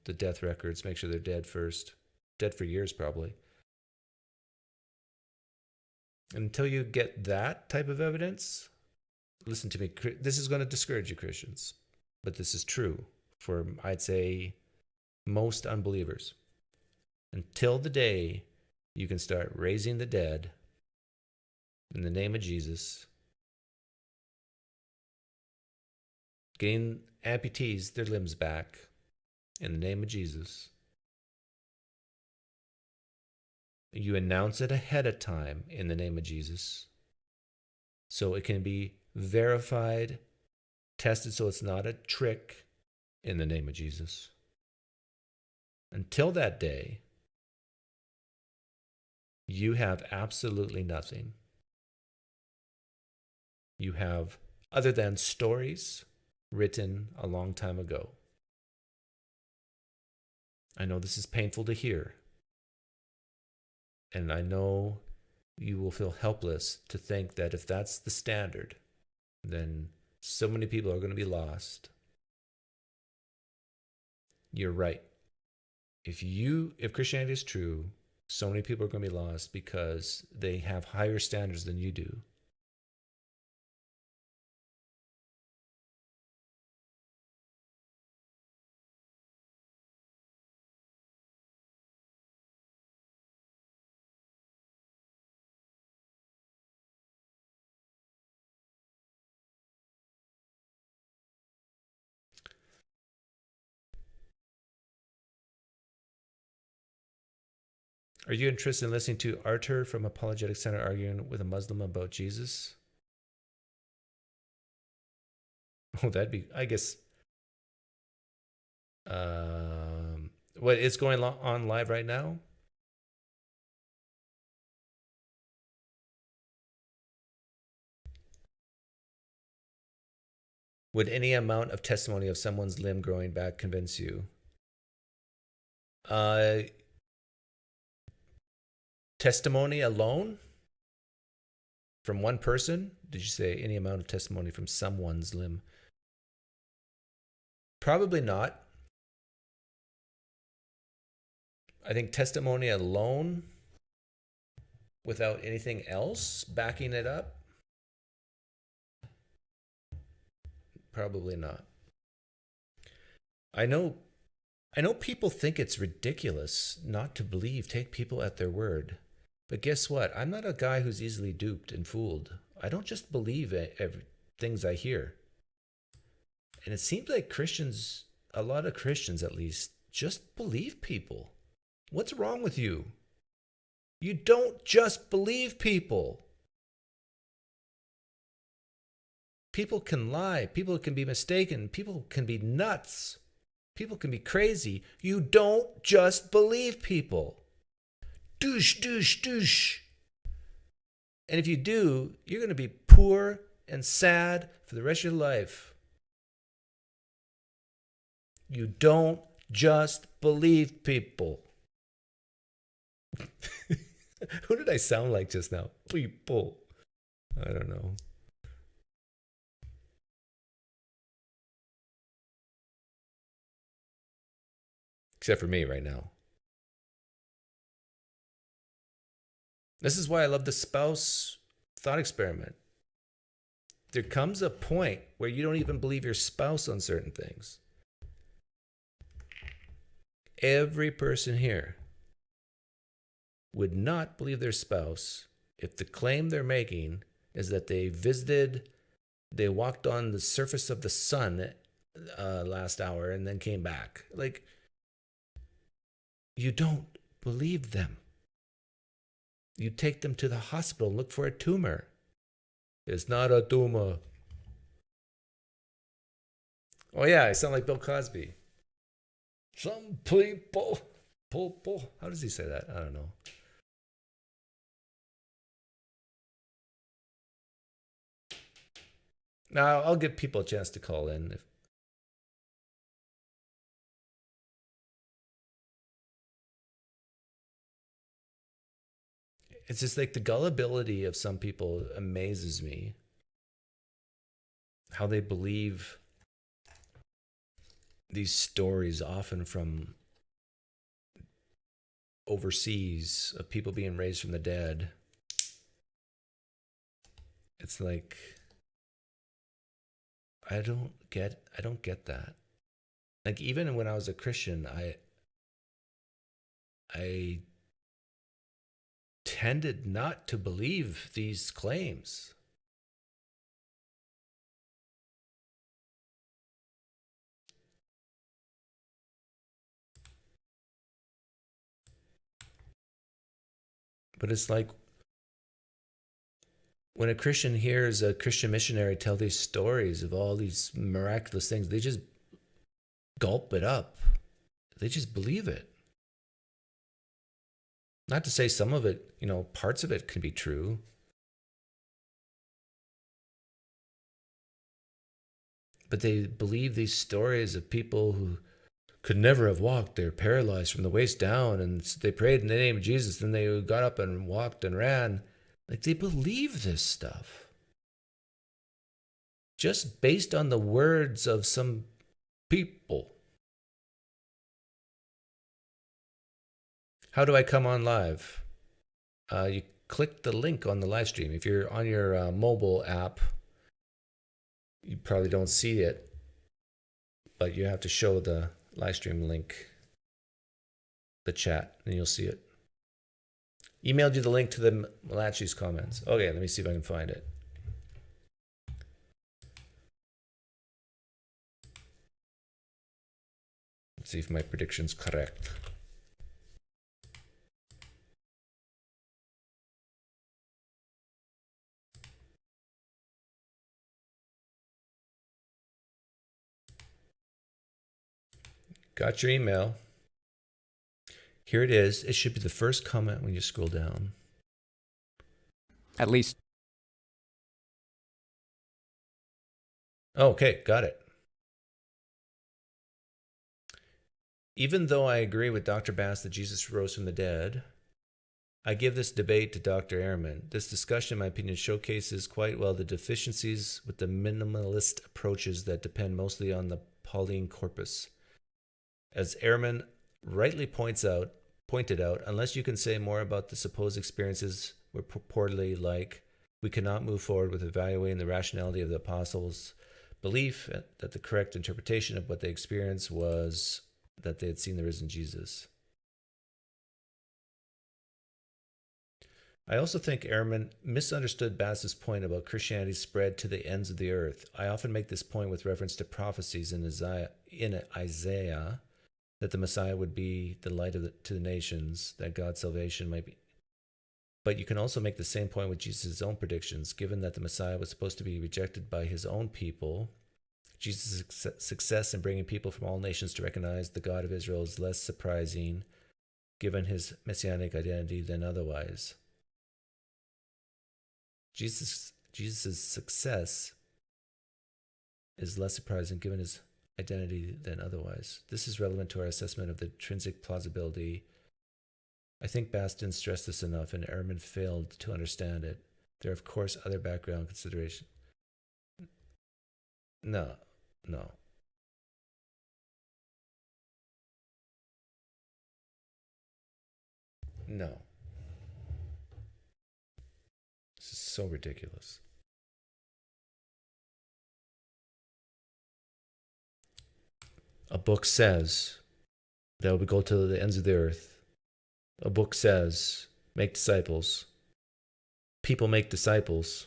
the death records, make sure they're dead first. Dead for years, probably. Until you get that type of evidence, listen to me, this is going to discourage you Christians, but this is true for, I'd say, most unbelievers. Until the day you can start raising the dead in the name of Jesus, getting amputees their limbs back in the name of Jesus, you announce it ahead of time in the name of Jesus, so it can be verified, tested, so it's not a trick in the name of Jesus. Until that day, you have absolutely nothing. You have, other than stories written a long time ago. I know this is painful to hear. And I know you will feel helpless to think that if that's the standard, then so many people are going to be lost. You're right. If Christianity is true, so many people are going to be lost because they have higher standards than you do. Are you interested in listening to Artur from Apologetic Center arguing with a Muslim about Jesus? Oh, that'd be, I guess. What is going on live right now? Would any amount of testimony of someone's limb growing back convince you? Testimony alone? From one person? Did you say any amount of testimony from someone's limb? Probably not. I think testimony alone, without anything else backing it up, probably not. I know I know people think it's ridiculous not to believe, take people at their word. But guess what? I'm not a guy who's easily duped and fooled. I don't just believe things I hear. And it seems like Christians, a lot of Christians at least, just believe people. What's wrong with you? You don't just believe people. People can lie. People can be mistaken. People can be nuts. People can be crazy. You don't just believe people. Douche, douche, douche. And if you do, you're going to be poor and sad for the rest of your life. You don't just believe people. Who did I sound like just now? People. I don't know. Except for me right now. This is why I love the spouse thought experiment. There comes a point where you don't even believe your spouse on certain things. Every person here would not believe their spouse if the claim they're making is that they walked on the surface of the sun last hour and then came back. Like, you don't believe them. You take them to the hospital and look for a tumor. It's not a tumor. Oh yeah, I sound like Bill Cosby. Some people. How does he say that? I don't know. Now, I'll give people a chance to call in. It's just like the gullibility of some people amazes me. How they believe these stories, often from overseas, of people being raised from the dead. It's like, I don't get that. Like, even when I was a Christian, I tended not to believe these claims. But it's like when a Christian hears a Christian missionary tell these stories of all these miraculous things, they just gulp it up. They just believe it. Not to say some of it, parts of it can be true. But they believe these stories of people who could never have walked. They're paralyzed from the waist down, and they prayed in the name of Jesus, and they got up and walked and ran. Like, they believe this stuff. Just based on the words of some people. How do I come on live? You click the link on the live stream. If you're on your mobile app, you probably don't see it, but you have to show the live stream link, the chat, and you'll see it. Emailed you the link to the Malachi's comments. Okay, let me see if I can find it. Let's see if my prediction's correct. Got your email. Here it is. It should be the first comment when you scroll down. At least. Okay, got it. Even though I agree with Dr. Bass that Jesus rose from the dead, I give this debate to Dr. Ehrman. This discussion, in my opinion, showcases quite well the deficiencies with the minimalist approaches that depend mostly on the Pauline corpus. As Ehrman rightly pointed out, unless you can say more about the supposed experiences were purportedly like, we cannot move forward with evaluating the rationality of the apostles' belief that the correct interpretation of what they experienced was that they had seen the risen Jesus. I also think Ehrman misunderstood Bass's point about Christianity's spread to the ends of the earth. I often make this point with reference to prophecies in Isaiah that the Messiah would be the light to the nations, that God's salvation might be. But you can also make the same point with Jesus' own predictions. Given that the Messiah was supposed to be rejected by his own people, Jesus' success in bringing people from all nations to recognize the God of Israel is less surprising, given his messianic identity, than otherwise. Jesus' success is less surprising given his identity than otherwise. This is relevant to our assessment of the intrinsic plausibility. I think Bass didn't stress this enough, and Ehrman failed to understand it. There are, of course, other background considerations. No. This is so ridiculous. A book says that we go to the ends of the earth. A book says, make disciples. People make disciples.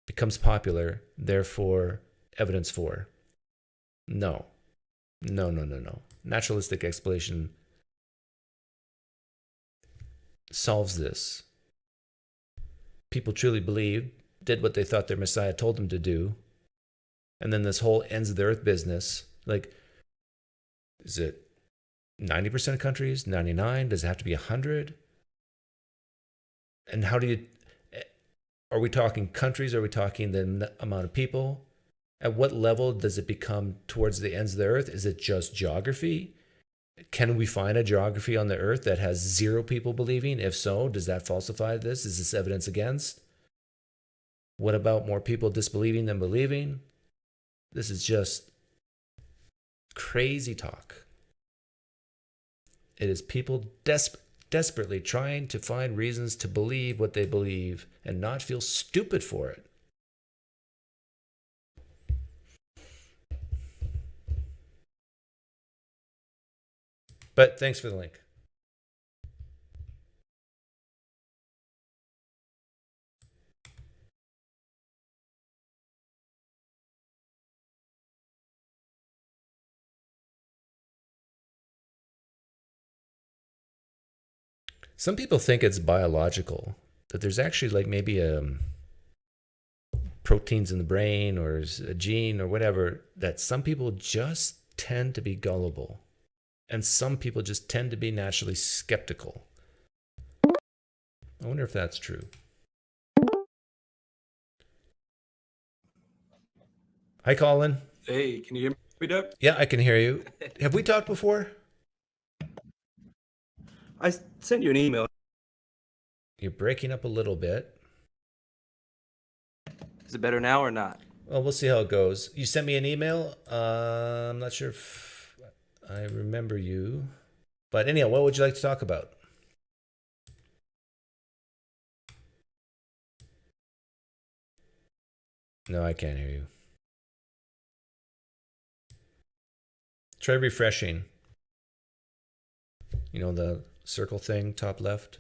Becomes popular, therefore, evidence for. No. Naturalistic explanation solves this. People truly believed, did what they thought their Messiah told them to do, and then this whole ends of the earth business, like, is it 90% of countries, 99? Does it have to be 100? And how do you, are we talking countries? Are we talking the amount of people? At what level does it become towards the ends of the earth? Is it just geography? Can we find a geography on the earth that has 0 people believing? If so, does that falsify this? Is this evidence against? What about more people disbelieving than believing? This is just crazy talk. It is people desperately trying to find reasons to believe what they believe and not feel stupid for it. But thanks for the link. Some people think it's biological, that there's actually like maybe proteins in the brain or a gene or whatever, that some people just tend to be gullible. And some people just tend to be naturally skeptical. I wonder if that's true. Hi, Collin. Hey, can you hear me, Doug? Yeah, I can hear you. Have we talked before? I sent you an email. You're breaking up a little bit. Is it better now or not? Well, we'll see how it goes. You sent me an email. I'm not sure if I remember you. But anyhow, what would you like to talk about? No, I can't hear you. Try refreshing. You know, the circle thing, top left.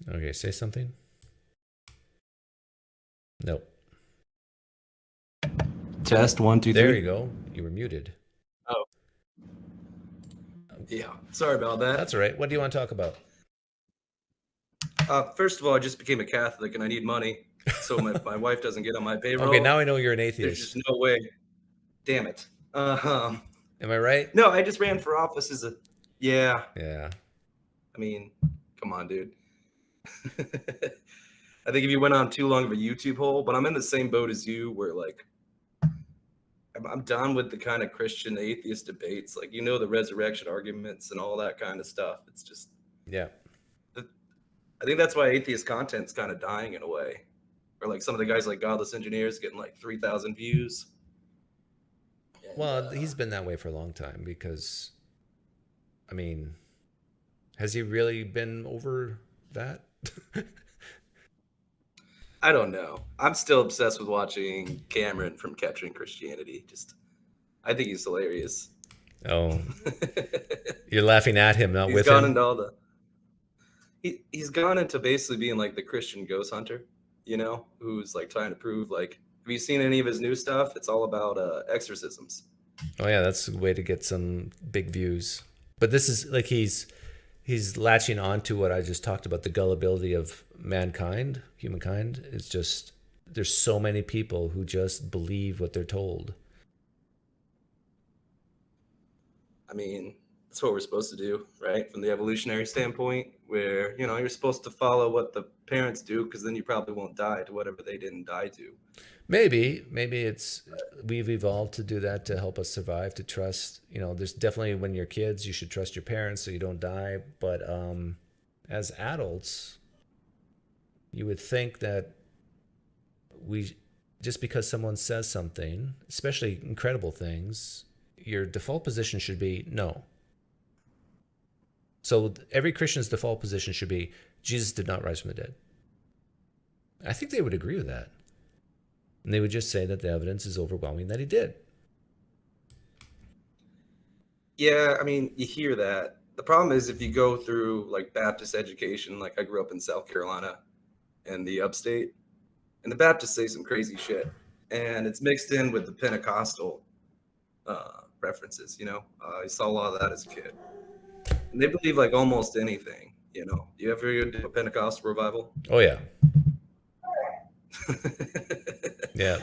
Okay, say something. Nope. Test 1, 2, 3. There you go. You were muted. Oh. Yeah, sorry about that. That's all right. What do you want to talk about? First of all, I just became a Catholic and I need money, so my wife doesn't get on my payroll. Okay, now I know you're an atheist. There's just no way. Damn it. Am I right? No, I just ran for office as a... Yeah. Yeah. I mean, come on, dude. I think if you went on too long of a YouTube hole, but I'm in the same boat as you where, like, I'm done with the kind of Christian atheist debates. Like, you know, the resurrection arguments and all that kind of stuff. It's just... Yeah. I think that's why atheist content's kind of dying in a way. Or like some of the guys like Godless Engineers getting like 3,000 views. Well, he's been that way for a long time because, I mean, Has he really been over that? I don't know. I'm still obsessed with watching Cameron from Capturing Christianity. I think he's hilarious. Oh, you're laughing at him, not He's with gone him. into all the. He's gone into basically being like the Christian ghost hunter, who's like trying to prove like. Have you seen any of his new stuff? It's all about exorcisms. Oh yeah, that's a way to get some big views. But this is like he's latching on to what I just talked about, the gullibility of mankind, humankind. It's just there's so many people who just believe what they're told. I mean, that's what we're supposed to do, right? From the evolutionary standpoint, where you're supposed to follow what the parents do, because then you probably won't die to whatever they didn't die to. Maybe it's we've evolved to do that to help us survive, to trust. There's definitely when you're kids, you should trust your parents so you don't die. But as adults, you would think that just because someone says something, especially incredible things, your default position should be no. So every Christian's default position should be Jesus did not rise from the dead. I think they would agree with that. And they would just say that the evidence is overwhelming that he did. Yeah, I mean, you hear that. The problem is if you go through like Baptist education, like I grew up in South Carolina and the upstate, and the Baptists say some crazy shit. And it's mixed in with the Pentecostal references, I saw a lot of that as a kid. And they believe like almost anything, You ever go to a Pentecostal revival? Oh, yeah. Yeah.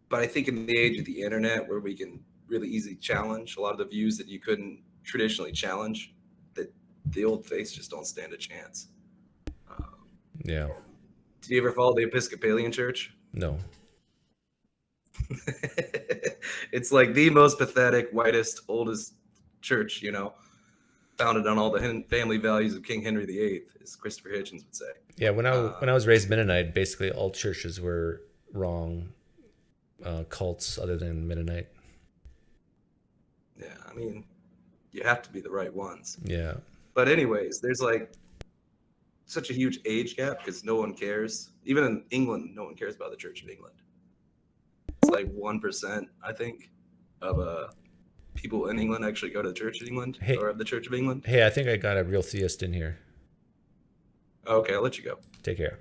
But I think in the age of the internet, where we can really easily challenge a lot of the views that you couldn't traditionally challenge, that the old faiths just don't stand a chance. Yeah. Do you ever follow the Episcopalian Church? No. It's like the most pathetic, whitest, oldest church, founded on all the family values of King Henry VIII, as Christopher Hitchens would say. Yeah, when I was raised Mennonite, basically all churches were wrong cults other than Mennonite. Yeah, I mean, you have to be the right ones. Yeah. But anyways, there's like such a huge age gap because no one cares. Even in England, no one cares about the Church of England. It's like 1%, I think, of people in England actually go to the Church of England or of the Church of England. Hey, I think I got a real theist in here. Okay, I'll let you go. Take care.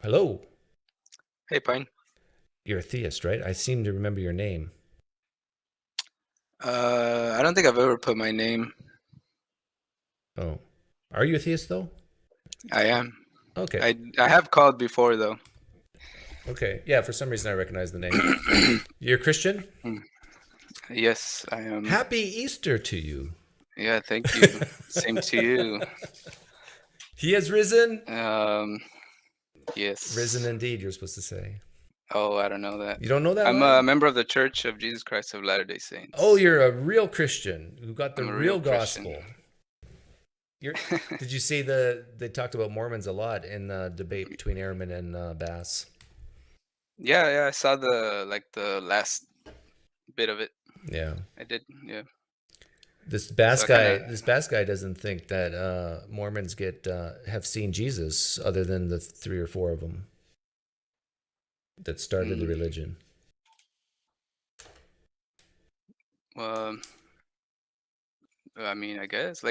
Hello. Hey, Pine. You're a theist, right? I seem to remember your name. I don't think I've ever put my name. Oh. Are you a theist, though? I am. Okay. I have called before, though. Okay. Yeah, for some reason I recognize the name. You're a Christian? Yes, I am. Happy Easter to you. Yeah, thank you. Same to you. He has risen? Yes. Risen indeed, you're supposed to say. Oh, I don't know that. You don't know that? I'm a member of the Church of Jesus Christ of Latter-day Saints. Oh, you're a real Christian who got the I'm a real real gospel. Did you see they talked about Mormons a lot in the debate between Ehrman and Bass? Yeah, I saw the last bit of it. Yeah. I did, yeah. This Bass guy doesn't think that Mormons have seen Jesus other than the 3 or 4 of them that started the religion. Well, I mean, I guess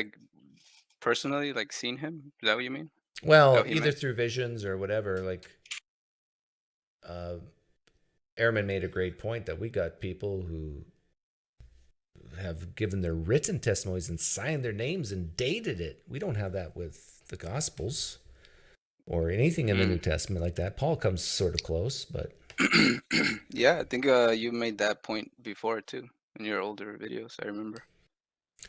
personally, seen him. Is that what you mean? Well, either through visions or whatever. Ehrman made a great point that we got people who have given their written testimonies and signed their names and dated it. We don't have that with the Gospels or anything in the New Testament like that. Paul comes sort of close, but yeah, I think you made that point before too in your older videos. I remember.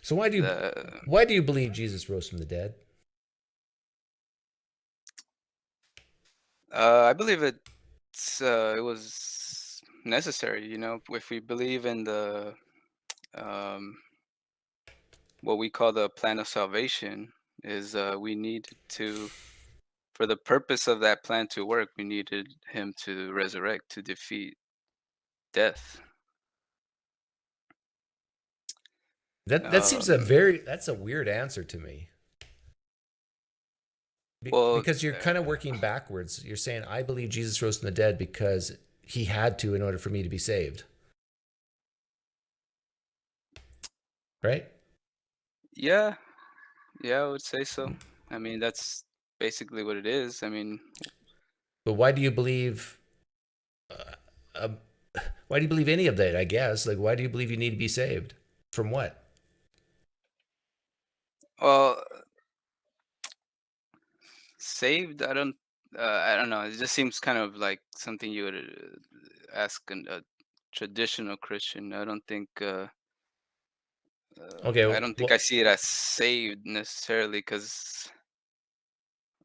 So why do you believe Jesus rose from the dead? I believe it was necessary. If we believe in the what we call the plan of salvation, is we need to, for the purpose of that plan to work, we needed him to resurrect, to defeat death. That seems that's a weird answer to me. Well, Because you're kind of working backwards. You're saying, I believe Jesus rose from the dead because he had to in order for me to be saved. Right? yeah, I would say so. I mean, that's basically what it is. I mean, but why do you believe any of that, I guess? Like, why do you believe you need to be saved? From what? well, saved. I don't know. It just seems kind of like something you would ask a traditional Christian. I don't think. Okay. I don't think I see it as saved necessarily, because,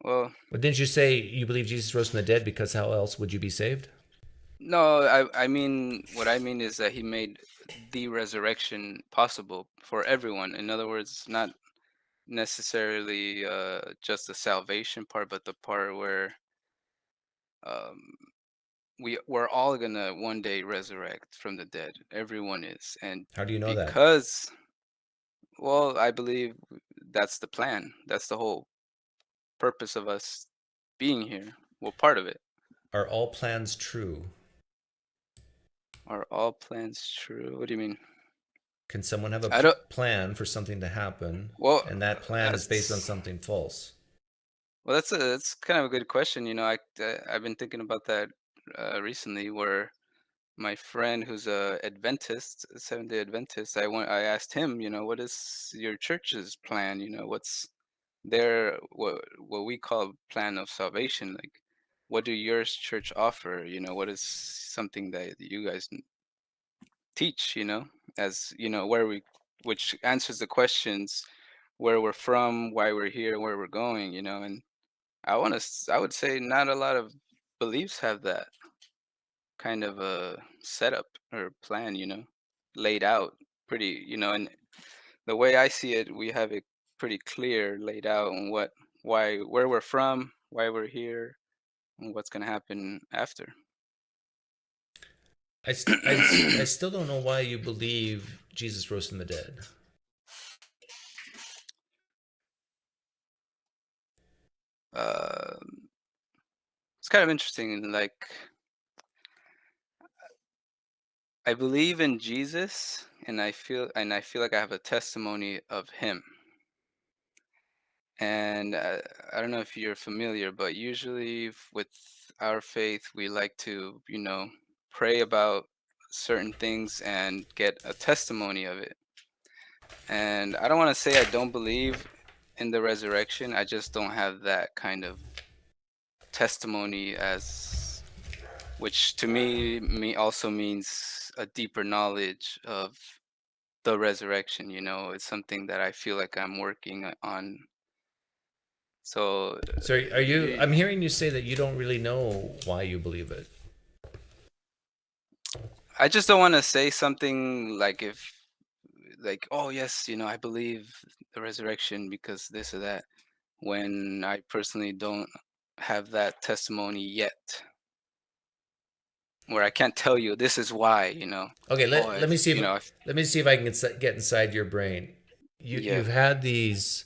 well, But didn't you say you believe Jesus rose from the dead because how else would you be saved? no. I mean, what I mean is that he made the resurrection possible for everyone. In other words, not necessarily just the salvation part, but the part where um, we're all gonna one day resurrect from the dead. Everyone is, and How do you know that? because, well, I believe that's the plan. That's the whole purpose of us being here. Well, part of it. Are all plans true? Are all plans true? What do you mean? Can someone have I a don't. plan for something to happen, Well, and that plan is based on that's something false? well, that's kind of a good question. I've been thinking about that recently, where my friend who's a Adventist, a Seventh-day Adventist, I asked him, what is your church's plan? What's their what we call plan of salvation? Like, what do your church offer? What is something that you guys teach? As where we, which answers the questions where we're from, why we're here, where we're going. And I would say not a lot of beliefs have that kind of a setup or plan, laid out pretty, and the way I see it, we have it pretty clear laid out on where we're from, why we're here, and what's going to happen after. I still don't know why you believe Jesus rose from the dead. It's kind of interesting. Like, I believe in Jesus, and I feel like I have a testimony of him. And I don't know if you're familiar, but usually with our faith, we like to, pray about certain things and get a testimony of it. And I don't want to say I don't believe in the resurrection. I just don't have that kind of testimony, which to me also means a deeper knowledge of the resurrection. It's something that I feel like I'm working on. So are you? I'm hearing you say that you don't really know why you believe it. I just don't want to say something like, oh yes, I believe the resurrection because this or that, when I personally don't have that testimony yet, where I can't tell you this is why. Okay, let me see if I can get inside your brain. You've had these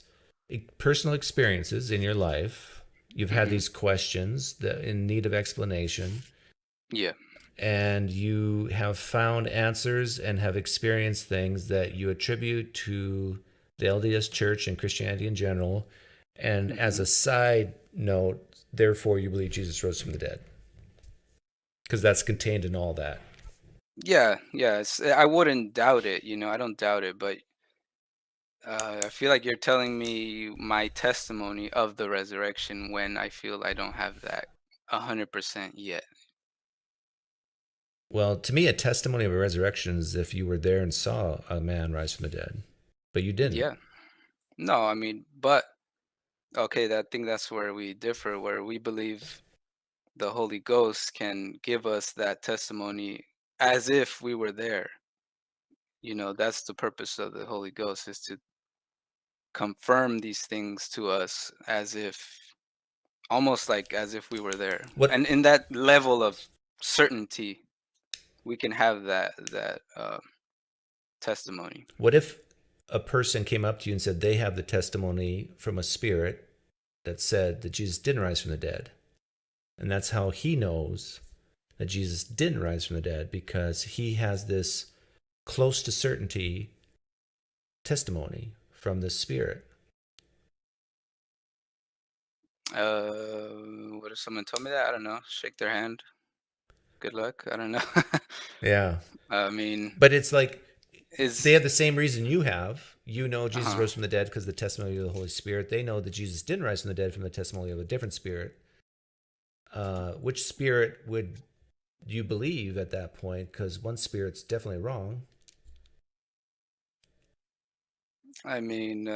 personal experiences in your life. You've had these questions that in need of explanation. Yeah. And you have found answers and have experienced things that you attribute to the LDS Church and Christianity in general. And as a side note, therefore, you believe Jesus rose from the dead. Because that's contained in all that. Yeah. I wouldn't doubt it. I don't doubt it, but I feel like you're telling me my testimony of the resurrection when I feel I don't have that 100% yet. Well, to me, a testimony of a resurrection is if you were there and saw a man rise from the dead, but you didn't. Yeah. No, I mean, but okay, I think that's where we differ, where we believe the Holy Ghost can give us that testimony as if we were there. That's the purpose of the Holy Ghost, is to confirm these things to us almost like as if we were there. And in that level of certainty, we can have that testimony. What if a person came up to you and said they have the testimony from a spirit that said that Jesus didn't rise from the dead? And that's how he knows that Jesus didn't rise from the dead, because he has this close to certainty testimony from the spirit. What if someone told me that? I don't know. Shake their hand. Good luck. I don't know. Yeah. I mean, but it's like is they have the same reason you have. You know Jesus Uh-huh. rose from the dead because of the testimony of the Holy Spirit. They know that Jesus didn't rise from the dead from the testimony of a different spirit. Which spirit would you believe at that point? Because one spirit's definitely wrong. I mean,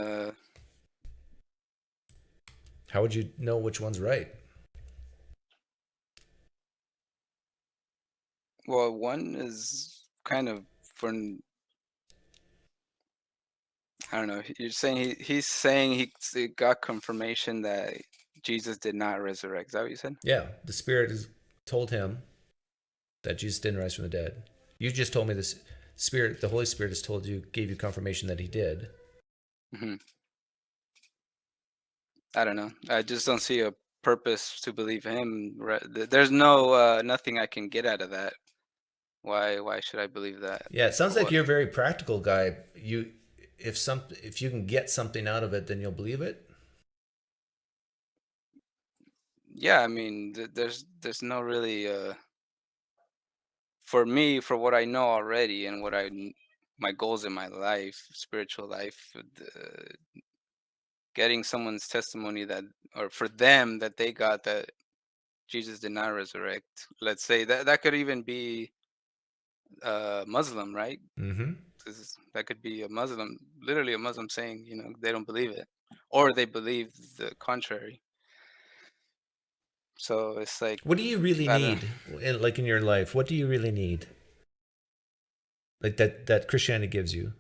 How would you know which one's right? well, one is kind of for, I don't know. You're saying he's saying he got confirmation that Jesus did not resurrect. Is that what you said? Yeah, the spirit has told him that Jesus didn't rise from the dead. You just told me this spirit, the Holy Spirit has told you, gave you confirmation that he did. Hmm. I don't know. I just don't see a purpose to believe him. There's no nothing I can get out of that. Why should I believe that? Yeah, it sounds For like what? you're a very practical guy. If you can get something out of it, then you'll believe it. Yeah, I mean, there's no really for me, for what I know already and what my goals in my life, spiritual life, getting someone's testimony that, or for them that they got that Jesus did not resurrect. Let's say that could even be Muslim, right? Mm-hmm. That could be a Muslim, literally a Muslim saying, they don't believe it, or they believe the contrary. So it's like, What do you really I don't. need, like in your life? What do you really need? Like that Christianity gives you?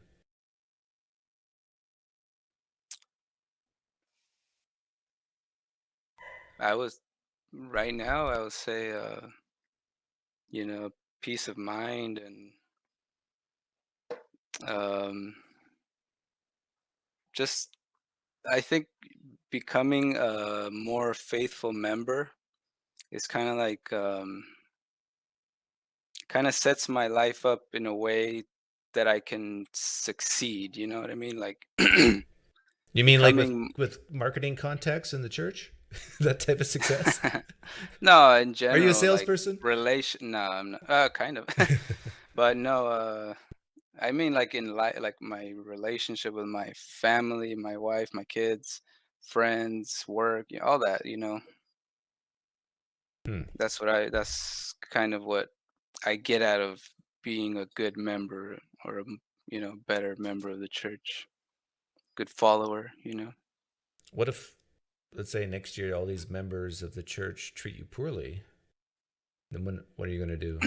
Right now, I would say, peace of mind and um, just, I think becoming a more faithful member is kind of like, kind of sets my life up in a way that I can succeed. You know what I mean? Like, You mean like becoming with marketing contacts in the church? That type of success? no, in Are general, you a like salesperson? relation. No, I'm not. Kind of, but no. I mean, like in like my relationship with my family, my wife, my kids, friends, work, all that. Hmm. That's kind of what I get out of being a good member, or a better member of the church, good follower. What if, let's say, next year all these members of the church treat you poorly? Then what are you going to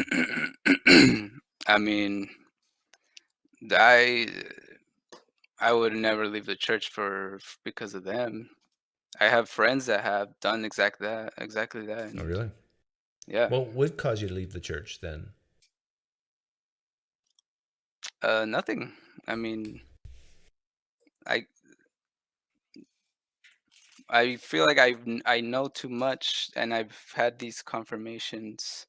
do? I mean, I I would never leave the church because of them. I have friends that have done exactly that. Oh, And really? yeah, What would cause you to leave the church then? nothing. I mean, I I feel like I know too much, and I've had these confirmations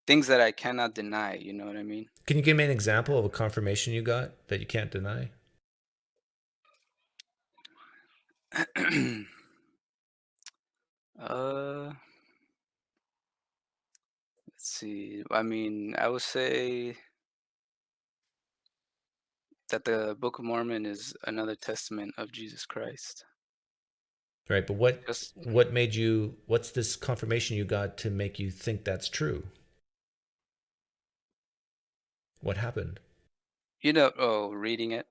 things that I cannot deny. You know what I mean? Can you give me an example of a confirmation you got that you can't deny? uh, let's see. I mean, I would say that the Book of Mormon is another testament of Jesus Christ. Right, but Just what's this confirmation you got to make you think that's true? What happened? reading it,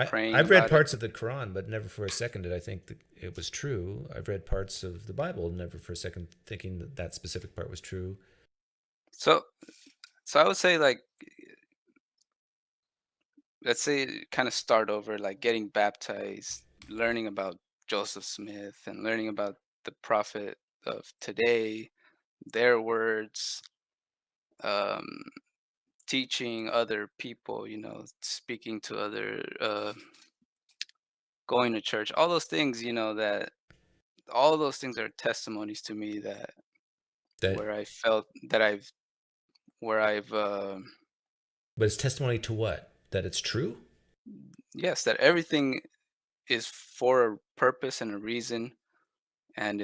praying I've read about it. parts of the Quran, but never for a second did I think that it was true. I've read parts of the Bible, never for a second thinking that specific part was true. So I would say, like, let's say kind of start over, like getting baptized, learning about Joseph Smith and learning about the prophet of today, their words, um, teaching other people, speaking to other, going to church, all those things, that all those things are testimonies to me that That, where I felt that where I've, but it's testimony to what? That it's true? yes, that everything is for a purpose and a reason, and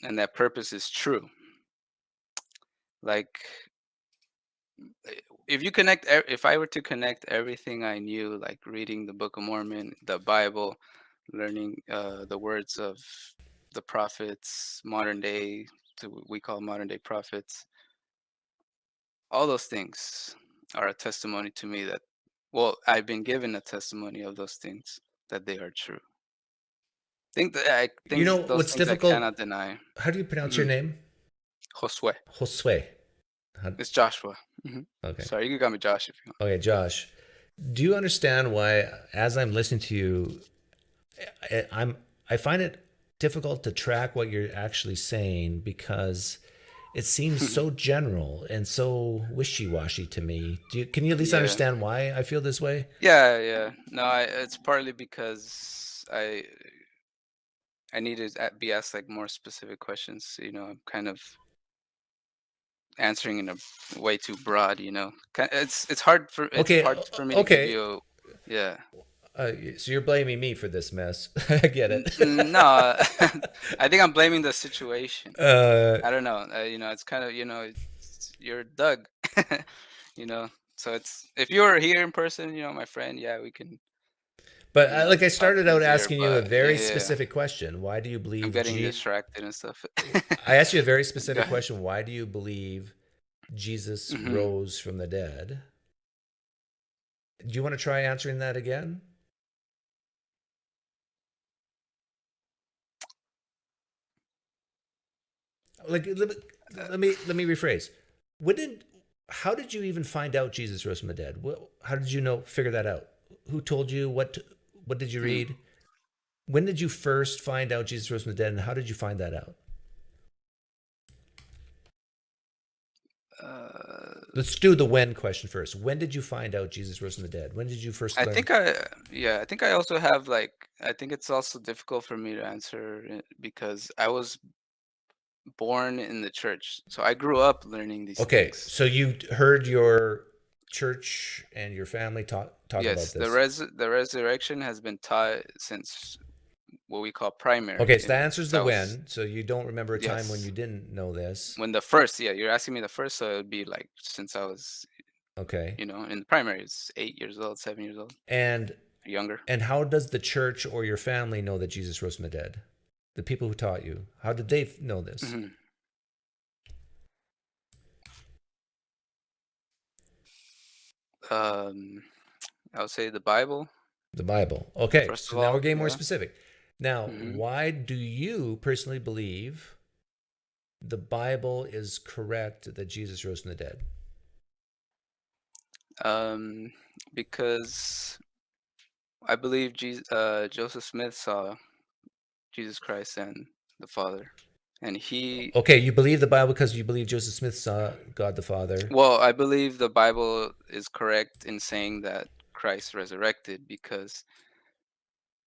and that purpose is true. Like, if I were to connect everything I knew, like reading the Book of Mormon, the Bible, learning the words of the prophets, we call modern day prophets, all those things are a testimony to me that, well, I've been given a testimony of those things, that they are true. I You think know those what's things I difficult? cannot deny. How do you pronounce your name? Josue. Josue. It's Joshua. Okay. Sorry, you can call me Josh if you want. Okay, Josh. Do you understand why, as I'm listening to you, I find it difficult to track what you're actually saying because it seems so general and so wishy-washy to me. Can you at least Yeah. understand why I feel this way? Yeah. No, it's partly because I need to be asked like more specific questions. I'm kind of answering in a way too broad. It's hard for Okay, me to give okay. you. Yeah. So you're blaming me for this mess. I get it. No, I think I'm blaming the situation. I don't know. It's kind of you're Doug. So if you were here in person, my friend, yeah, we can. But I talk started out easier, asking you a but very yeah, specific question. Why do you believe I'm getting distracted and stuff. I asked you a very Go specific ahead. question. Why do you believe Jesus Mhm. rose from the dead? Do you want to try answering that again? Like, let me rephrase. How did you even find out Jesus rose from the dead? How did you figure that out? Who told you? What did you read? When did you first find out Jesus rose from the dead, and how did you find that out? Let's do the when question first. When did you find out Jesus rose from the dead? When did you first learn? I think I also have I think it's also difficult for me to answer because I was born in the church, so I grew up learning these Okay, things. so you heard your church and your family talk about Yes, this. the resurrection has been taught since what we call primary. Okay, so that answers the that was- when. So you don't remember a time when Yes. you didn't know this. When the first, yeah, you're asking me the first, so it would be like since I was, Okay. in the primary, it's 8 years old, 7 years old, And younger. how does the church or your family know that Jesus rose from the dead? The people who taught you, how did they know this? Mhm. I would say the Bible. The Bible. Okay, First so of now all, we're getting more yeah. specific. Now, Mhm. why do you personally believe the Bible is correct that Jesus rose from the dead? Because I believe Joseph Smith saw Jesus Christ and the Father, and he. Okay, you believe the Bible because you believe Joseph Smith saw God the Father. Well, I believe the Bible is correct in saying that Christ resurrected because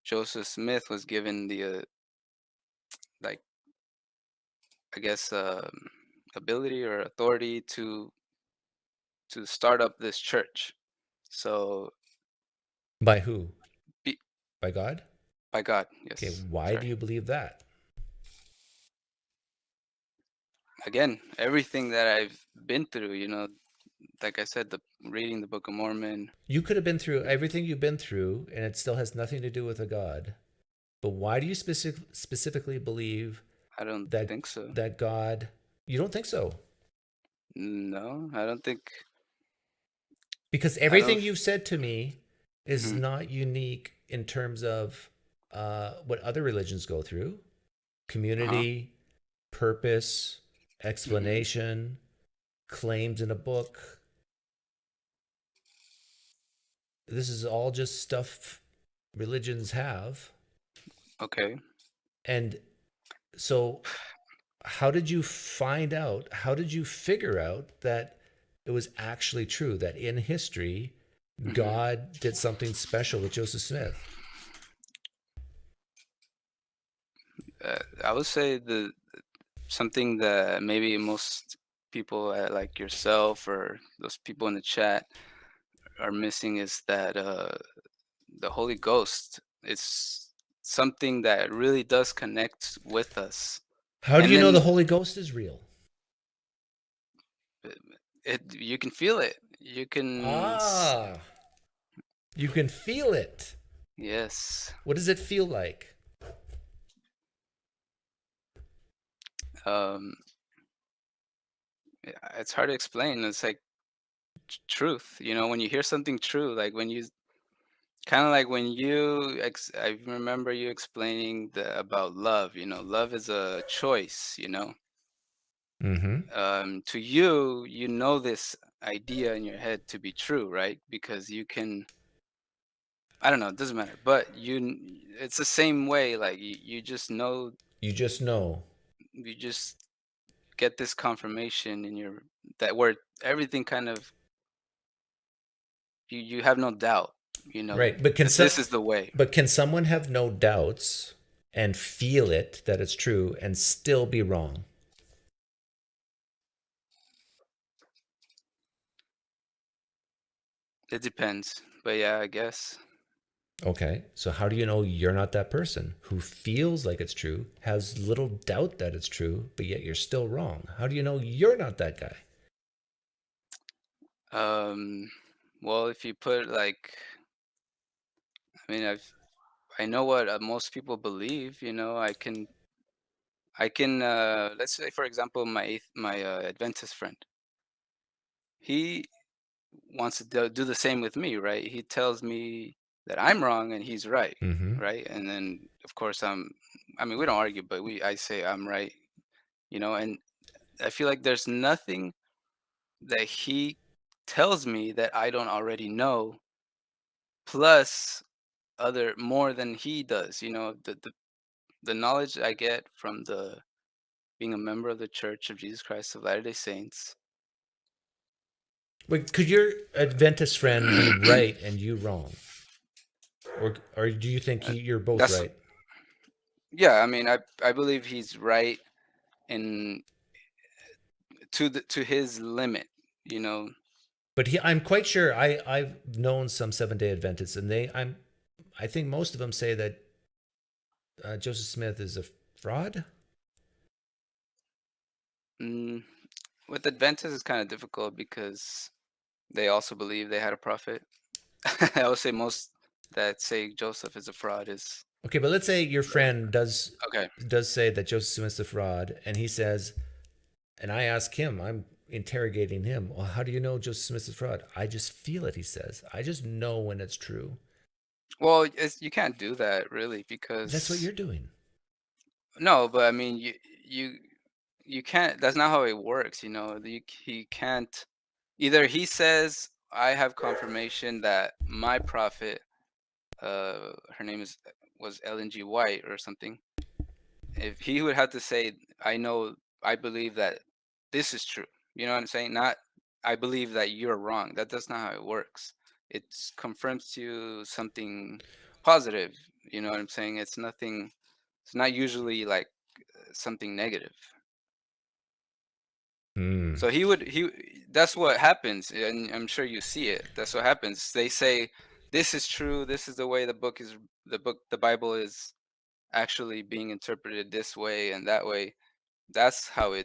Joseph Smith was given the like I guess ability or authority to start up this church. So By who? Be- By God? by God, yes. Okay, why do you believe that? Again, everything that I've been through, like I said, reading the Book of Mormon. You could have been through everything you've been through, and it still has nothing to do with a God. But why do you specifically believe? I don't think so. That God, you don't think so? No, I don't think. Because everything you've said to me is not unique in terms of what other religions go through: community, purpose, explanation, claims in a book. This is all just stuff religions have. Okay. And so how did you find out, how did you figure out that it was actually true, that in history, God did something special with Joseph Smith? I would say something that maybe most people like yourself or those people in the chat are missing is that the Holy Ghost is something that really does connect with us. How do And you know then the Holy Ghost is real? you can feel it. You can. You can feel it. Yes. What does it feel like? Um, it's hard to explain. It's like truth. When you hear something true, like when you kind of like when you I remember you explaining about love. Love is a choice. To you know this idea in your head to be true, right? Because you can. I don't know. It doesn't matter. But it's the same way. Like you just know. You just know. You just get this confirmation in that where everything kind of you have no doubt. Right, but This is the way. But can someone have no doubts and feel it that it's true and still be wrong? It depends, but yeah, I guess. Okay, so how do you know you're not that person who feels like it's true, has little doubt that it's true, but yet you're still wrong? How do you know you're not that guy? Well, if you put I mean, I know what most people believe. I can. Let's say, for example, my Adventist friend. He wants to do the same with me, right? He tells me that I'm wrong and he's right, Mm-hmm. right? And then of course I mean, we don't argue, but I say I'm right, and I feel like there's nothing that he tells me that I don't already know, plus other more than he does. The knowledge I get from the being a member of the Church of Jesus Christ of Latter-day Saints. But could your Adventist friend be right and you wrong? Or do you think you're both right? Yeah, I mean, I believe he's right in to his limit, But I'm quite sure I've known some Seventh-day Adventists, and I think most of them say that Joseph Smith is a fraud. With Adventists, it's kind of difficult because they also believe they had a prophet. I would say most that say Joseph is a fraud is Okay, but let's say your friend does okay. say that Joseph Smith's a fraud, and he says, and I ask him, I'm interrogating him. Well, how do you know Joseph Smith's a fraud? I just feel it. He says, I just know when it's true. Well, you can't do that really because That's what you're doing. No, but I mean, you can't. That's not how it works. He can't. Either he says, "I have confirmation that my prophet, her name was Ellen G. White or something." If he would have to say, "I know, I believe that this is true." You know what I'm saying? Not, "I believe that you're wrong." That's not how it works. It confirms to you something positive. You know what I'm saying? It's nothing. It's not usually like something negative. So that's what happens, and I'm sure you see it. That's what happens. They say this is true, this is the way the Bible is actually being interpreted this way and that way. That's how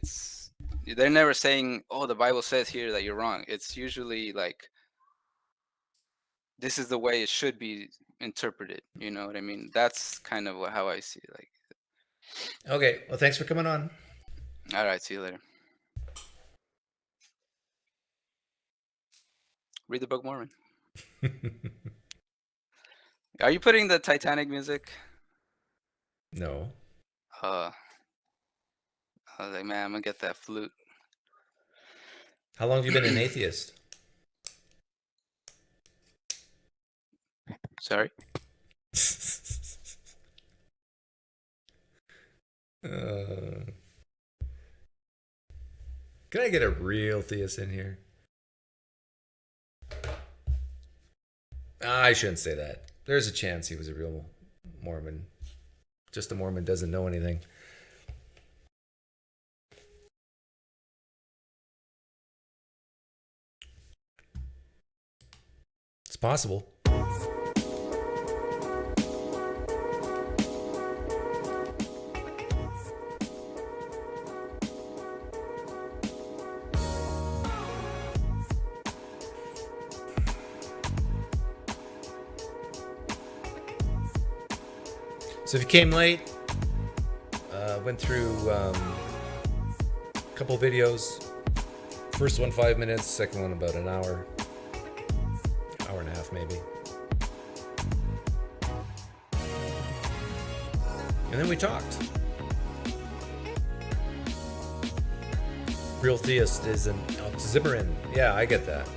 they're never saying, "Oh, the Bible says here that you're wrong." It's usually like this is the way it should be interpreted. You know what I mean? That's kind of how I see it. Okay, well, thanks for coming on. All right, see you later. Read the Book of Mormon. Are you putting the Titanic music? No. I was like, man, I'm gonna get that flute. How long have you been an atheist? Sorry. Can I get a real theist in here? I shouldn't say that. There's a chance he was a real Mormon. Just a Mormon doesn't know anything. It's possible. So if you came late, went through a couple videos. First one 5 minutes, second one about an hour and a half maybe. And then we talked. Real theist is an oxymoron. Yeah, I get that.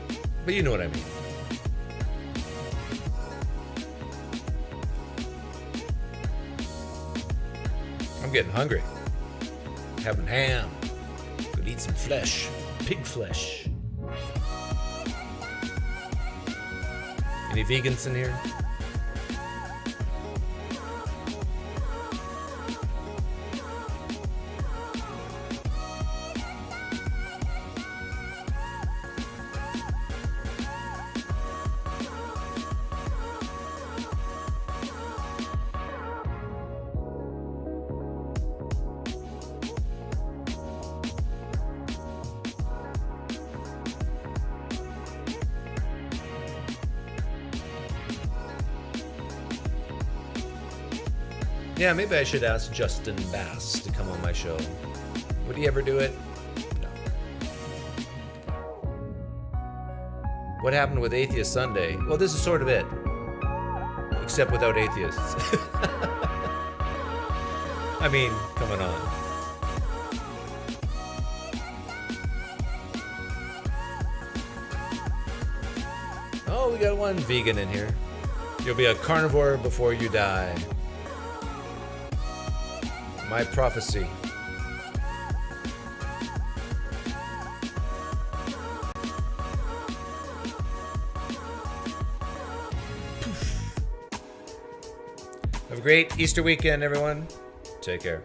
But you know what I mean. I'm getting hungry. Having ham. Could eat some flesh. Pig flesh. Any vegans in here? Yeah, maybe I should ask Justin Bass to come on my show. Would he ever do it? No. What happened with Atheist Sunday? Well, this is sort of it. Except without atheists. I mean, coming on. Oh, we got one vegan in here. You'll be a carnivore before you die. My prophecy. Have a great Easter weekend, everyone. Take care.